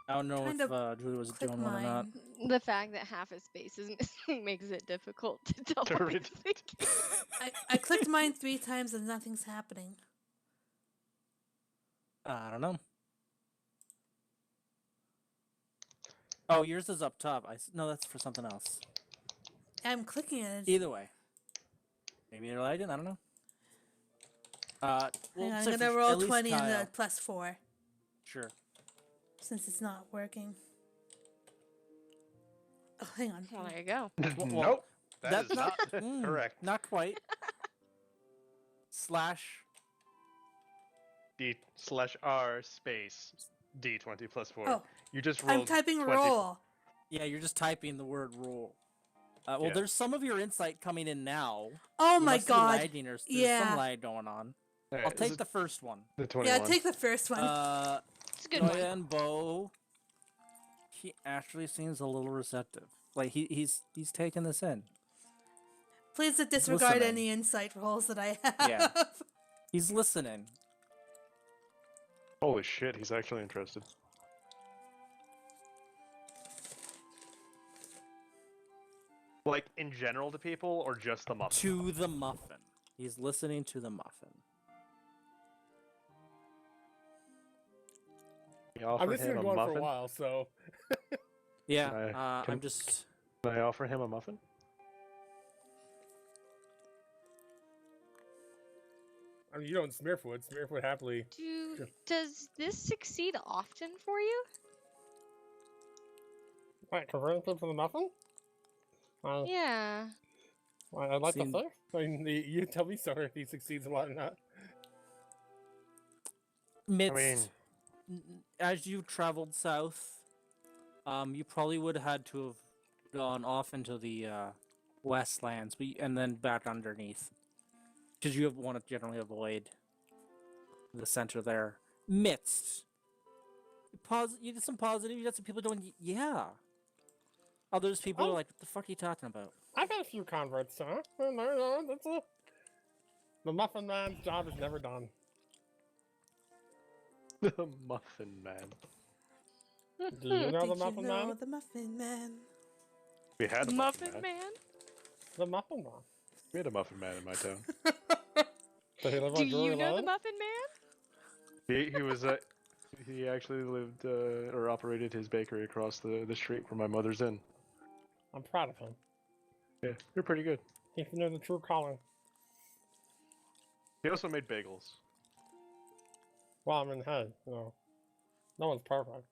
don't know Kind if of Julie was click doing one or not. mine. The fact that half his space is missing makes it difficult to tell To what he's read- thinking. I clicked mine 3 times and nothing's happening. I don't know. Oh, yours is up top. No, that's for something else. I'm clicking it. Either way, maybe you're lagging. I don't know. Well, Hang on, I'm so gonna for- roll at least 20 and Kyle. the +4 Sure. since it's not working. Oh, hang on. Well, there you go. Nope. That's That's not mm, correct. Not quite. Slash. D/R space D20 plus 4. Oh, You just rolled I'm typing 20 roll. Yeah, you're just typing the word roll. Well, Yeah. there's some of your insight coming in now. Oh You my must be god. lagging or there's Yeah. some lag going on. Alright, I'll this take is the first one. the 21. Yeah, take the first one. It's a good Noya one. and Bo. He actually seems a little receptive. Like he's taking this in. Please disregard listening. any insight rolls that I have. Yeah. He's listening. Holy shit, he's actually interested. Like, in general to people, or just the muffin? To the muffin. He's listening to the muffin. You I've offer been him a going for muffin? a while, so Yeah, Can- I'm just. Can I offer him a muffin? I mean, you don't Smurfwood. Smurfwood happily. Does this succeed often for you? What, converting people to the muffin? Yeah. Well, I'd like Seem- to think. I mean, you tell me, sir, if he succeeds a lot or not. Midst, as you traveled south, you probably would have had to have gone off into the westlands, and then back underneath, because you want to generally avoid the center there. Midst, you did some positive. You got some people going, yeah. Others people are like, what the fuck are you talking about? I've had a few converts, huh? No, that's a... The Muffin Man's job is never done. The Muffin Man. Do you know Did the Muffin you know Man? the Muffin Man? We had a Muffin Man? The Muffin Man. We had a Muffin Man in my town. Does he live Do on Drury you know the Lane? Muffin Man? He was he actually lived or operated his bakery across the street from my mother's inn. I'm proud of him. Yeah, you're pretty good. He knows the true calling. He also made bagels. Well, I'm in the head, no one's perfect.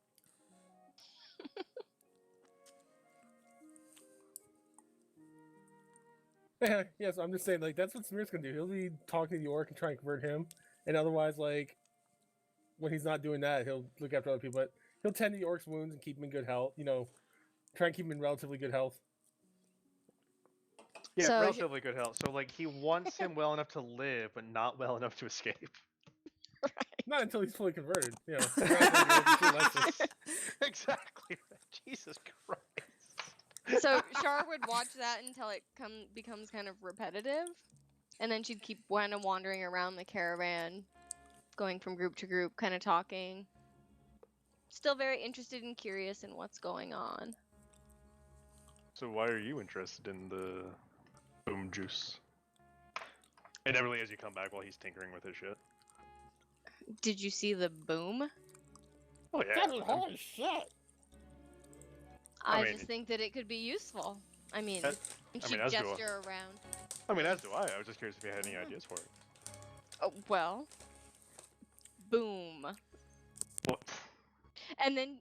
Yes, I'm just saying, like, that's what Smear's gonna do. He'll be talking to the orc and trying to convert him, and otherwise, like, when he's not doing that, he'll look after other people, but he'll tend to the orc's wounds and keep him in good health, try and keep him in relatively good health. Yeah, So- relatively good health. So like he wants him well enough to live, but not well enough to escape. Not until he's fully converted, Lessons. Exactly. Jesus Christ. So Char would watch that until it becomes kind of repetitive, and then she'd keep kind of wandering around the caravan, going from group to group, kind of talking. Still very interested and curious in what's going on. So why are you interested in the boom juice? And Everly, as you come back while he's tinkering with his shit. Did you see the boom? Oh yeah. Holy shit! I I mean- just think that it could be useful. I mean, That- and I she'd mean, as do I. gesture around. I mean, as do I. I was just curious if you had any ideas for it. Oh, well. Boom. Well, And then,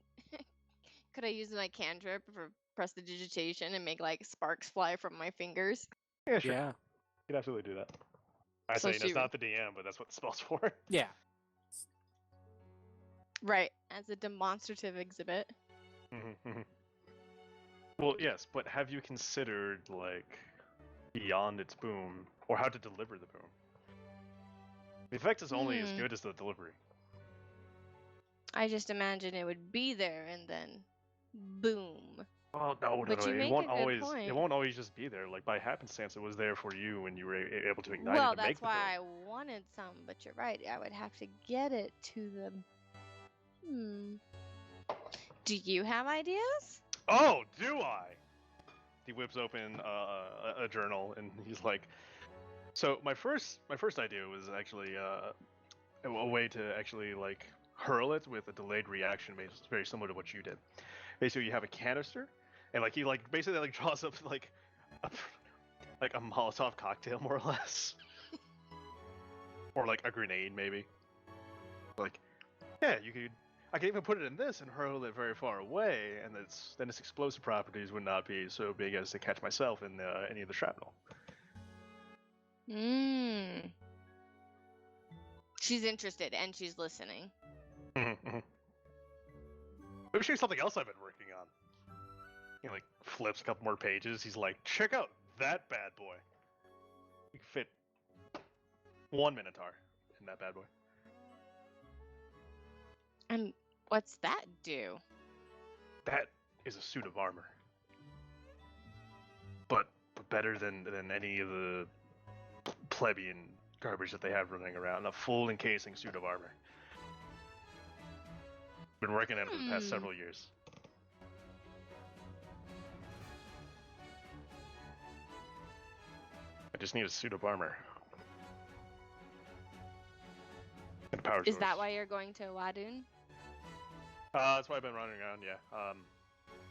could I use my cantrip for prestidigitation and make like sparks fly from my fingers? yeah, sure. Yeah. You could absolutely do that. I So say it's she- not the DM, but that's what the spell's for. Yeah. Right, as a demonstrative exhibit. Well, yes, but have you considered like beyond its boom or how to deliver the boom? The effect is only as Hmm. good as the delivery. I just imagine it would be there and then boom. Well, no, But you it make won't a good always. It point. won't always just be there. Like by happenstance, it was there for you when you were able to ignite Well, it to make that's the why boom. I wanted some, but you're right. I would have to get it to them. Do you have ideas? Oh, do I? He whips open a journal and he's like, "So my first idea was actually a way to actually like hurl it with a delayed reaction, very similar to what you did. Basically, you have a canister, and like he like basically like draws up like a Molotov cocktail more or less, or like a grenade maybe. Like, yeah, you could. I could even put it in this and hurl it very far away, and then its explosive properties would not be so big as to catch myself in any of the shrapnel. She's interested and she's listening. Maybe show you something else I've been working on. He like flips a couple more pages. He's like, check out that bad boy. You can fit one Minotaur in that bad boy. And what's that do? That is a suit of armor. But better than any of the plebeian garbage that they have running around. A full encasing suit of armor. Been working on it for the past several years. I just need a suit of armor. And a power Is that source. why you're going to Wadun? That's why I've been running around, yeah.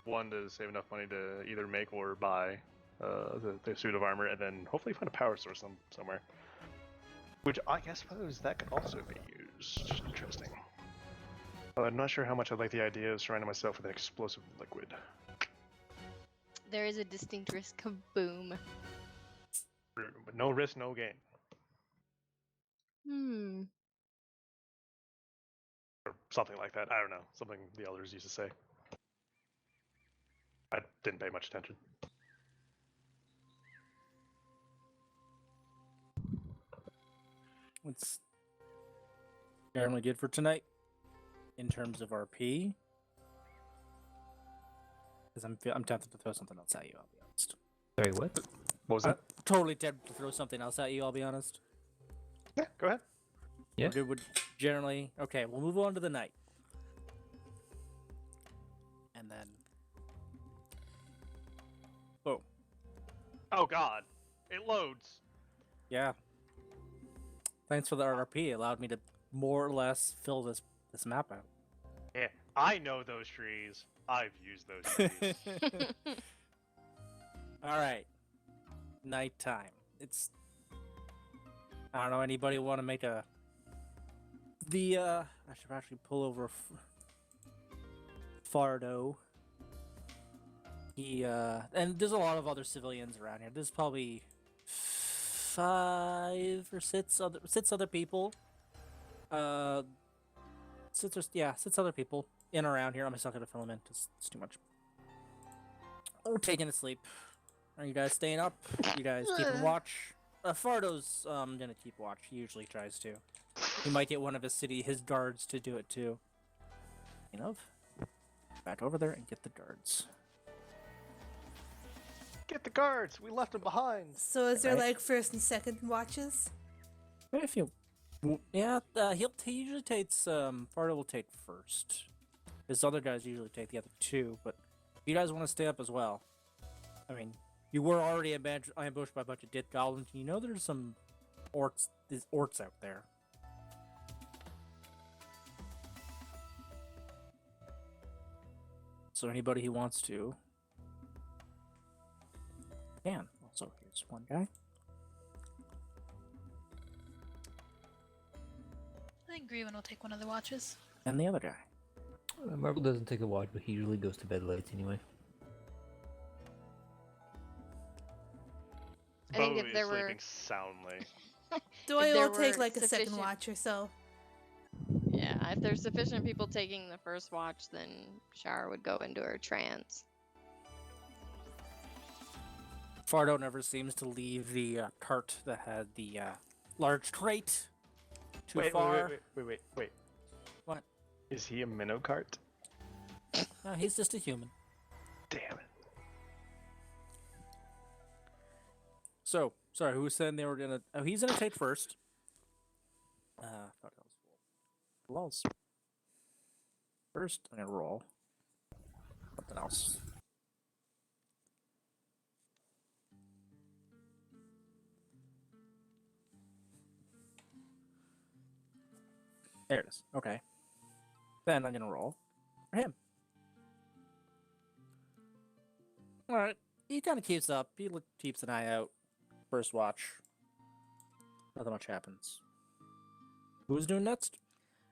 One, to save enough money to either make or buy the suit of armor, and then hopefully find a power source somewhere. Which I suppose that could also be used. Interesting. I'm not sure how much I like the idea of surrounding myself with an explosive liquid. There is a distinct risk of boom. But no risk, no gain. Or something like that. I don't know. Something the elders used to say. I didn't pay much attention. What's generally good for tonight in terms of RP? Because I'm tempted to throw something else at you. I'll be honest. Sorry, what? What was that? Totally tempted to throw something else at you. I'll be honest. Yeah, go ahead. Yeah. We're good with generally. Okay, we'll move on to the night, and then Oh God, it loads. Yeah. Thanks for the RRP. It allowed me to more or less fill this map out. Yeah, I know those trees. I've used those trees. All right. Nighttime. It's. I don't know. Anybody want to make a. I should actually pull over Fardo. And there's a lot of other civilians around here. There's probably 5 or 6 other people. Six other people in around here. I'm just not gonna fill them in. It's too much. We're taking a sleep. Are you guys staying up? You guys keeping watch? Fardo's gonna keep watch. He usually tries to. He might get one of his guards to do it too. Back over there and get the guards. Get the guards. We left them behind. So is there Right. like first and second watches? If you, yeah, he usually takes Fardo will take first. His other guys usually take the other 2, but if you guys want to stay up as well, I mean, you were already ambushed by a bunch of dit goblins. You know there's some orcs out there. So anybody who wants to can. Also, here's one guy. I think Grievin will take one of the watches. And the other guy. Marvel doesn't take a watch, but he usually goes to bed late anyway. I think Bowie if there is were sleeping soundly. Doyle there will take were like a second sufficient- watch or so. Yeah, if there's sufficient people taking the first watch, then Shar would go into her trance. Fardo never seems to leave the cart that had the large crate too far. Wait. What? Is he a minnow cart? No, he's just a human. Damn it. So, sorry, who was saying they were gonna... Oh, he's gonna take first. Fuck, that was Lols. First, I'm gonna roll something else. There it is. Okay. Then I'm gonna roll for him. Alright. He kind of keeps up. He keeps an eye out. First watch. Nothing much happens. Who's doing next?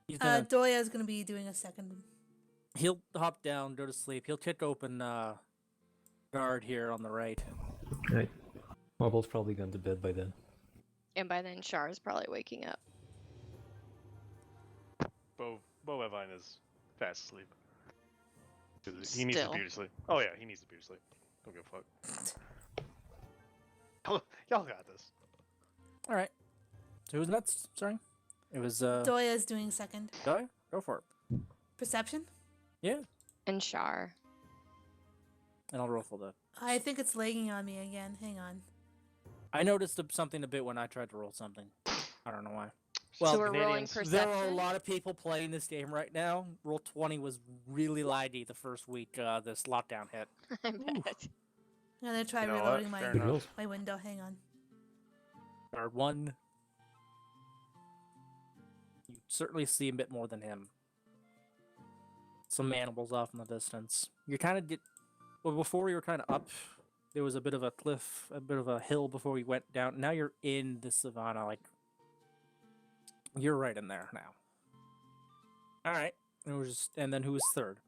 He's gonna... Doya is going to be doing a second. He'll hop down, go to sleep. He'll kick open guard here on the right. Right. Marble's probably gone to bed by then. And by then, Shar's probably waking up. Bo Evine is fast asleep. He needs to Still. be to sleep. Oh yeah, he needs to be to sleep. Don't give a fuck. Y'all got this. All right. So who's next? Sorry. It was Doya is doing second. Go for it. Perception? Yeah. And Shar. And I'll roll for the. I think it's lagging on me again. Hang on. I noticed something a bit when I tried to roll something. I don't know why. So Well, we're rolling Canadians- perception. there are a lot of people playing this game right now. Roll 20 was really laggy the first week this lockdown hit. I bet. I'm going to try You know what? reloading Fair Good enough. rolls. my window. Hang on. Or one. You certainly see a bit more than him. Some animals off in the distance. You kind of did. Well, before you were kind of up. There was a bit of a cliff, a bit of a hill before you went down. Now you're in the savannah, like. You're right in there now. All right. And then who was third?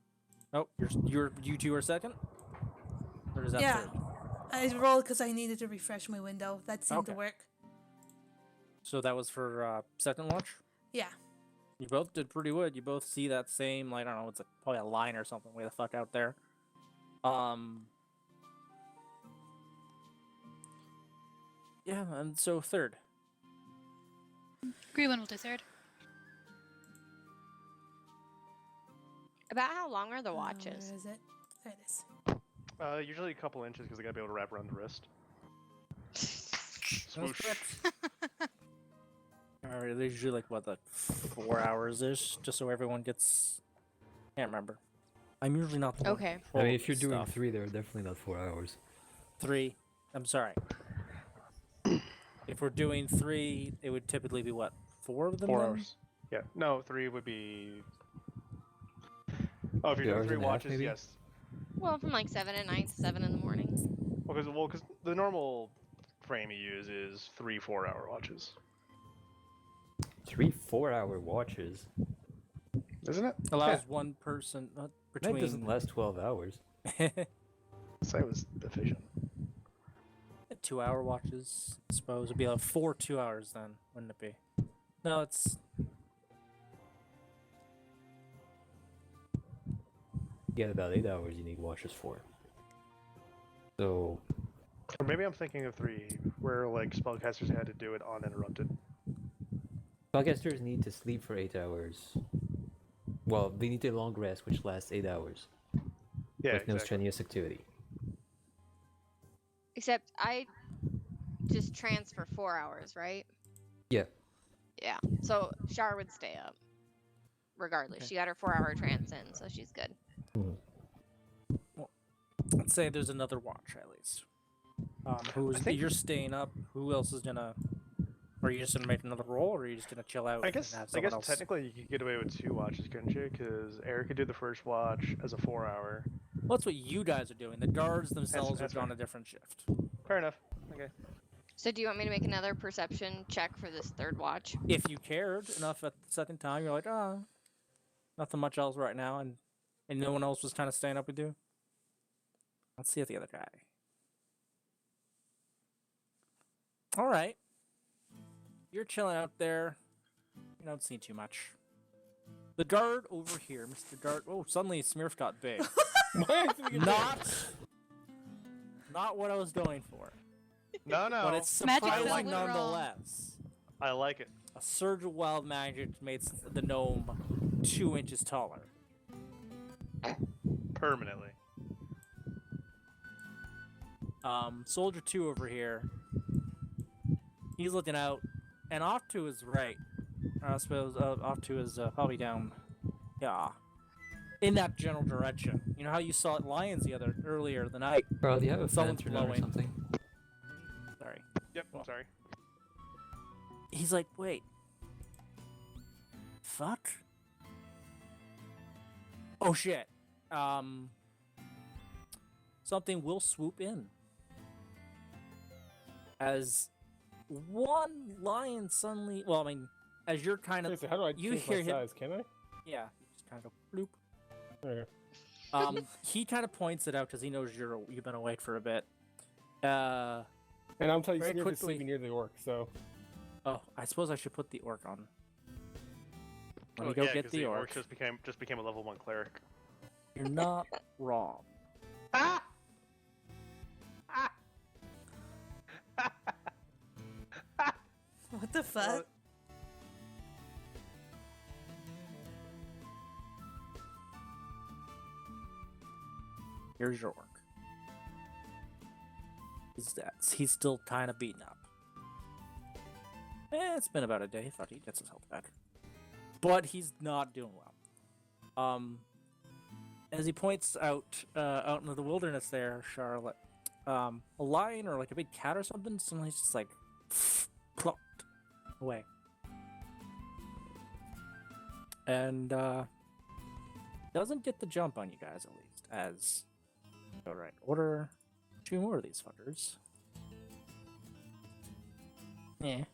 Oh, you two are second. Or is that Yeah. third? I rolled because I needed to refresh my window. That seemed to Okay. work. So that was for second launch. Yeah. You both did pretty good. You both see that same, like, I don't know, it's probably a line or something way the fuck out there. Yeah, and so third. Grievin will do third. About how long are the Where watches? is it? There it is. Usually a couple inches because they gotta be able to wrap around the wrist. That's Swoosh. correct. Alright, they're usually like, what, 4 hours-ish? Just so everyone gets... Can't remember. I'm usually not the one Okay. I mean, if you're controlling doing stuff. 3, they're definitely not 4 hours. 3. I'm sorry. If we're doing 3, it would typically be what? 4 of them? 4 then? hours. Yeah. No, 3 would be. Oh, if you're 3 doing hours 3 and a half, watches, maybe? yes. Well, from like 7 at night to 7 in the morning. Well, because the normal frame you use is 3 4-hour watches, 3 4-hour watches. isn't it? Allows one person Night doesn't between last 12 hours. So it was efficient. 2-hour watches. I suppose it'd be like 4 2 hours then, wouldn't it be? No, it's You get about 8 hours you need watches for. So, Or maybe I'm thinking of 3, where like spellcasters had to do it uninterrupted. spellcasters need to sleep for 8 hours. Well, they need a long rest, which lasts 8 hours. Yeah, with no exactly. strenuous activity. Except I just transfer 4 hours, right? Yeah. Yeah. So Shar would stay up. Regardless. Okay. She got her 4-hour trance in, so she's good. Let's say there's another watch at least. You're staying up? Who else is gonna? Are you just gonna make another roll, or are you just gonna chill out? I guess and have someone else? technically you could get away with 2 watches, couldn't you? Because Eric could do the first watch as a 4-hour. Well, that's what you guys are doing. The guards themselves that's are on fair. a different shift. Fair enough. Okay. So do you want me to make another perception check for this 3rd watch? If you cared enough at the second time, you're like, nothing much else right now, and no one else was kind of staying up with you. Let's see if the other guy. All right. You're chilling out there. You don't see too much. The guard over here, Mr. Guard. Oh, suddenly Smurf got big. Not what I was going for. No, no. But it's Magic surprising spell went wrong. nonetheless. I like it. A surge of wild magic made the gnome 2 inches taller. Permanently. Soldier 2 over here. He's looking out, and off to his right. I suppose off to his probably down. Yeah. In that general direction. You know how you saw lions earlier the night? Bro, do you have a Someone's lantern on or blowing. something? Sorry. Yep. Well. Sorry. He's like, wait. Fuck? Oh shit. Something will swoop in. As one lion suddenly, well, I mean, as you're kind of, Seriously, how do I you change hear my him, size? Can I? yeah, just kind of bloop. Okay. He kind of points it out because he knows you've been awake for a bit. And I'm telling you, Very Sniff is quickly- sleeping near the orc, so. Oh, I suppose I should put the orc on. Let me Oh, go yeah, get 'cause the orc. just became a level 1 cleric. You're not wrong. What the fuck? Here's your orc. He's still kind of beaten up. It's been about a day. Thought he gets his health back, but he's not doing well. As he points out into the wilderness there, Charlotte, a lion or like a big cat or something, suddenly he's just like plucked away, and doesn't get the jump on you guys at least. As all right, order 2 more of these fuckers. Yeah.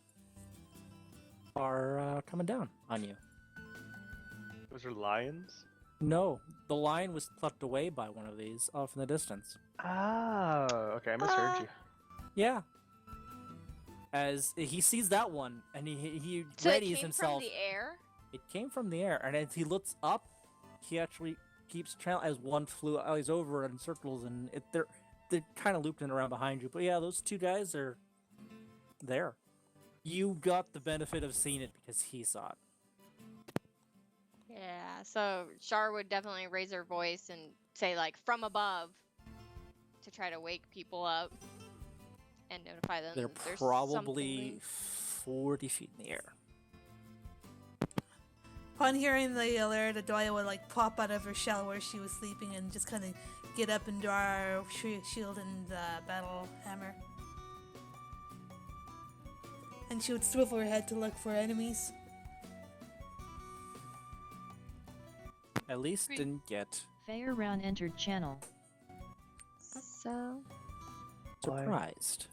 Are coming down on you. Those are lions? No, the lion was plucked away by one of these off in the distance. Oh, okay, I misheard you. Yeah. As he sees that one, and he So it readies came himself. from the air? It came from the air, and as he looks up, he actually keeps trail as one flew. He's over in circles, and they're kind of looping around behind you. But yeah, those 2 guys are there. You got the benefit of seeing it because he saw it. Yeah, so Shar would definitely raise her voice and say, like, from above to try to wake people up and notify them They're that there's probably something. 40 feet in the air. Upon hearing the alert, Adoya would like pop out of her shell where she was sleeping and just kind of get up and draw her shield and battle hammer. and she would swivel her head to look for enemies. At least Great. didn't get Fair Round entered channel. So, surprised.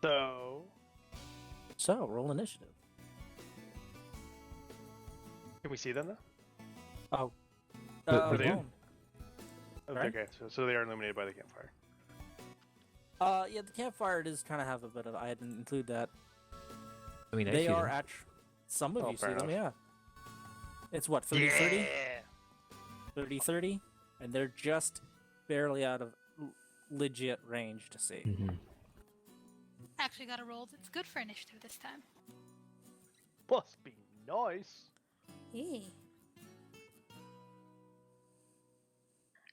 So, So, roll initiative. can we see them though? Oh. But they- roll 'em. Oh, Right. okay, so they are illuminated by the campfire. Yeah, the campfire does kind of have a bit of. I didn't include that. I mean, I They see are them. actually. Some of Oh, you see fair them, enough. yeah. It's what, 30-30? 30-30? And they're just barely out of legit range to see. Mhm. Actually got a roll that's good for initiative this time. Must be nice. Hey.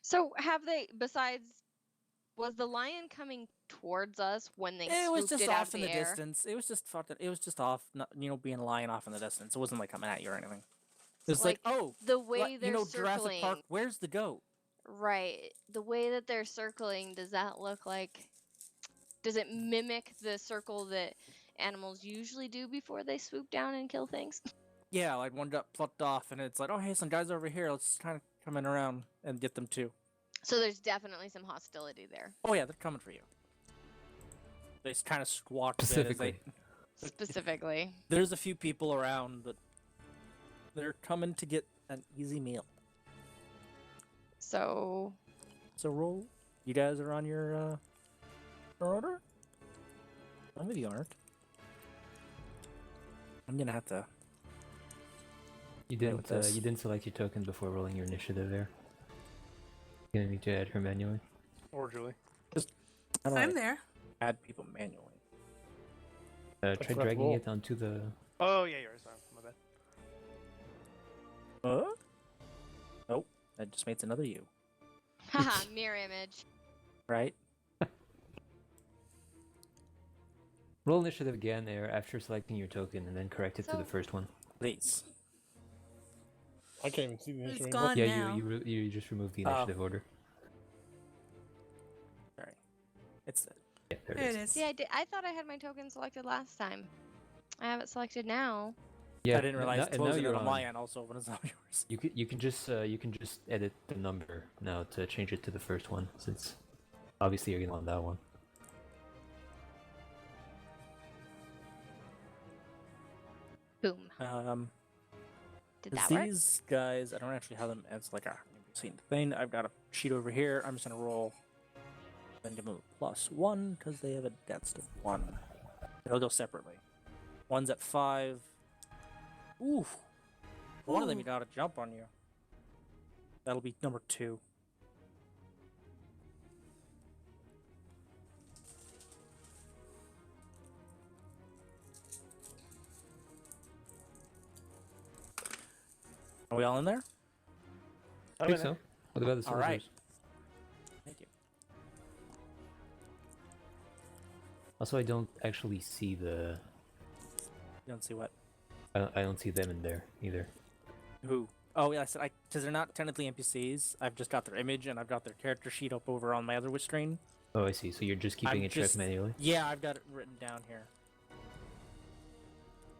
so have they? Besides, was the lion coming towards us when they It was swooped just it out off of in the the air? distance. It was just fucking. It was just off, being a lion off in the distance. It wasn't like coming at you or anything. It was like, oh, the way they're Jurassic circling. Park. Where's the goat? Right. The way that they're circling, does that look like? Does it mimic the circle that animals usually do before they swoop down and kill things? Yeah, like one got plucked off, and it's like, oh hey, some guys over here. Let's kind of come in around and get them too. So there's definitely some hostility there. Oh yeah, they're coming for you. They just kind of squawk a bit as they. Specifically. Specifically. There's a few people around, but they're coming to get an easy meal. So So roll. You guys are on your order? Some of you aren't. I'm gonna have to. You Play with didn't. this. You didn't select your token before rolling your initiative there. You're gonna need to add her manually. Or Julie. How do I'm I there. add people manually? Try forgot to dragging roll. it onto the. Oh yeah, you're right. Sorry, my bad. Nope. That just makes another you, haha, mirror image. right? Roll initiative again there after selecting your token, and then correct it to So- the first one. Please. I can't even see the It's initiative. gone Yeah, now. you just removed the Oh. initiative order. Sorry. It's Yeah, there There it it is. is. See, I thought I had my token selected last time. I have it selected now. Yeah, I didn't realize and now closing it you're on my on. end also when it's on yours. You can just edit the number now to change it to the first one, since obviously you're gonna want that one. Boom. Did that These guys, I don't actually have them as like a seen thing. I've got a sheet over here. I'm just gonna roll. Then give them a +1 because they have a dex of 1. They'll go separately. One's at 5. Ooh. One of them Ooh. you gotta jump on you. That'll be number 2. Are we all in there? I think so. What about the All right. soldiers? Thank you. Also, I don't actually see the. You don't see what? I don't see them in there either. Who? Oh, yeah, I said because they're not technically NPCs. I've just got their image and I've got their character sheet up over on my other Witch screen. Oh, I see. So you're just keeping I'm it tracked just- manually. Yeah, I've got it written down here.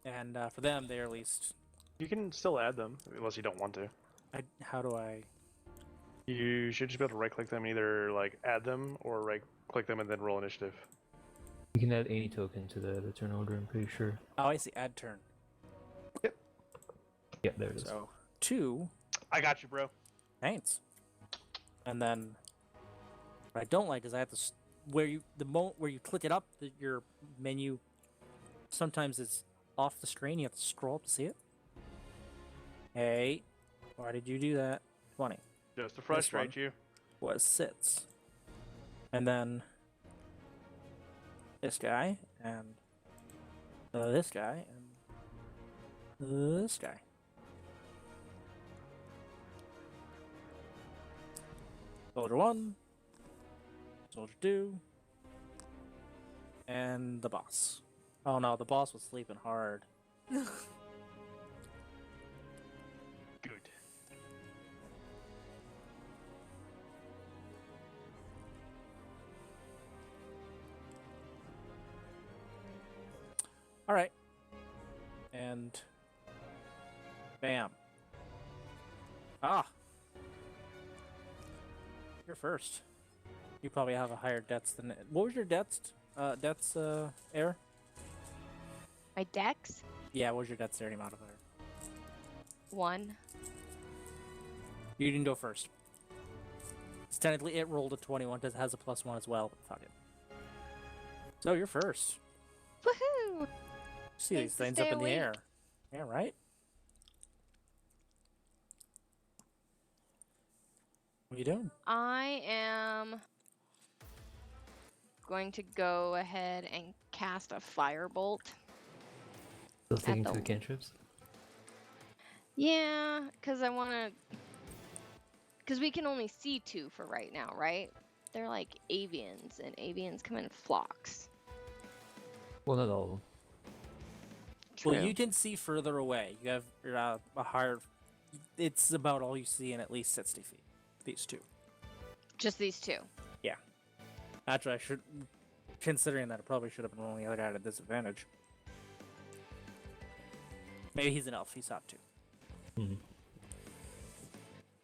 And for them, they are at least. You can still add them unless you don't want to. How do I? You should just be able to right-click them, either like add them or right-click them and then roll initiative. You can add any token to the turn order. I'm pretty sure. Oh, I see. Add turn. Yeah, there it is. So 2. I got you, bro. Thanks. And then, what I don't like is I have to where you where you click it up, your menu sometimes is off the screen. You have to scroll up to see it. Hey, why did you do that? 20 Just to frustrate you. was sits, and then this guy and this guy and this guy. Soldier 1, Soldier 2, and the boss. Oh no, the boss was sleeping hard. Good. All right. And bam. Ah. You're first. You probably have a higher dex than what was your dex? Air? My dex? Yeah, what was your dexterity modifier? 1. You didn't go first. It's technically it rolled a 21 because it has a +1 as well. But fuck it. So you're first. Woohoo! See Thanks these to things stay up in the awake. air. Yeah, right? What are you doing? I am going to go ahead and cast a firebolt. Still sticking the- to the cantrips? Yeah, because I want to... Because we can only see 2 for right now, right? They're like avians, and avians come in flocks. Well, not all of them. True. Well, you can see further away. You have a higher... It's about all you see in at least 60 feet. These two. Just these 2. Actually, I should... Considering that, it probably should have been rolling the other guy at a disadvantage. Maybe he's an elf. He saw it too. Mhm.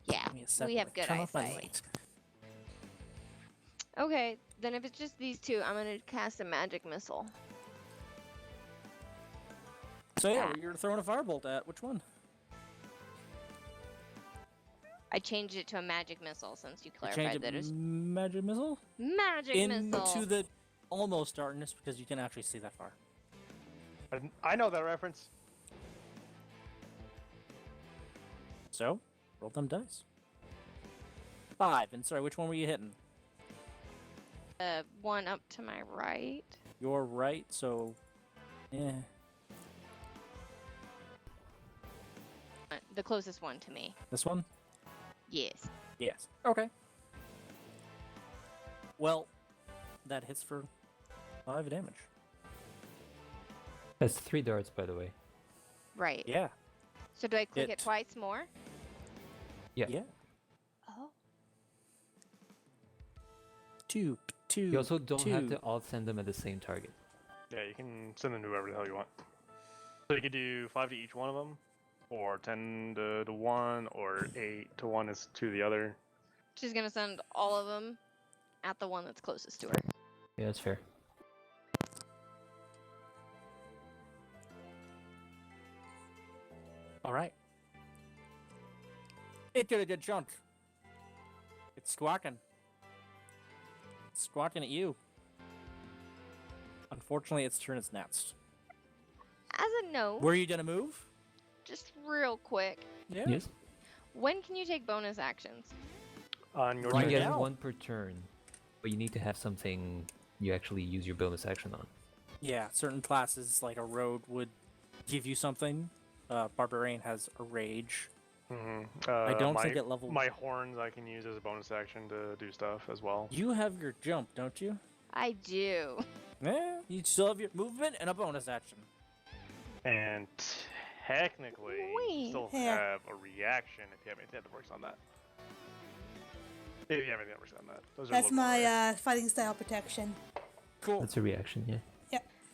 Yeah, Give me a second we have to good turn off my eyesight. light. Okay, then if it's just these 2, I'm going to cast a magic missile. So yeah, Ah. you're throwing a firebolt at which one? I changed it to a magic missile since you Change clarified it that it was magic missile magic missile. into the almost darkness because you can actually see that far. I know that reference. So roll them dice. 5. And sorry, which one were you hitting? One up to my right. You're right. So yeah. The closest one to me. This one. Yes. Yes. Okay. Well, that hits for 5 damage. That's 3 darts, by the way. Right. Yeah. So do I click it It- twice more? Yeah. Yeah. Oh. 2, 2. You also don't have 2. to all send them at the same target. Yeah, you can send them to whoever the hell you want. So you could do 5 to each one of them, or 10 to one, or 8 to one is to the other. She's gonna send all of them at the one that's closest to her. Yeah, that's fair. All right. It did a good chunk. It's squawking. It's squawking at you. Unfortunately, its turn is next. As a note, Were you gonna move? just real quick, Yeah. Yes? when can you take bonus actions? On your Right You turn. get now. 1 per turn, but you need to have something you actually use your bonus action on. Yeah. Certain classes, like a road, would give you something. Barbarian has a rage. I don't think at level. My horns I can use as a bonus action to do stuff as well. You have your jump, don't you? I do. Yeah. You still have your movement and a bonus action. And technically, you still Yeah. have a reaction if you have anything that works on that. If you have anything that works on that. Those are a That's little more rare. my fighting style protection. Cool. That's a reaction, yeah.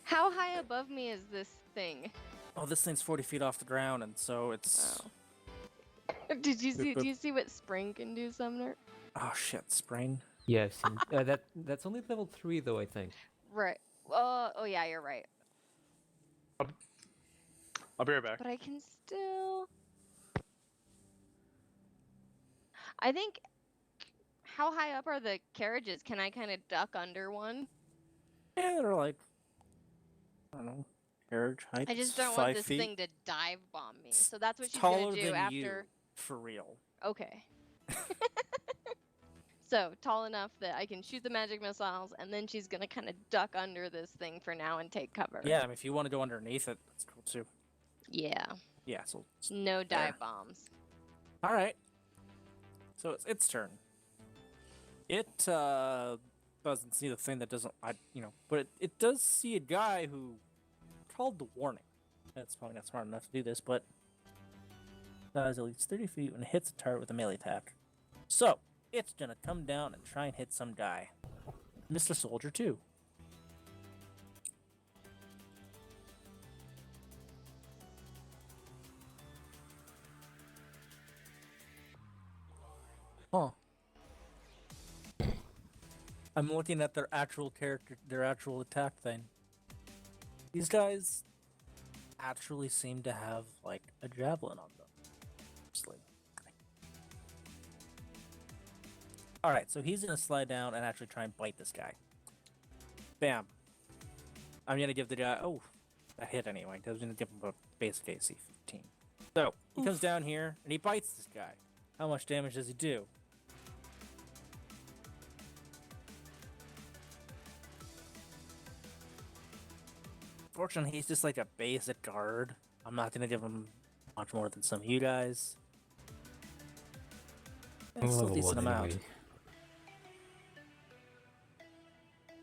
How high above me is this thing? Oh, this thing's 40 feet off the ground, and so it's. Oh. Did you see? Do you see what spring can do, Sumner? Oh shit, sprain. Yeah, I've seen. That's only level 3, though, I think. Right. Oh yeah, you're right. I'll be right back. But I can still. I think. How high up are the carriages? Can I kind of duck under one? Yeah, they're like. I don't know. Carriage height. I just don't 5 want this feet. thing to dive bomb me. So that's what she's Taller gonna do than after. you, for real. Okay. So tall enough that I can shoot the magic missiles, and then she's gonna kind of duck under this thing for now and take cover. Yeah, I mean, if you want to go underneath it, that's cool too. Yeah. Yeah. So. No dive There. bombs. All right. So it's its turn. It doesn't see the thing that doesn't, but it does see a guy who called the warning. That's probably not smart enough to do this, but dies at least 30 feet when it hits a target with a melee attack. So it's gonna come down and try and hit some guy. Mr. Soldier 2. I'm looking at their actual character, their actual attack thing. These guys actually seem to have like a javelin on them. Mostly. All right, so he's gonna slide down and actually try and bite this guy. Bam. I'm gonna give the guy. Oh, that hit anyway. I was gonna give him a basic AC 15. So he comes down here and he bites this guy. How much damage does he do? Fortunately, he's just like a basic guard. I'm not gonna give him much more than some of you guys. I'm It's still a level decent 1 amount. anyway.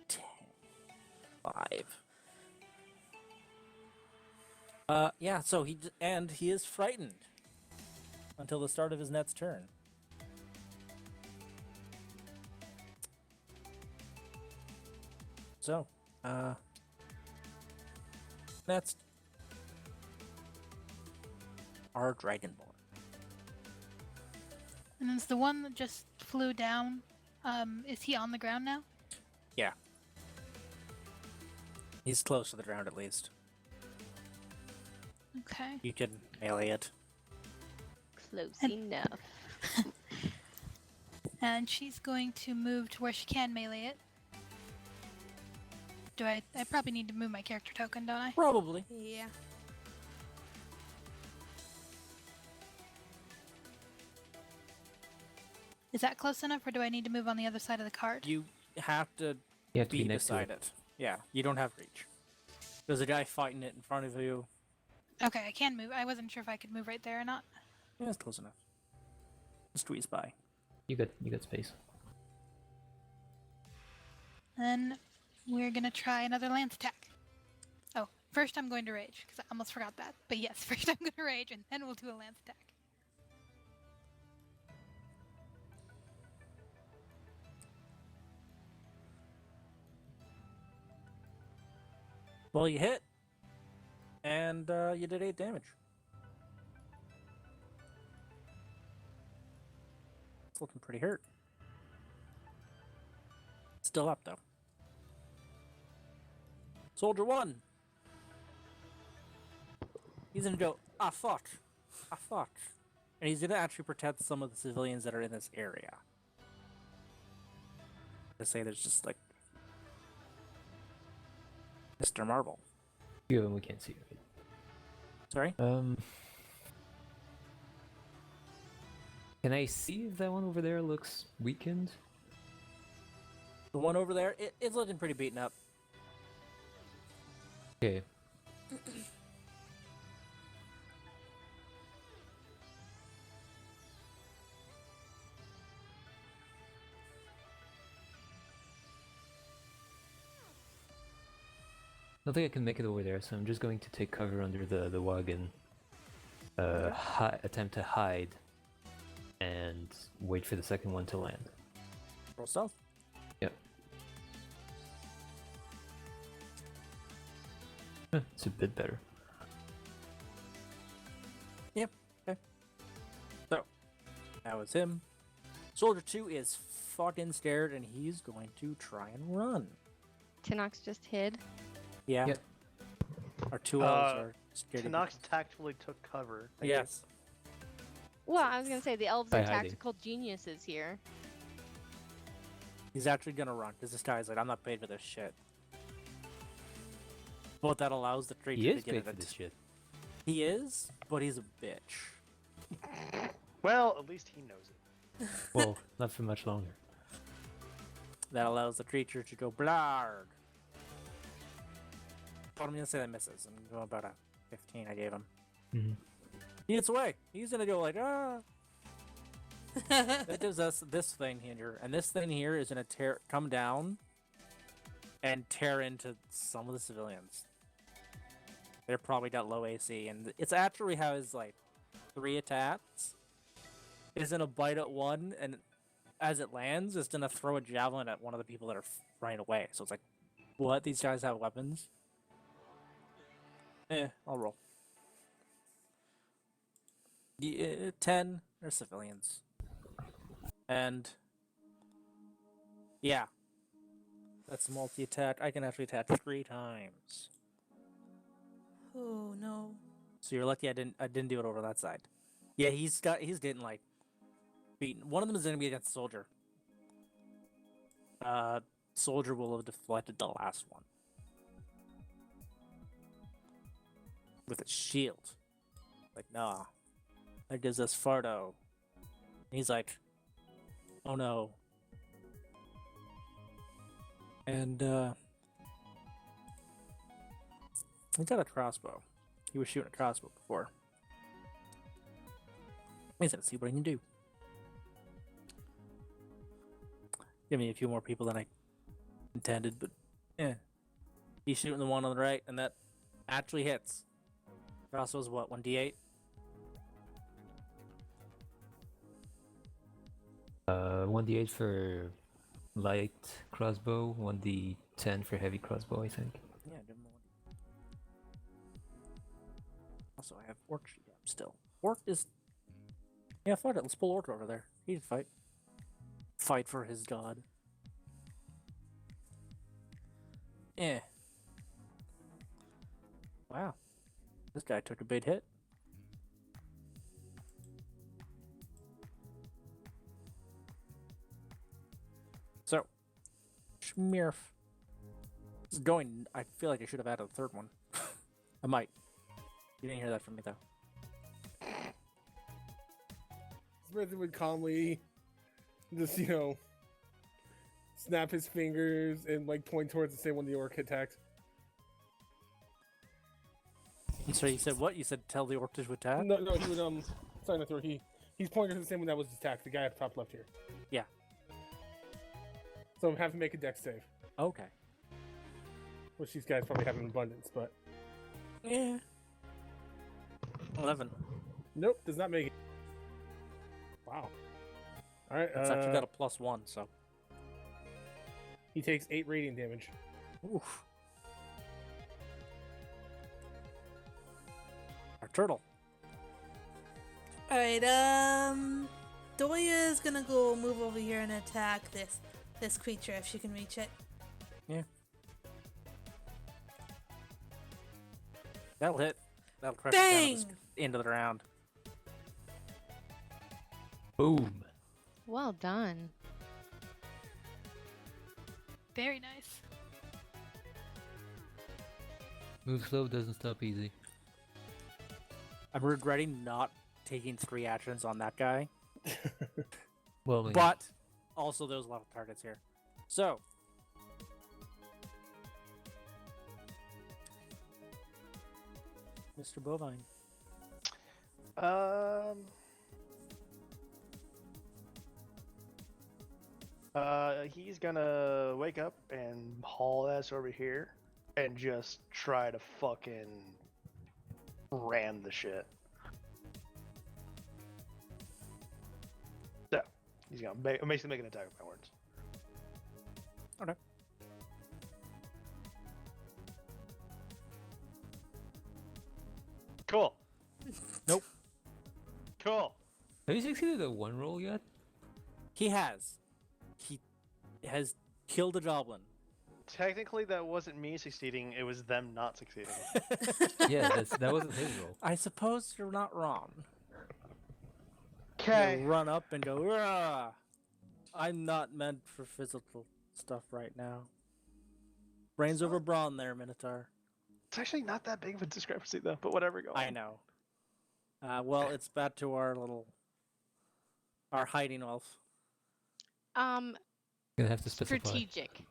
10, 5. Yeah. So he is frightened until the start of his next turn. So, next, our Dragonborn. And there's the one that just flew down. Is he on the ground now? Yeah. He's close to the ground at least. Okay. You can melee it. Close And- enough. And she's going to move to where she can melee it. Do I probably need to move my character token, don't I? Probably. Yeah. Is that close enough, or do I need to move on the other side of the card? You have to You have to be be next to beside it. it. Yeah, you don't have reach. There's a guy fighting it in front of you. Okay, I can move. I wasn't sure if I could move right there or not. Yeah, it's close enough. Squeeze by. You got space. Then we're gonna try another lance attack. Oh, first I'm going to rage, because I almost forgot that. But yes, first I'm going to rage, and then we'll do a lance attack. Well, you hit, and you did 8 damage. It's looking pretty hurt. Still up though. Soldier 1. He's gonna go, ah fuck. Ah fuck. And he's gonna actually protect some of the civilians that are in this area. Let's say there's just like Mr. Marble. Few of them we can't see. Right? Sorry? Can I see if that one over there looks weakened? The one over there, it's looking pretty beaten up. Okay. I don't think I can make it over there, so I'm just going to take cover under the wagon. Attempt to hide, and wait for the second one to land. Roll stealth. Yep. It's a bit better. Yep. Okay. So, that was him. Soldier 2 is fucking scared, and he's going to try and run. Tinox just hid. Yeah. Yep. Our 2 elves are scared. of- Tanox tactfully took cover. Thank you. Yes. Well, I was gonna say the elves By are hiding. tactical geniuses here. He's actually gonna run, because this guy's like, I'm not paid for this shit. But that allows the creature He to is get paid it. for this shit. He is, but he's a bitch. Well, at least he knows it. Well, not for much longer. That allows the creature to go blarg. But I'm gonna say that misses. I'm going about a 15 I gave him. Mm-hmm. He gets away. He's gonna go like, ah. That gives us this thing here, and this thing here is gonna come down and tear into some of the civilians. They're probably got low AC, and it's actually has like 3 attacks. It's gonna bite at one, and as it lands, it's gonna throw a javelin at one of the people that are running away. So it's like, what? These guys have weapons? I'll roll. 10 are civilians. And yeah, That's multi-attack. I can actually attack 3 times. Oh no. So you're lucky I didn't do it over that side. Yeah, he's getting like beaten. One of them is gonna be against Soldier. Soldier will have deflected the last one with a shield. Like, nah, that gives us Fardo. And he's like, oh no. And he's got a crossbow. He was shooting a crossbow before. He's gonna see what he can do. Give me a few more people than I intended, but yeah. He's shooting the one on the right, and that actually hits. Crossbow's what, 1d8? 1d8 for light crossbow, 1d10 for heavy crossbow, I think. Yeah, give him a 1d8. Also, I have Orc up still. Orc is... Yeah, fuck it, let's pull Orc over there. He can fight. Fight for his god. Yeah. Wow. This guy took a big hit. So, Schmirf. This is going... I feel like I should have added a third one. I might. You didn't hear that from me, though. Smith would calmly just, snap his fingers and like point towards the same one the orc attacked. And so you said what? You said tell the orc to attack? No, he would sorry, not the orc. He's pointing to the same one that was attacked. The guy at the top left here. Yeah. So have to make a dex save, Okay. which these guys probably have in abundance, but Yeah. 11. nope, does not make it. Wow. All right. It's actually got a +1, so. He takes 8 radiant damage. Oof. Our turtle. Alright, Doya is gonna go move over here and attack this creature if she can reach it. Yeah. That'll hit. That'll crush it down Bang! to the end of the round. Boom. Well done. Very nice. Move slow doesn't stop easy. I'm regretting not taking 3 actions on that guy, Well, yeah. but also there's a lot of targets here. So, Mr. Bovine. He's gonna wake up and haul ass over here and just try to fucking ram the shit. So, he's gonna basically make an attack with my words. Okay. Cool. Nope. Cool. Have you succeeded at 1 roll yet? He has. He has killed a goblin. Technically, that wasn't me succeeding. It was them not succeeding. Yeah, that wasn't his roll. I suppose you're not wrong. Okay. You'll run up and go, "Rah! I'm not meant for physical stuff right now." Brains over brawn there, Minotaur. It's actually not that big of a discrepancy, though. But whatever. Go on. I know. Well, it's back to our hiding elf. Gonna have to specify. Strategic.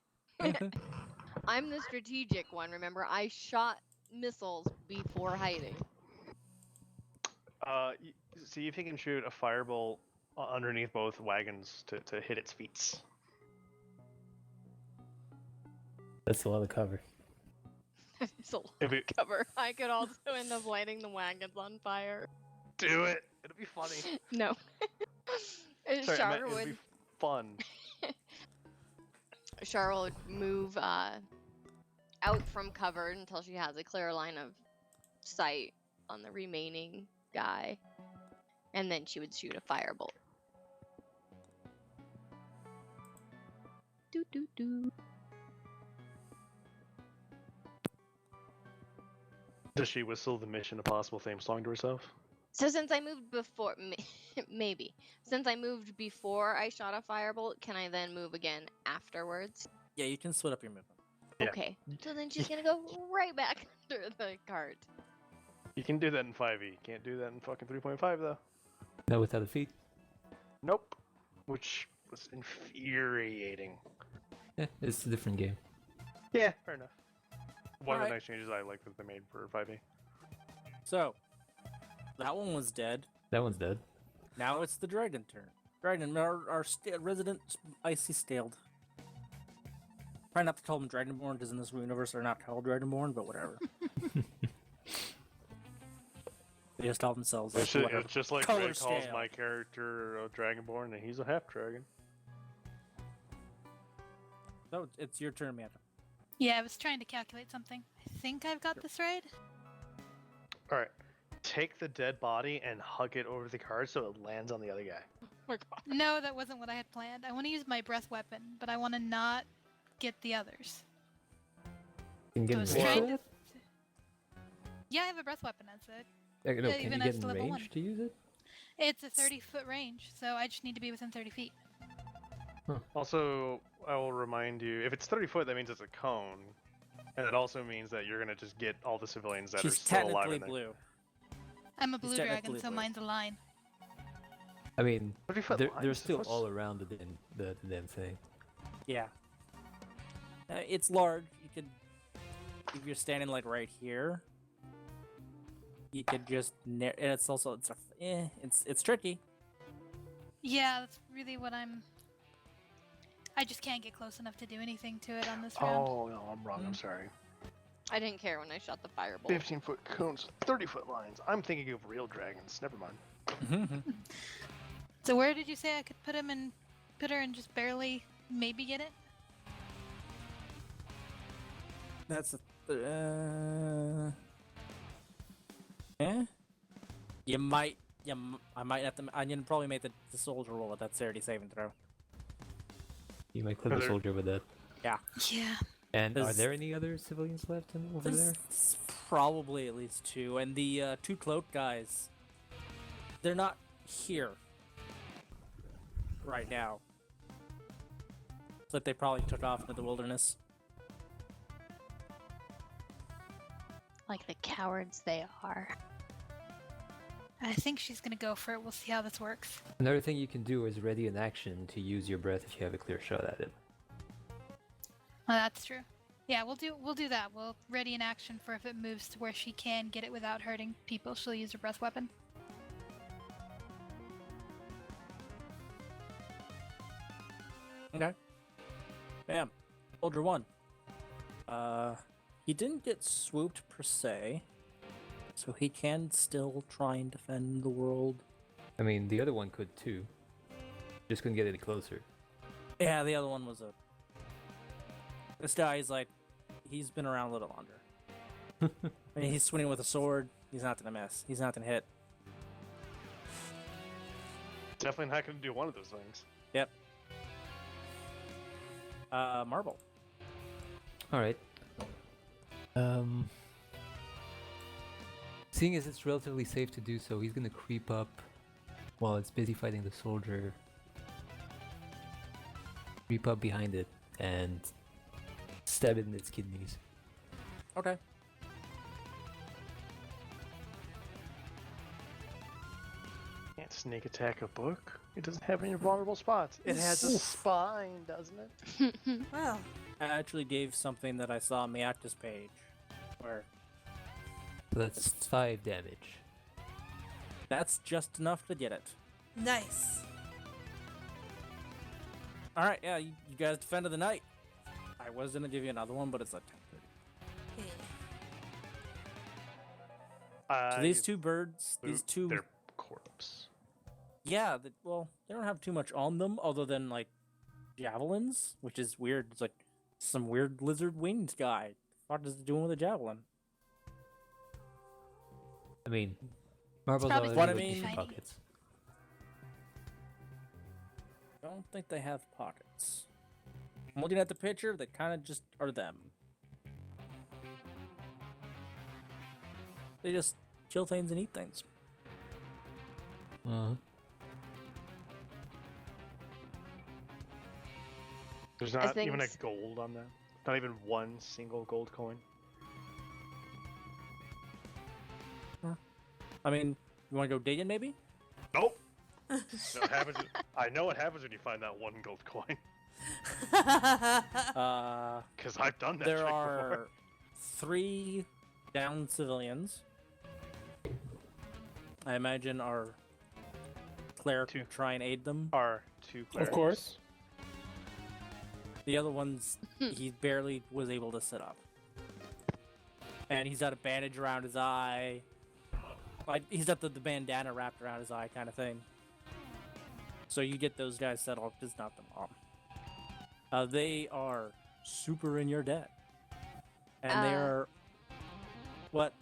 I'm the strategic one, remember? I shot missiles before hiding. See if he can shoot a firebolt underneath both wagons to hit its feet. That's a lot of cover. It's a lot If of it- cover. I could also end up lighting the wagons on fire. Do it. It'll be funny. No. Sorry, Char it'll would be fun. Char would move out from cover until she has a clear line of sight on the remaining guy. And then she would shoot a firebolt. Do do do. Does she whistle the Mission Impossible theme song to herself? So since I moved before, maybe since I moved before I shot a firebolt, can I then move again afterwards? Yeah, you can split up your movement. Yeah. Okay. So then she's gonna go right back under the cart. You can do that in 5e. Can't do that in fucking 3.5 though. No, without a feat. Nope. Which was infuriating. Yeah, it's a different game. Yeah, fair enough. One of Alright. the nice changes I like that they made for 5e. So, that one was dead. That one's dead. Now it's the dragon turn. Dragon, our resident icy staled. Try not to call them Dragonborn, because in this universe they're not called Dragonborn, but whatever. They just call themselves like, whatever. It's just like Color Ray calls scale. my character a Dragonborn, and he's a half dragon. So it's your turn, Amanda. Yeah, I was trying to calculate something. I think I've got this right. Alright. Take the dead body and hug it over the card so it lands on the other guy. Oh my god. No, that wasn't what I had planned. I want to use my breath weapon, but I want to not get the others. You can I get was in range trying for to. Yeah, I have a breath weapon. That's it. that? No, yeah, can even you at get in level range 1. to use it? It's a 30-foot range, so I just need to be within 30 feet. Also, I will remind you, if it's 30 foot, that means it's a cone. And it also means that you're going to just get all the civilians that She's are still alive technically in there. blue. I'm a blue dragon, technically so blue. mine's a line. I mean, 30 foot they're lines, still what's- all around the damn thing. Yeah. It's large. You could, if you're standing like right here, you could just. And it's also it's tricky. Yeah, that's really what I'm. I just can't get close enough to do anything to it on this round. Oh, no, I'm wrong. I'm sorry. I didn't care when I shot the firebolt. 15 foot cones, 30 foot lines. I'm thinking of real dragons. Never mind. So where did you say I could put him and put her and just barely maybe get it? That's yeah. You might. I might have to. I can probably make the soldier roll at that 30 saving throw. You might clip a Are there- soldier with that. Yeah. And are Does- there any other civilians left over there? There's probably at least two, and the two cloaked guys. They're not here right now. It's like they probably took off into the wilderness. Like the cowards they are. I think she's gonna go for it. We'll see how this works. Another thing you can do is ready an action to use your breath if you have a clear shot at it. Oh, that's true. Yeah, we'll do that. We'll ready an action for if it moves to where she can get it without hurting people. She'll use her breath weapon. Okay. Bam. Soldier 1. He didn't get swooped per se, so he can still try and defend the world. I mean, the other one could too. Just couldn't get any closer. Yeah, the other one was a. This guy is like, he's been around a little longer. I mean, he's swinging with a sword. He's not gonna miss. He's not gonna hit. Definitely not going to do one of those things. Yep. Marble. All right. Seeing as it's relatively safe to do so, he's gonna creep up while it's busy fighting the soldier. Creep up behind it and stab it in its kidneys. Okay. Can't sneak attack a book. It doesn't have any vulnerable spots. It has a spine, doesn't it? Well, I actually gave something that I saw on the Actus page, where So that's 5 damage. that's just enough to get it. nice. All right, yeah, you guys defended the night. I was gonna give you another one, but it's like 10:30. Yeah. So these two birds, these two, They're corpse. yeah, well, they don't have too much on them other than like javelins, which is weird. It's like some weird lizard winged guy. What is it doing with a javelin? I mean, marbles probably are What I with mean- deep Shiny. pockets. I don't think they have pockets. I'm looking at the picture. They kind of just are them. They just kill things and eat things. Uh-huh. There's As not even a things- gold on that. Not even one single gold coin. I mean, you want to go digging, maybe? Nope. What happens? I know what happens when you find that one gold coin. Because I've done that. There trick are before. 3 downed civilians. I imagine our cleric will try and aid them. Are 2 Of clerics. course. The other one's he barely was able to sit up, and he's got a bandage around his eye. Like he's got the bandana wrapped around his eye, kind of thing. So you get those guys settled. It's not the mom. They are super in your debt, and they are what?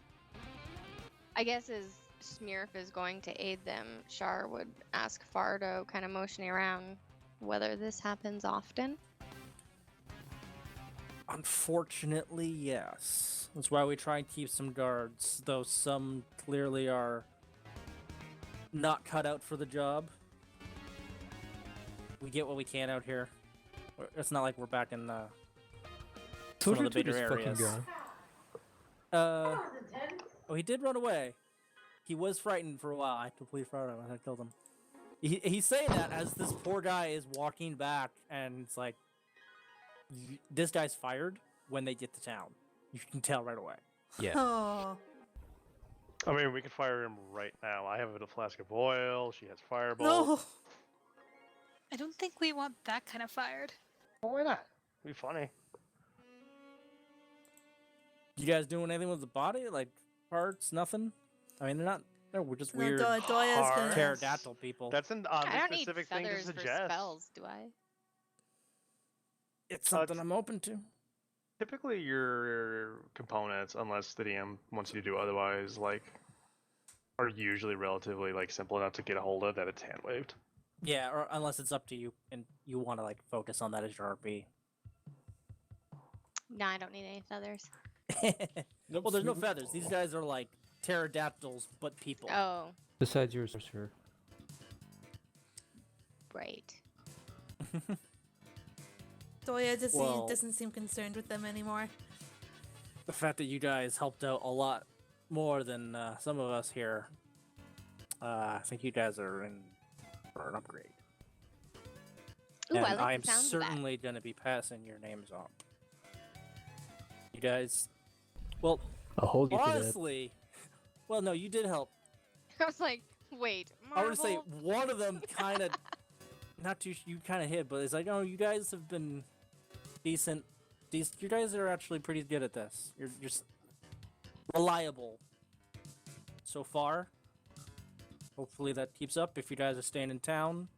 I guess as Smirf is going to aid them, Shar would ask Fardo, kind of motioning around, whether this happens often. Unfortunately, yes. That's why we try and keep some guards, though some clearly are not cut out for the job. We get what we can out here. It's not like we're back in some of the bigger areas. Oh, he did run away. He was frightened for a while. I completely forgot him. I killed him. He's saying that as this poor guy is walking back, and it's like, this guy's fired when they get to town. You can tell right away. Yeah. Oh. I mean, we could fire him right now. I have a flask of oil. She has fireball. No. I don't think we want that kind of fired. Well, why not? It'd be funny. You guys doing anything with the body? Like parts? Nothing? I mean, they're not. No, we're just weird Doya's gonna. pterodactyl people. That's an I oddly don't need specific thing to feathers for suggest. spells, do I? It's something I'm open to. Typically, your components, unless the DM wants you to do otherwise, like, are usually relatively like simple enough to get a hold of that it's hand waved. Yeah, or unless it's up to you and you want to like focus on that as your RP. No, I don't need any feathers. Nope. Well, there's no feathers. These guys are like pterodactyls, but people. Oh, Besides yours, sir. right. Doya Well- doesn't seem concerned with them anymore. The fact that you guys helped out a lot more than some of us here, I think you guys are in for an upgrade. Ooh, and I like I'm the sound of that. certainly going to be passing your names on. You guys, well, I'll hold you to that. honestly, well, no, you did help. I was like, wait, I would say Marvel? one of them kind of, not too, you kind of hit, but it's like, oh, you guys have been decent. You guys are actually pretty good at this. You're just reliable so far. Hopefully that keeps up if you guys are staying in town.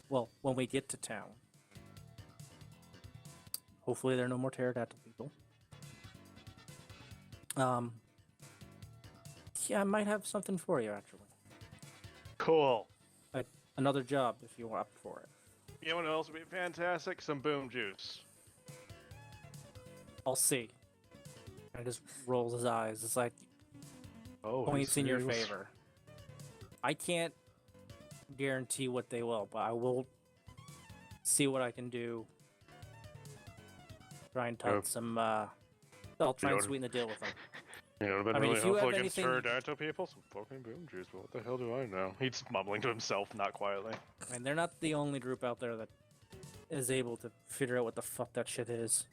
Well, when we get to town. Hopefully there are no more pterodactyl people. Yeah, I might have something for you, actually. Cool. Another job, if you're up for it. You know what else would be fantastic? Some boom juice. I'll see. And just rolls his eyes. It's like, Oh, points in your favor. I can't guarantee what they will, but I will see what I can do. Try and Oh. touch some, I'll try and don't- sweeten the deal with them. You know, been I mean, really if you helpful have against anything- pterodactyl people. Some fucking boom juice. But what the hell do I know? He's mumbling to himself, not quietly. And they're not the only group out there that is able to figure out what the fuck that shit is.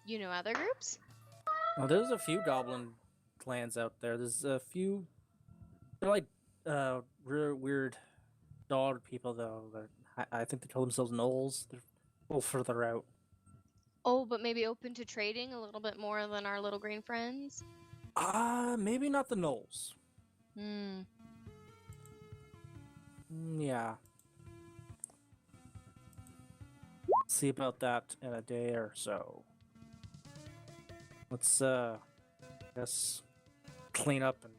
You know other groups? Well, there's a few goblin clans out there. There's a few. They're like weird dog people, though. I think they call themselves gnolls. They're a little further out. Oh, but maybe open to trading a little bit more than our little green friends? Maybe not the gnolls. Hmm. Yeah. See about that in a day or so. Let's guess clean up and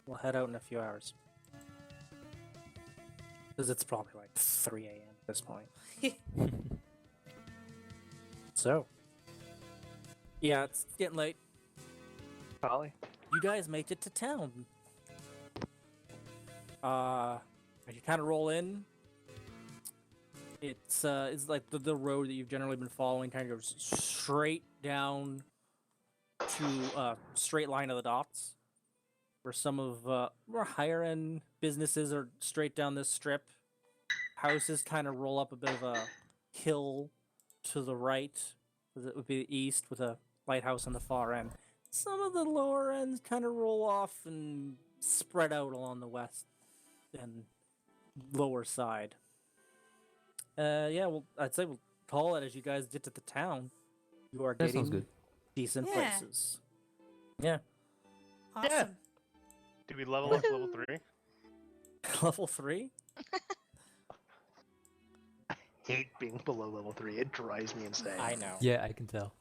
we'll head out in a few hours. Because it's probably like 3 a.m. at this point. So, yeah, it's getting late. Holly? You guys make it to town. As you kind of roll in, it's like the road that you've generally been following, kind of goes straight down to straight line of the docks, where some of more higher end businesses are straight down this strip. Houses kind of roll up a bit of a hill to the right, it would be the east, with a lighthouse on the far end. Some of the lower ends kind of roll off and spread out along the west and lower side. Yeah, well, I'd say we'll call it as you guys get to the town. You are That getting sounds good. decent Yeah. places. Yeah. Awesome. Do we level up to level 3? Level 3? Hate being below level 3. It drives me insane. I know. Yeah, I can tell.